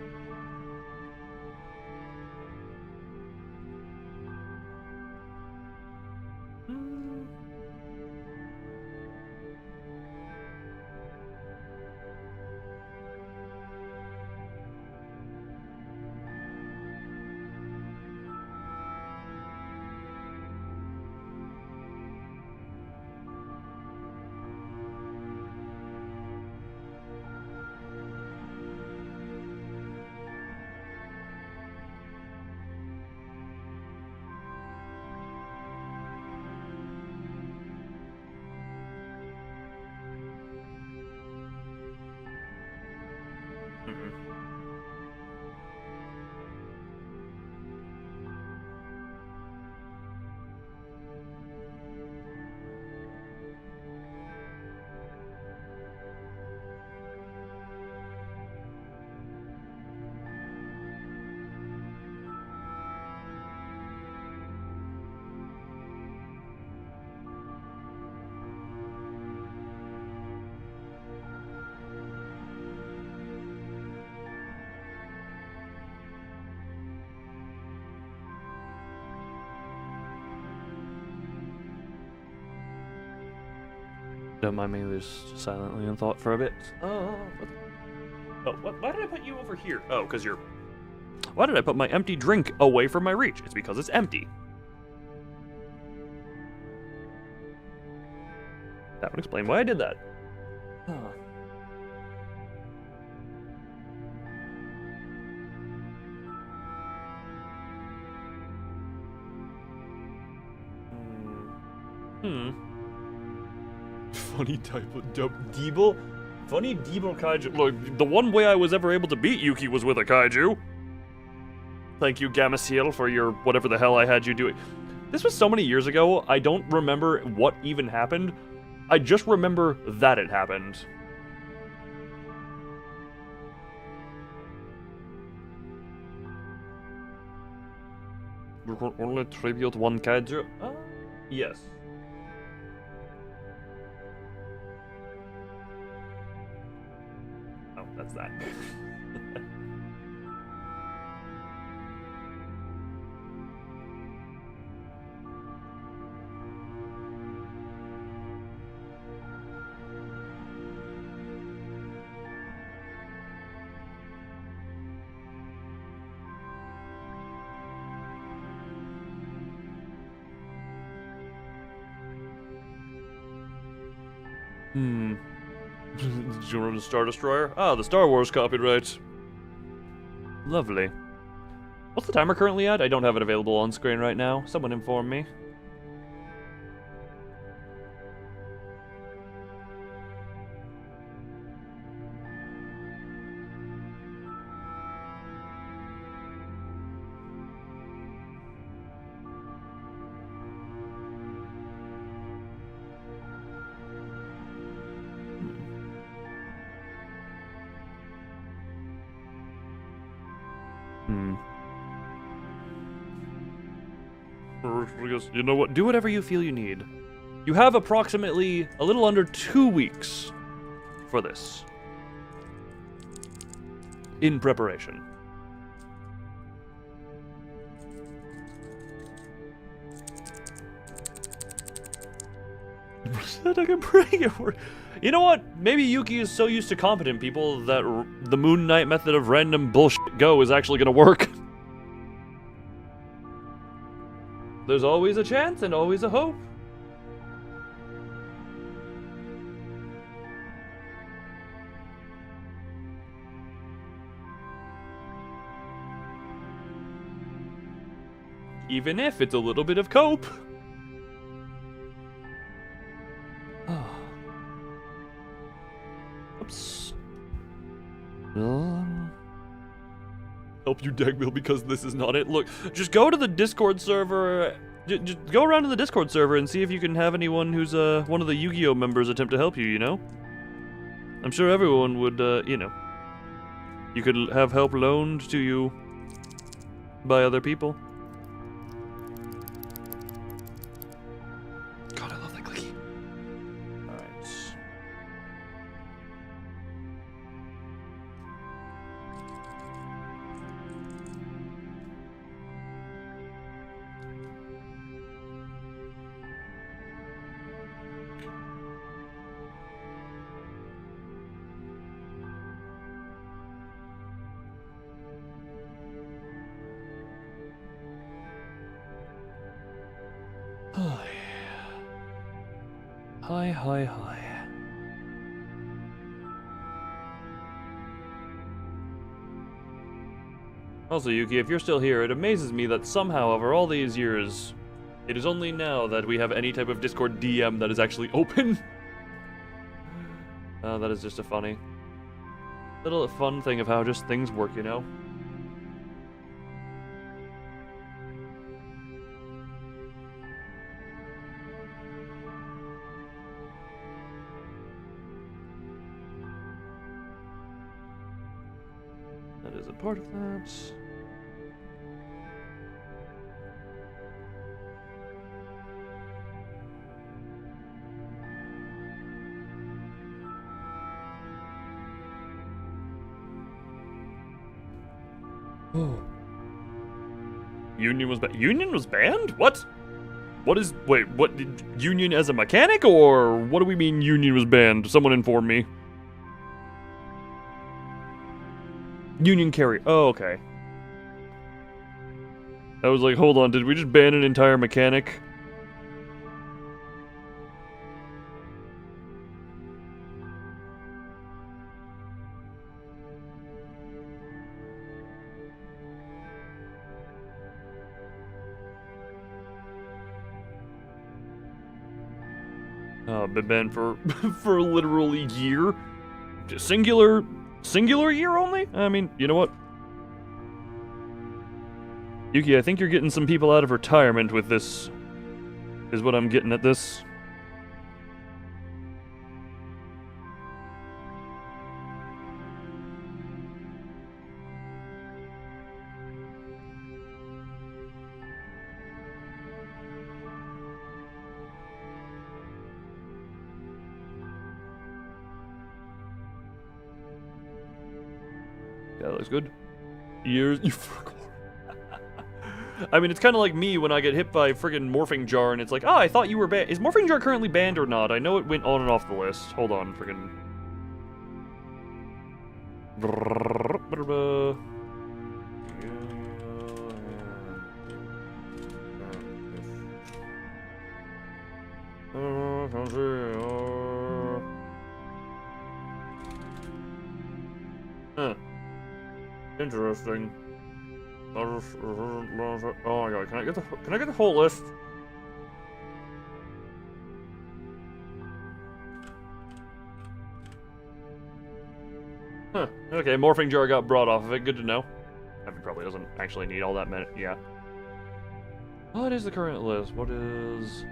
Don't mind me just silently in thought for a bit. Why did I put you over here? Oh, because you're... Why did I put my empty drink away from my reach? It's because it's empty. That would explain why I did that. Funny type of Deeble? Funny Deeble kaiju. Look, the one way I was ever able to beat Yuki was with a kaiju. Thank you, Gamasiel, for your whatever the hell I had you doing. This was so many years ago, I don't remember what even happened. I just remember that it happened. You can only tribute one kaiju? Yes. Oh, that's that. Did you run a Star Destroyer? Ah, the Star Wars copyright. Lovely. What's the timer currently at? I don't have it available on screen right now. Someone inform me. You know what? Do whatever you feel you need. You have approximately a little under 2 weeks for this. In preparation. I can pray it work. You know what? Maybe Yuki is so used to competent people that the Moon Knight method of random bullshit go is actually gonna work. There's always a chance and always a hope. Even if it's a little bit of cope. Oops. Help you, Dagmill, because this is not it. Look, just go to the Discord server. Just go around to the Discord server and see if you can have anyone who's one of the Yu-Gi-Oh members attempt to help you, you know? I'm sure everyone would, you know. You could have help loaned to you by other people. God, I love that clicky. Alright. Hi. Also, Yuki, if you're still here, it amazes me that somehow, over all these years, it is only now that we have any type of Discord DM that is actually open. That is just a funny little fun thing of how just things work, you know? That is a part of that. Oh. Union was banned? What? What is... Wait, what? Did Union as a mechanic, or what do we mean Union was banned? Someone inform me. Union carry. Oh, okay. I was like, hold on, did we just ban an entire mechanic? Been banned for for literally a year. Singular year only? I mean, you know what? Yuki, I think you're getting some people out of retirement with this, is what I'm getting at this. Yeah, that looks good. Years, you forgot. I mean, it's kind of like me when I get hit by friggin' Morphing Jar, and it's like, oh, I thought you were banned. Is Morphing Jar currently banned or not? I know it went on and off the list. Hold on, friggin'. Huh. Interesting. Oh my god, can I get the whole list? Huh. Okay, Morphing Jar got brought off of it. Good to know. I mean, probably doesn't actually need all that many. Yeah. What is the current list? What is...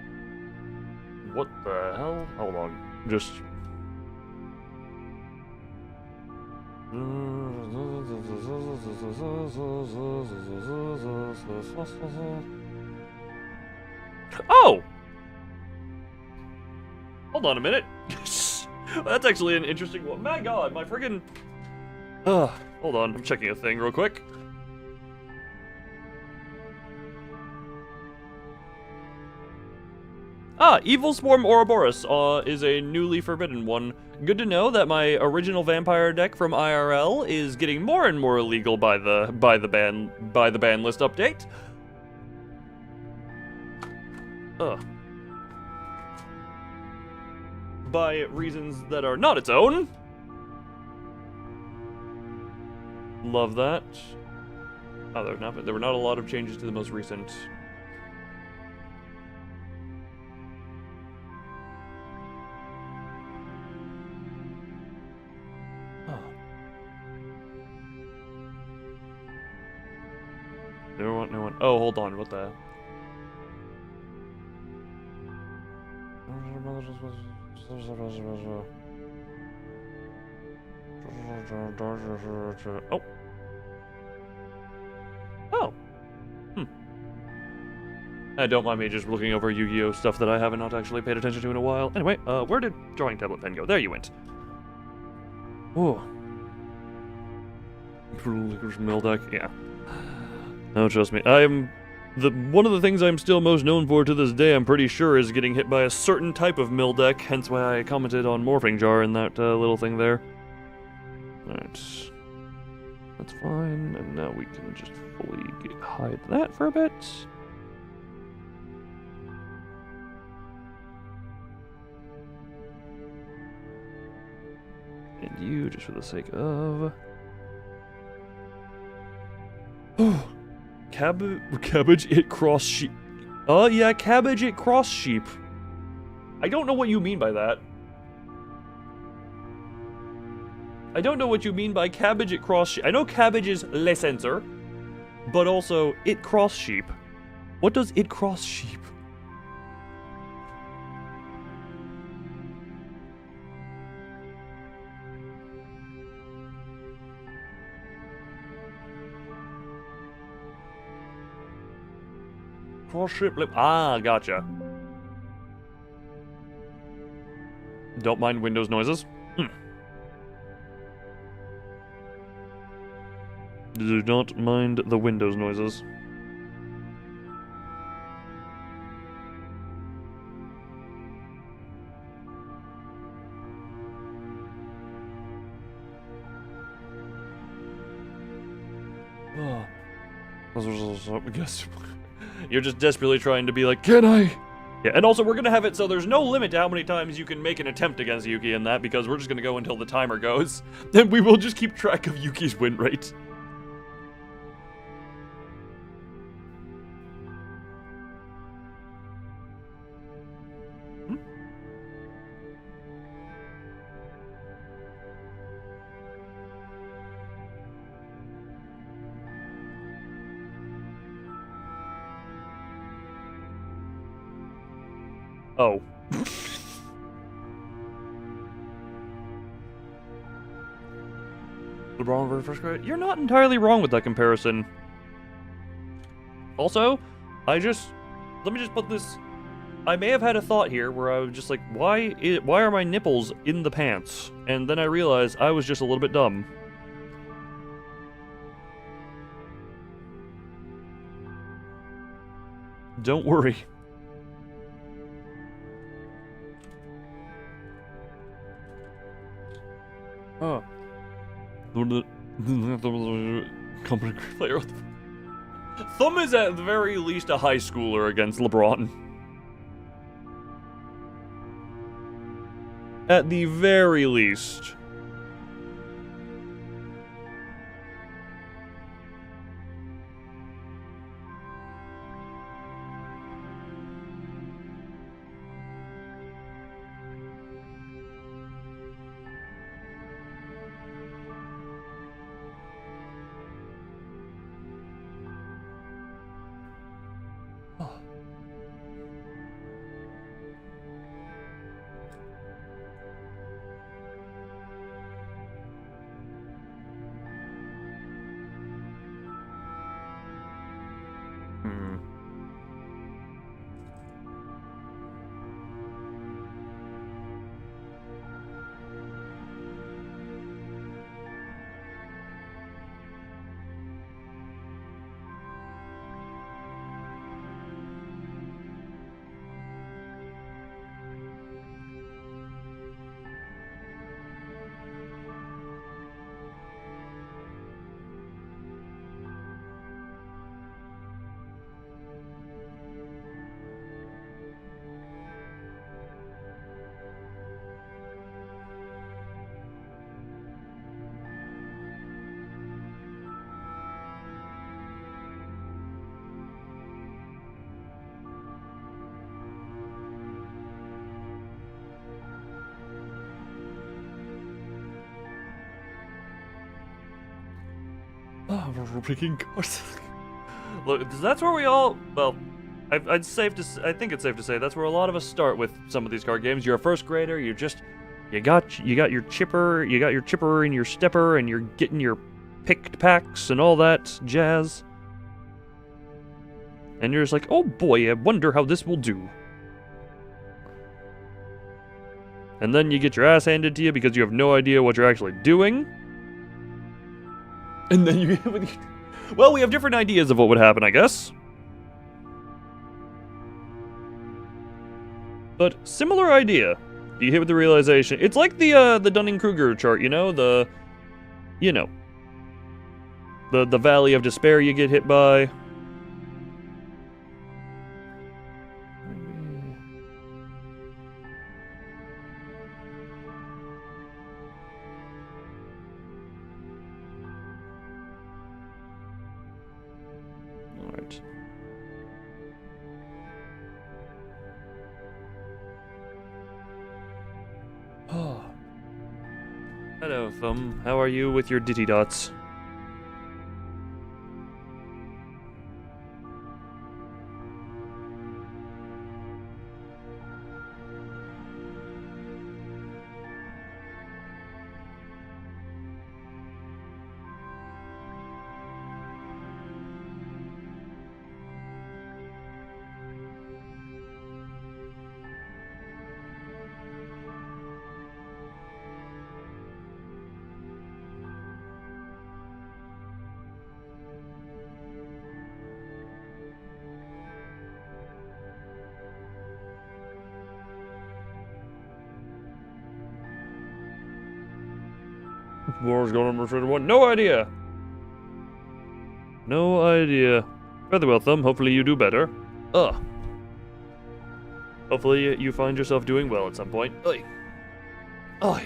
What the hell? Hold on. Just... Oh! Hold on a minute. That's actually an interesting one. My god, my friggin... hold on, I'm checking a thing real quick. Evil Swarm Ouroboros is a newly forbidden one. Good to know that my original vampire deck from IRL is getting more and more illegal by the ban list update. By reasons that are not its own. Love that. Oh, there were not a lot of changes to the most recent. No one. Oh, hold on. What the? Oh. Oh. Don't mind me just looking over Yu-Gi-Oh stuff that I haven't not actually paid attention to in a while. Anyway, where did drawing tablet pen go? There you went. Oh. Licorice Mill deck. Yeah. No, trust me. One of the things I'm still most known for to this day, I'm pretty sure, is getting hit by a certain type of mill deck, hence why I commented on Morphing Jar in that little thing there. Alright. That's fine, and now we can just fully hide that for a bit. And you, just for the sake of... Oh! Cabbage it cross sheep. Yeah, cabbage it cross sheep. I don't know what you mean by that. I don't know what you mean by cabbage it cross sheep. I know cabbage is le censor, but also it cross sheep. What does it cross sheep? Cross ship lip. Ah, gotcha. Don't mind Windows noises. Do not mind the Windows noises. Guess you're just desperately trying to be like, can I? Yeah, and also we're gonna have it so there's no limit to how many times you can make an attempt against Yuki in that, because we're just gonna go until the timer goes. Then we will just keep track of Yuki's win rate. Oh. LeBron over first grade? You're not entirely wrong with that comparison. Also, let me just put this, I may have had a thought here where I was just like, why are my nipples in the pants? And then I realized I was just a little bit dumb. Don't worry. Oh. Company player. Thumb is at the very least a high schooler against LeBron. At the very least. Oh, we're picking cards. Look, that's where we all, well, I think it's safe to say that's where a lot of us start with some of these card games. You're a first grader, you got your chipper, and your stepper, and you're getting your picked packs and all that jazz. And you're just like, oh boy, I wonder how this will do. And then you get your ass handed to you because you have no idea what you're actually doing. And then you get with well, we have different ideas of what would happen, I guess. But similar idea. You hit with the realization. It's like the Dunning-Kruger chart, you know, the valley of despair you get hit by. Hello, Thumb. How are you with your ditty dots? War's going on number 1. No idea. no idea. Very well, Thumb. Hopefully you do better. Ugh. Hopefully you find yourself doing well at some point. Oi. Oi.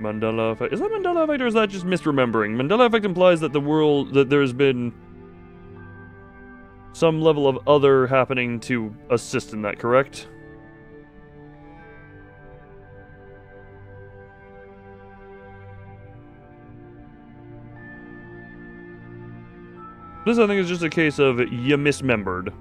Mandela effect. Is that Mandela effect or is that just misremembering? Mandela effect implies that that there's been some level of other happening to assist in that, correct? This, I think, is just a case of you misremembered.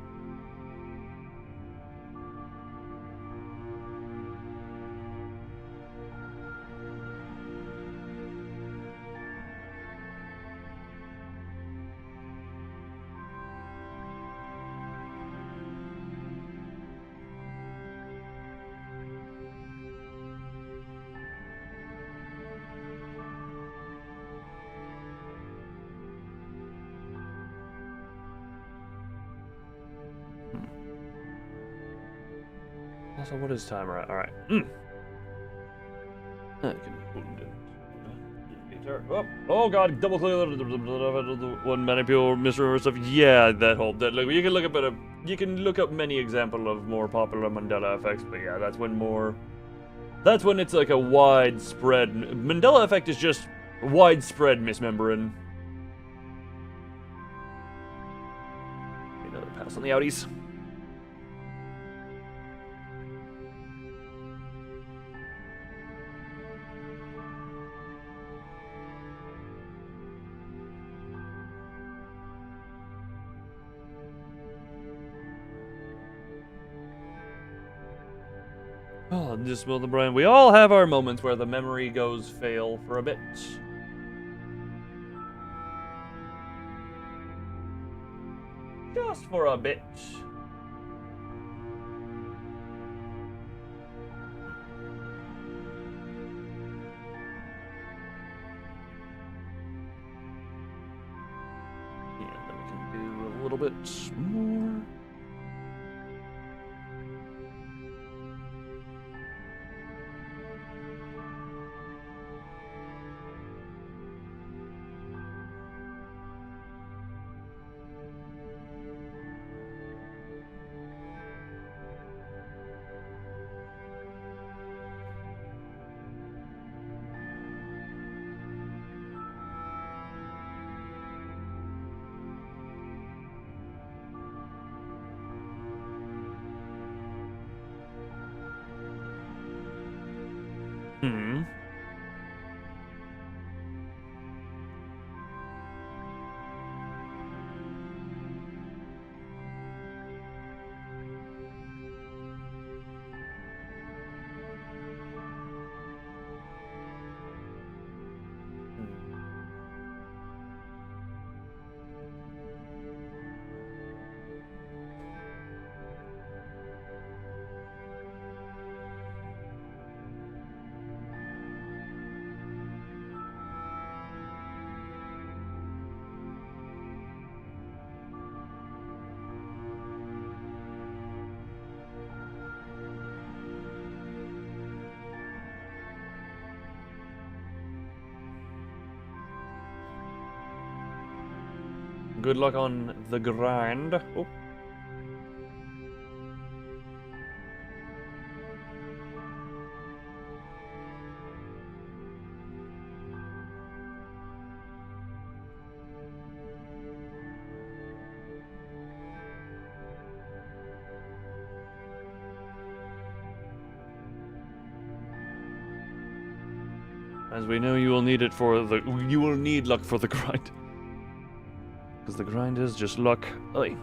Also, what is timer at? Alright. I can oh god, double click when many people misremember stuff. Yeah, that like you can look up many examples of more popular Mandela effects, but yeah, that's when it's like a widespread Mandela effect is just widespread misremembering. Another pass on the outies. Oh, just spill the brain. We all have our moments where the memory goes fail for a bit. Just for a bit. Yeah, then we can do a little bit more. Good luck on the grind. Oh. As we know, you will need luck for the grind. Because the grind is just luck. Oi.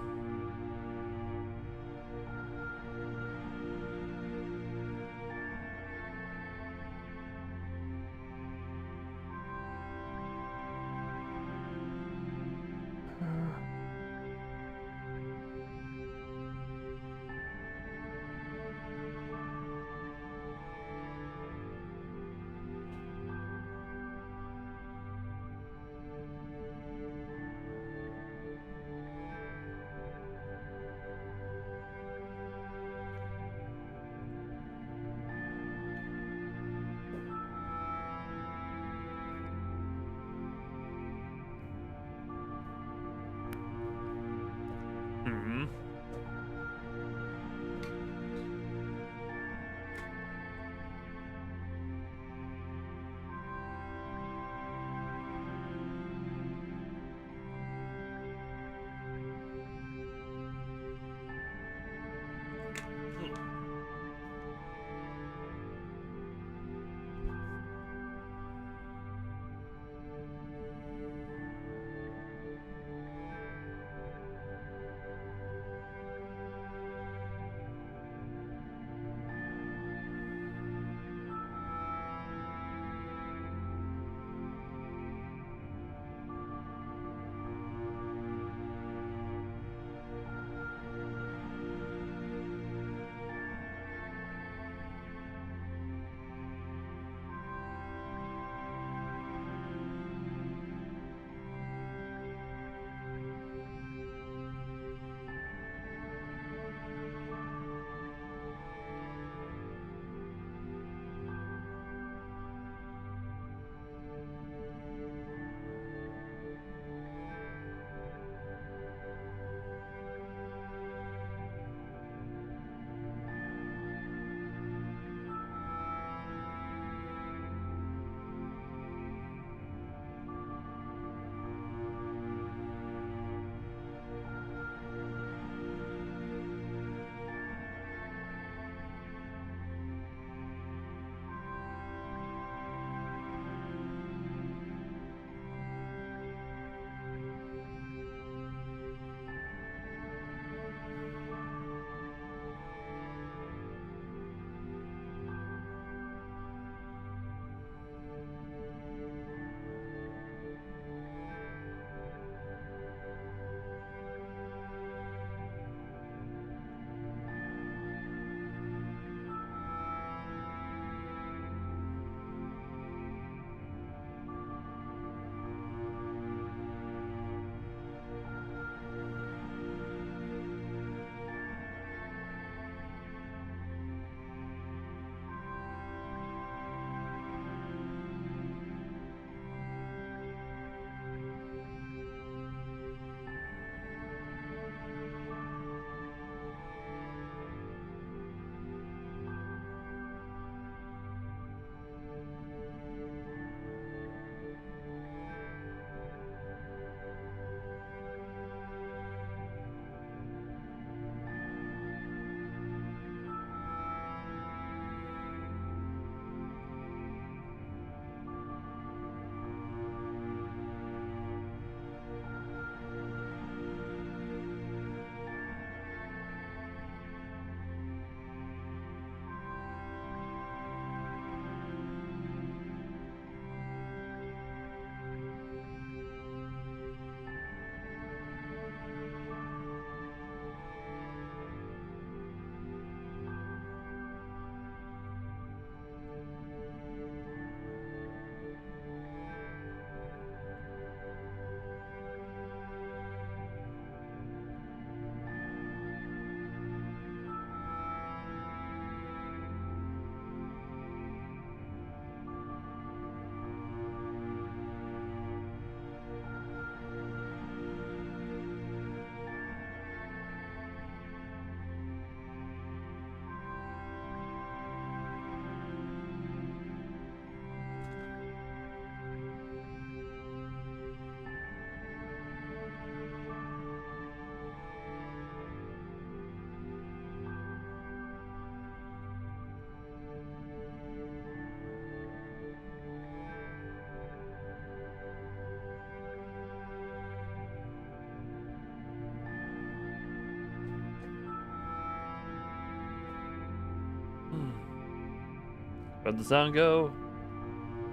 Where'd the sound go?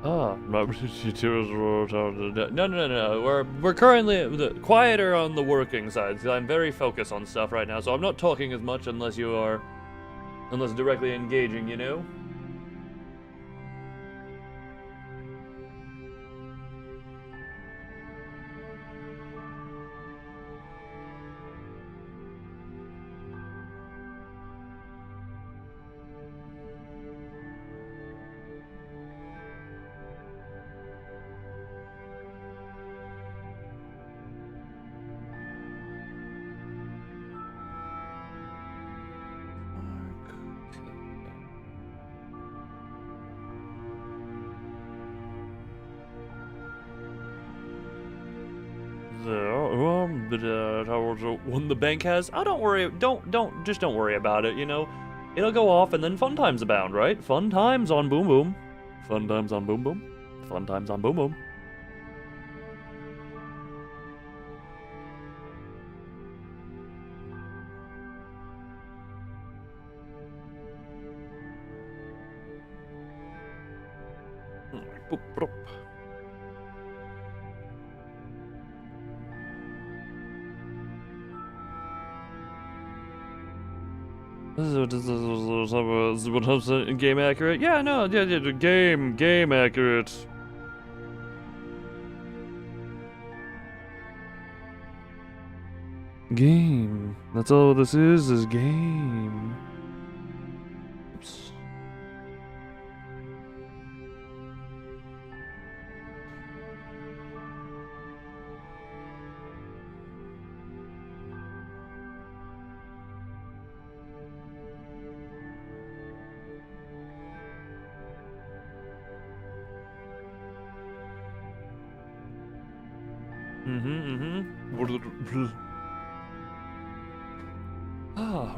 Ah, no. We're currently quieter on the working side. So I'm very focused on stuff right now, so I'm not talking as much unless directly engaging, you know? When the bank has, oh, don't worry, don't worry about it, you know? It'll go off and then fun times abound, right? Fun times on Boom Boom. Fun times on Boom Boom. Fun times on Boom Boom. Boop, boop. This is what helps game accurate. Yeah, no, yeah, game accurate. Game. That's all this is game. Oops.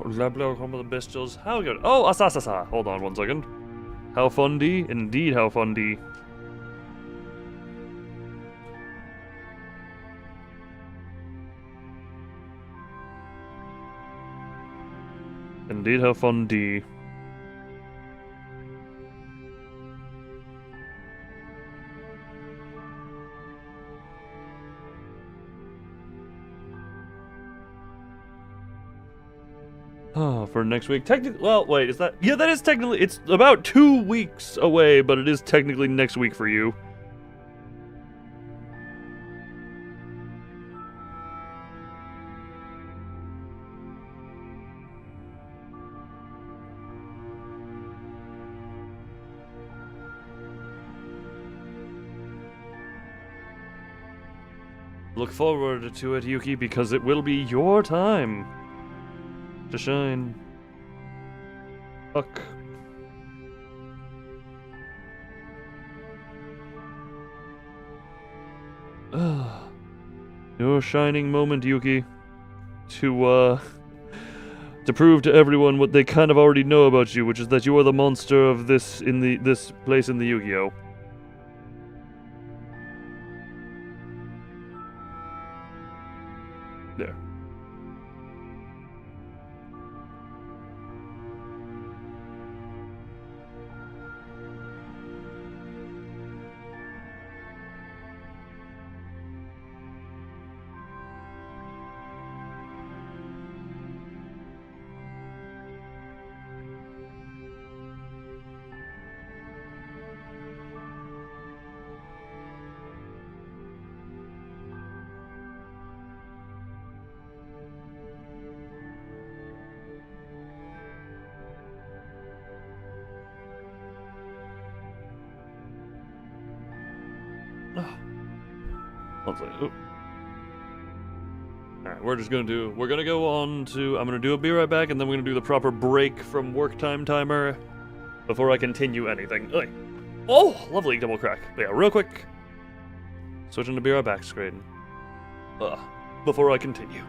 Lablo, home of the bestials. How good? Oh, asasasa. Hold on 1 second. How fundy? Indeed, how fundy. Indeed, how fundy. Oh, for next week. Technically, well, wait, is that? Yeah, that is technically. It's about 2 weeks away, but it is technically next week for you. Look forward to it, Yuki, because it will be your time to shine. Fuck. Your shining moment, Yuki. To prove to everyone what they kind of already know about you, which is that you are the monster of this place in the Yu-Gi-Oh! There. Alright, we're gonna go on to, I'm gonna do a be right back, and then we're gonna do the proper break from work time timer before I continue anything. Oi. Oh, lovely double crack. But yeah, real quick. Switching to be right back screen. Before I continue.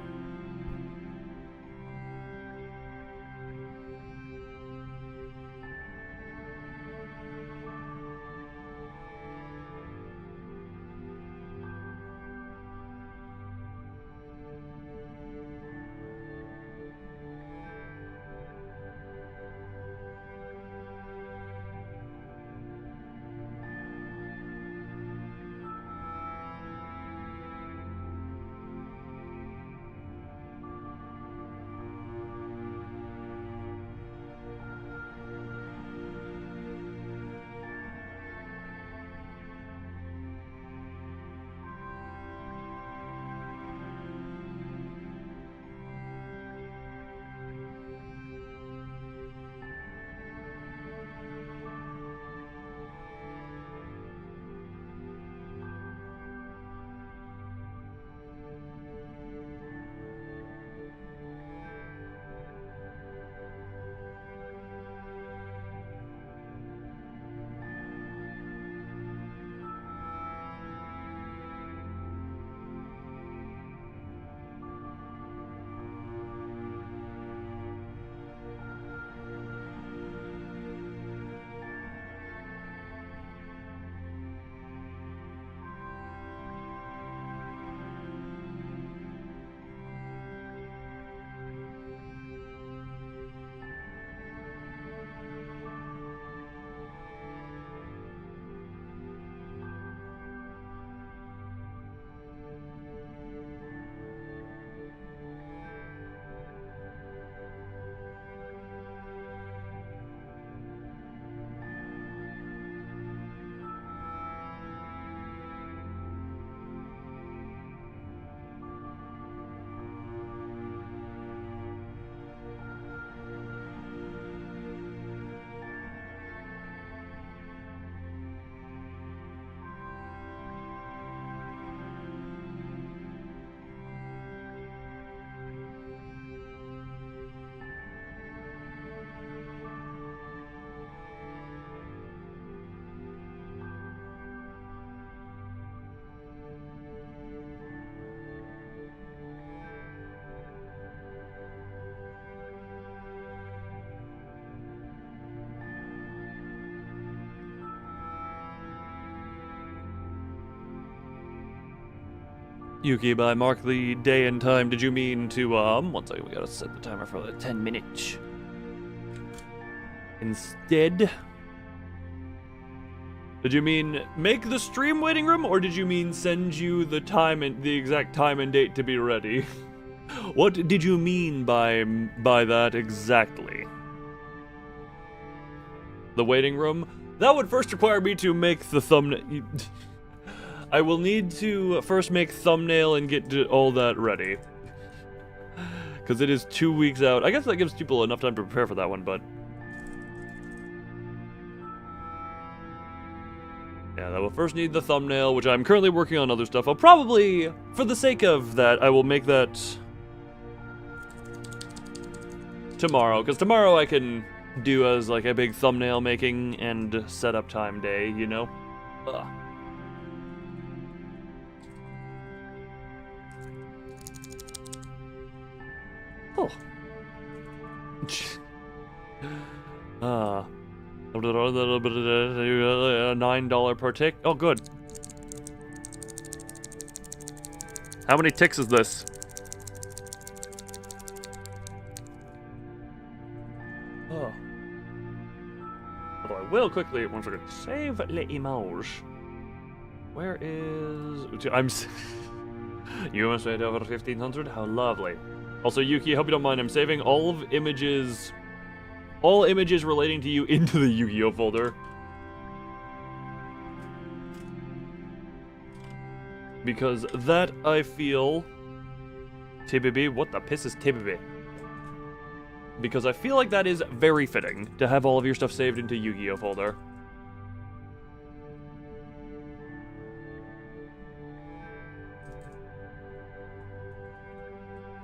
Yuki, by mark the day and time, did you mean to, one second, we gotta set the timer for 10 minutes. Instead, did you mean make the stream waiting room, or did you mean send you the time and the exact time and date to be ready? What did you mean by that exactly? The waiting room? That would first require me to make the thumbnail. I will need to first make thumbnail and get all that ready. Because it is 2 weeks out. I guess that gives people enough time to prepare for that one, but... yeah, that will first need the thumbnail, which I'm currently working on other stuff. I'll probably, for the sake of that, I will make that... tomorrow. Because tomorrow I can do as, like, a big thumbnail making and setup time day, you know? Ugh. Oh. $9 per tick. Oh, good. How many ticks is this? Oh. Although I will quickly, once again, save les images. Where is... you must wait over 1500? How lovely. Also, Yuki, I hope you don't mind. I'm saving all images relating to you into the Yu-Gi-Oh folder. Because that, I feel... TBB? What the piss is TBB? Because I feel like that is very fitting to have all of your stuff saved into Yu-Gi-Oh folder.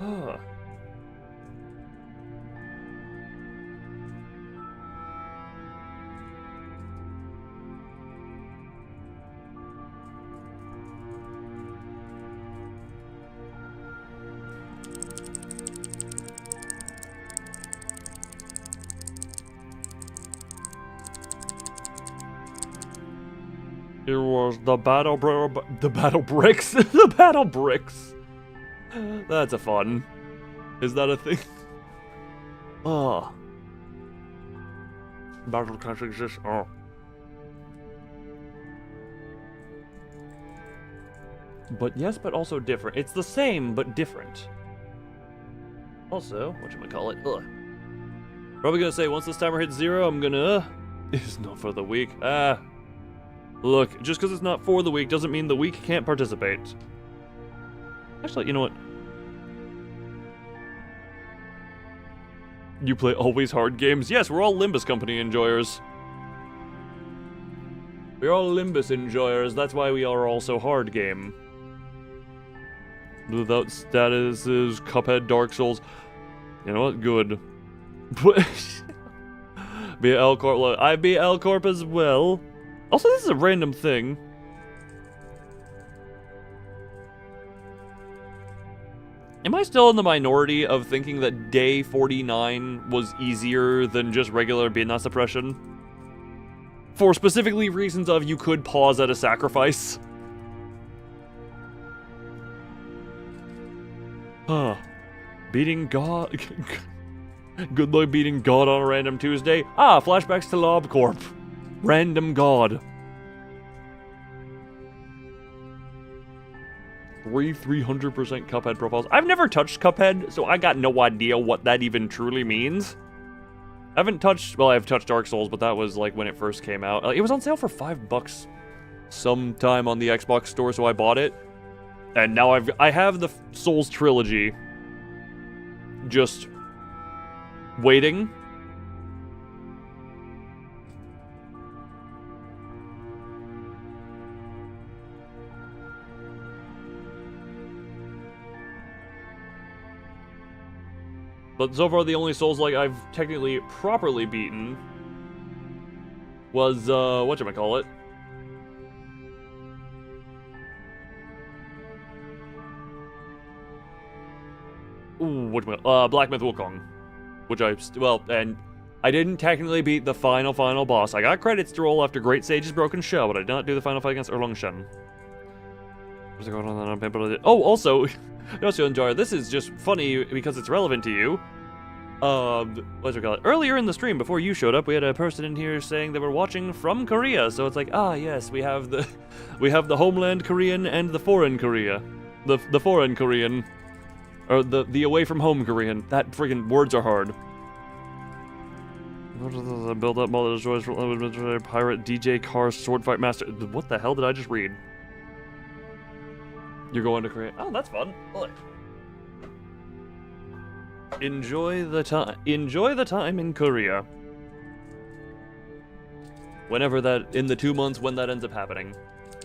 Ah. Here was the battle bricks. The battle bricks. That's a fun. Is that a thing? Oh. Battle can't exist. Oh. But yes, but also different. It's the same, but different. Also, whatchamacallit? Ugh. Probably gonna say, once this timer hits 0, I'm gonna... it's not for the week. Ah. Look, just because it's not for the week doesn't mean the week can't participate. Actually, you know what? You play always hard games? Yes, we're all Limbus Company enjoyers. We're all Limbus enjoyers, that's why we are also hard game. Without statuses, Cuphead, Dark Souls. You know what? Good. Be L Corp. Look, I be L Corp as well. Also, this is a random thing. Am I still in the minority of thinking that day 49 was easier than just regular BNA suppression? For specifically reasons of you could pause at a sacrifice. Huh. Beating God... Good luck beating God on a random Tuesday. Ah, flashbacks to LobCorp. Random God. 300% Cuphead profiles. I've never touched Cuphead, so I got no idea what that even truly means. I haven't touched... well, I've touched Dark Souls, but that was like when it first came out. It was on sale for $5 sometime on the Xbox store, so I bought it. And now I have the Souls trilogy. Just... waiting. But so far, the only Souls-like I've technically properly beaten was, whatchamacallit? Ooh, Black Myth Wukong. Which and I didn't technically beat the final boss. I got credits to roll after Great Sage's Broken Shell, but I did not do the final fight against Erlong Shen. What's going on people? Oh, also, Jar, this is just funny because it's relevant to you. What's it called? Earlier in the stream, before you showed up, we had a person in here saying they were watching from Korea. So it's like, ah, yes, we have the homeland Korean and the foreign Korea, the foreign Korean, or the away from home Korean. That friggin' words are hard. Build up mall that destroys pirate DJ car sword fight master. What the hell did I just read? You're going to Korea. Oh, that's fun. Look. Enjoy the time in Korea. Whenever that, in the 2 months when that ends up happening.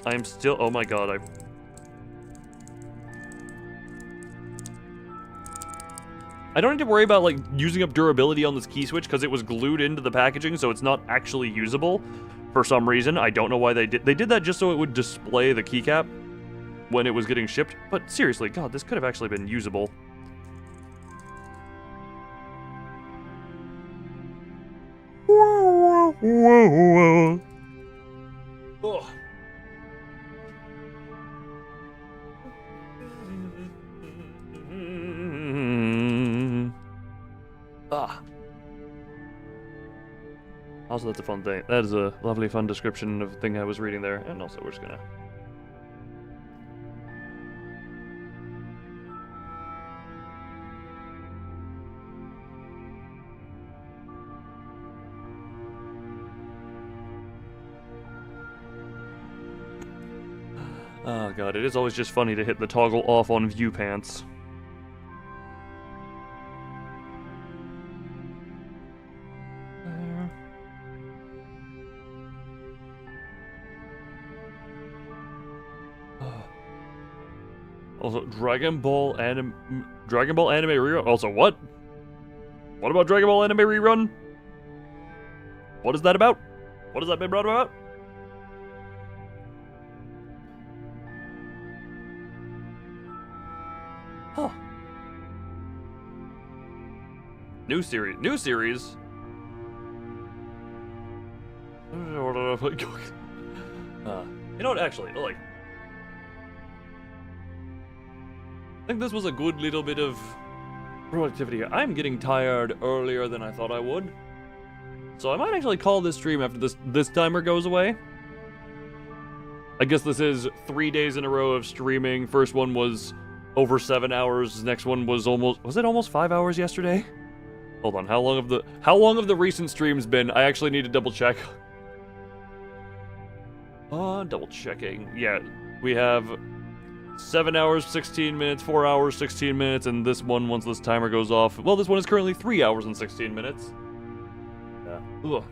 I'm still, oh my god, I don't need to worry about, like, using up durability on this key switch because it was glued into the packaging, so it's not actually usable for some reason. I don't know why they did that just so it would display the keycap when it was getting shipped. But seriously, god, this could have actually been usable. Ugh. Ah. Also, that's a fun thing. That is a lovely, fun description of the thing I was reading there. And also, we're just gonna... Oh god, it is always just funny to hit the toggle off on view pants. Also, Dragon Ball anime rerun. Also, what? What about Dragon Ball anime rerun? What is that about? What has that been brought about? Huh. New series. New series? You know what, actually, like... I think this was a good little bit of productivity here. I'm getting tired earlier than I thought I would. So I might actually call this stream after this timer goes away. I guess this is 3 days in a row of streaming. First one was over 7 hours. Next one was almost 5 hours yesterday? Hold on, how long have the recent streams been? I actually need to double check. Double checking. Yeah, we have 7 hours, 16 minutes, 4 hours, 16 minutes, and this one, once this timer goes off, well, this one is currently 3 hours and 16 minutes. Yeah. Ugh.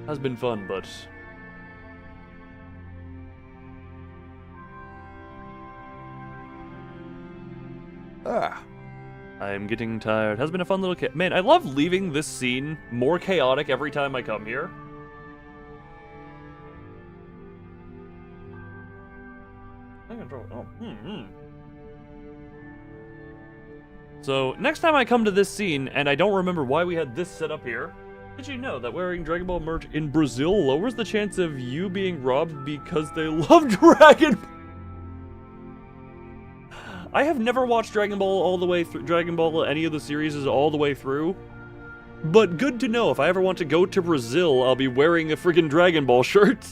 Has been fun, but... I'm getting tired. Has been a fun little man, I love leaving this scene more chaotic every time I come here. So, next time I come to this scene, and I don't remember why we had this set up here, did you know that wearing Dragon Ball merch in Brazil lowers the chance of you being robbed because they love Dragon Ball? I have never watched Dragon Ball all the way through, Dragon Ball, any of the series is all the way through. But good to know, if I ever want to go to Brazil, I'll be wearing a friggin' Dragon Ball shirt.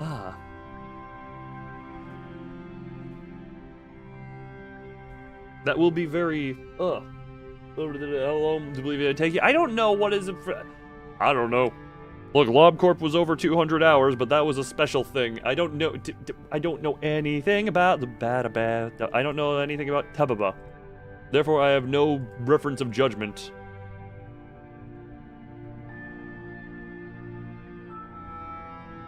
Ah. That will be very, How long do you believe it'd take you? I don't know what is it for... I don't know. Look, LobCorp was over 200 hours, but that was a special thing. I don't know... I don't know anything about the I don't know anything about Tababa. Therefore, I have no reference of judgment.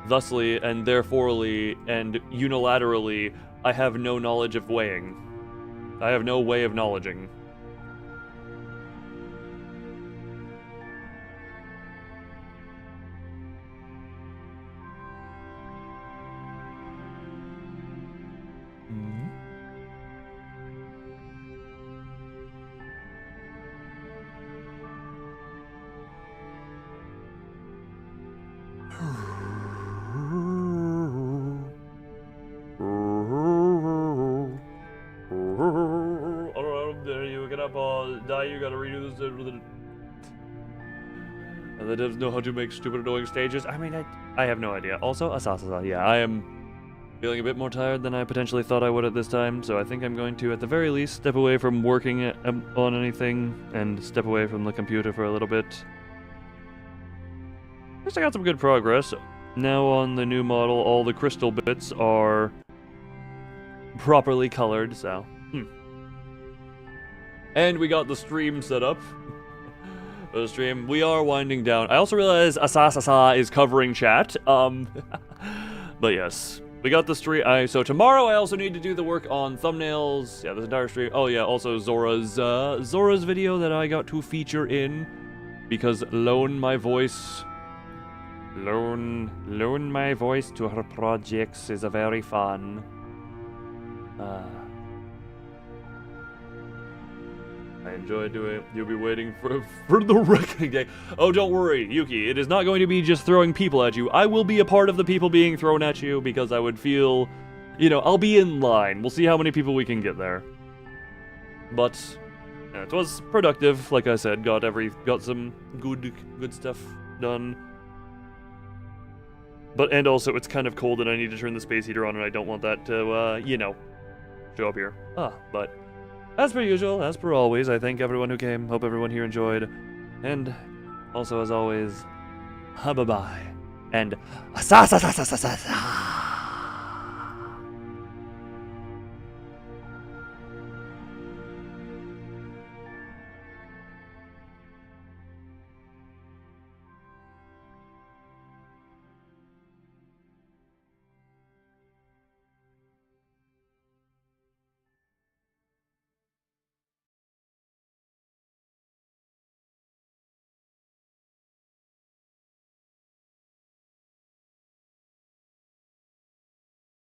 Thusly, and thereforely, and unilaterally, I have no knowledge of weighing. I have no way of knowledging. die, you gotta redo this. And the devs know how to make stupid, annoying stages. I mean, I have no idea. Also, Asasasa, yeah, I am feeling a bit more tired than I potentially thought I would at this time, so I think I'm going to, at the very least, step away from working on anything and step away from the computer for a little bit. At least I got some good progress. Now on the new model, all the crystal bits are properly colored, so... And we got the stream set up. For the stream, we are winding down. I also realized Asasasa is covering chat. But yes, we got the stream. So tomorrow I also need to do the work on thumbnails. Yeah, this entire stream. Oh yeah, also Zora's video that I got to feature in because loan my voice to her projects is a very fun. I enjoy doing it. You'll be waiting for the reckoning day. Oh, don't worry, Yuki. It is not going to be just throwing people at you. I will be a part of the people being thrown at you because I would feel, I'll be in line. We'll see how many people we can get there. But it was productive, like I said. Got some good stuff done. And also it's kind of cold and I need to turn the space heater on and I don't want that to, show up here. But as per usual, as per always, I thank everyone who came. Hope everyone here enjoyed. And also, as always, bye-bye. And